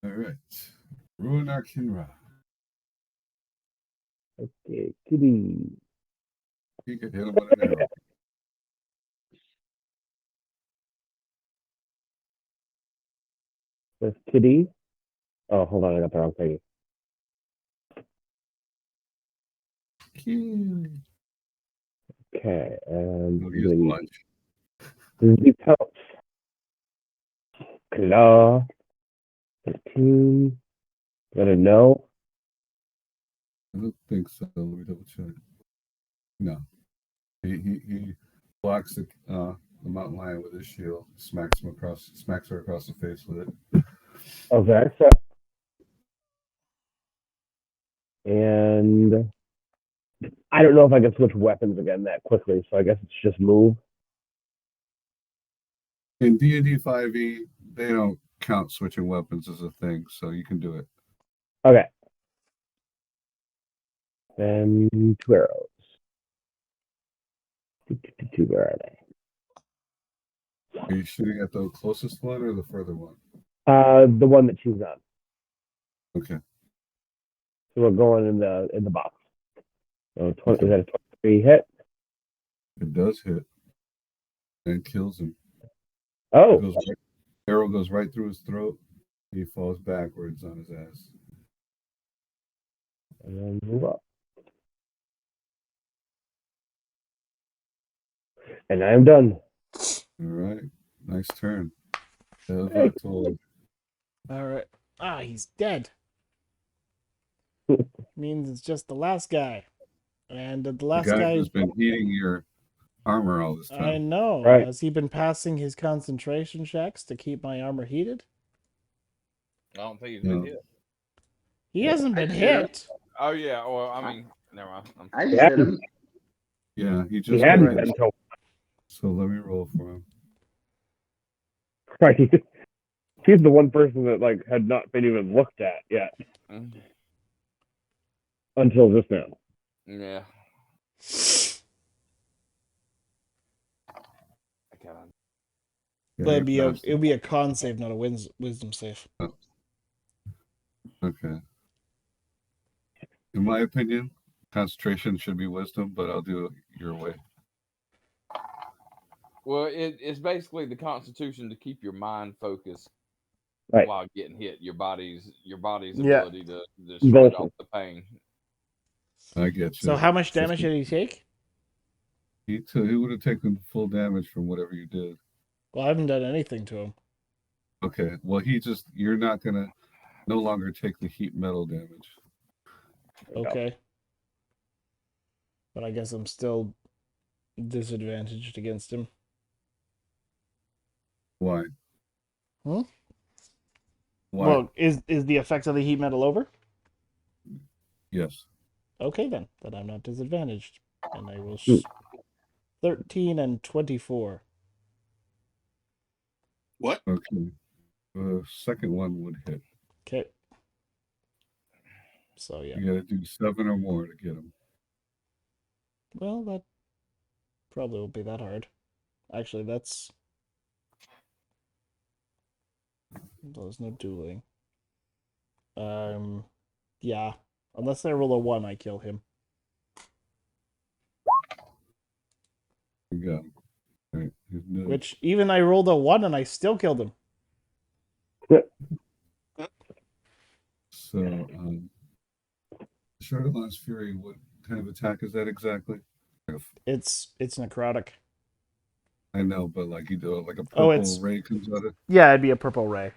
All right. Ruehnar Ethan. Okay, kitty. He could hit him with an arrow. That's kitty. Oh, hold on, I got the wrong thing. Okay, and the pelts. Claw. 15. Got a no. I don't think so. Let me double check. No. He blocks the mountain lion with his shield, smacks her across the face with it. Okay, so and I don't know if I can switch weapons again that quickly, so I guess it's just move. In D&D 5e, they don't count switching weapons as a thing, so you can do it. Okay. Then 2 arrows. Where are they? Are you shooting at the closest one or the further one? The one that she's on. Okay. So we're going in the box. So 20, is that a 23 hit? It does hit and kills him. Oh. Arrow goes right through his throat. He falls backwards on his ass. And then move up. And I am done. All right. Nice turn. All right. Ah, he's dead. Means it's just the last guy. And the last the guy guy who's been eating your armor all this time. I know. Right. Has he been passing his concentration checks to keep my armor heated? I don't think he's been hit. He hasn't been hit. Oh yeah. Well, I mean, never mind. I just hit him. Yeah, he just He hadn't got been hit. until So let me roll for him. right. He's the one person that had not been even looked at yet until just now. Yeah. But it'll be a con save, not a wisdom save. Oh. Okay. In my opinion, concentration should be wisdom, but I'll do it your way. Well, it's basically the Constitution to keep your mind focused while getting hit. Your body's ability to shrug off the pain. I get you. So how much damage did he take? He would have taken full damage from whatever you did. Well, I haven't done anything to him. Okay. Well, you're not gonna no longer take the heat metal damage. Okay. But I guess I'm still disadvantaged against him. Why? Hmm? Why? Well, is the effect of the heat metal over? Yes. Okay, then. Then I'm not disadvantaged. And I will 13 and 24. What? Okay. The second one would hit. Okay. So, yeah. You got to do 7 or more to get him. Well, that probably won't be that hard. Actually, there's no dueling. Yeah. Unless I roll a 1, I kill him. You got him. All right. Which, even I rolled a 1 and I still killed him. So, Shardalon's Fury, what kind of attack is that exactly? It's necrotic. I know, but like you do, like a Oh, purple ray comes out of it. Yeah, it'd be a purple ray.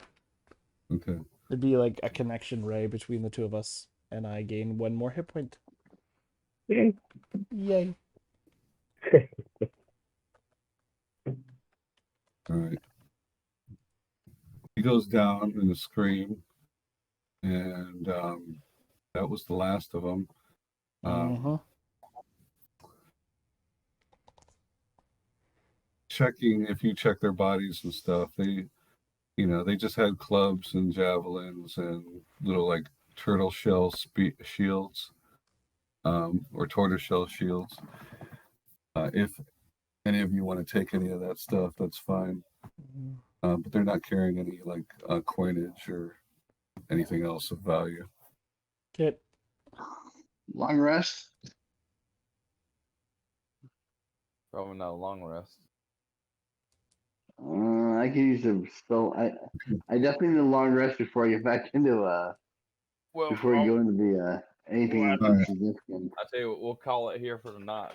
Okay. It'd be like a connection ray between the two of us, and I gain 1 more hit point. Yay. Yay. All right. He goes down in a scream, and that was the last of them. Checking if you check their bodies and stuff, they just had clubs and javelins and little like turtle shell shields, or tortoise shell shields. If any of you want to take any of that stuff, that's fine. But they're not carrying any like coinage or anything else of value. Okay. Long rest. Probably not a long rest. I could use a spell. I definitely need a long rest before I get back into before you go into the anything significant. I tell you what, we'll call it here for tonight.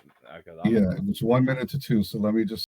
Yeah, it was 1 minute to 2. So let me just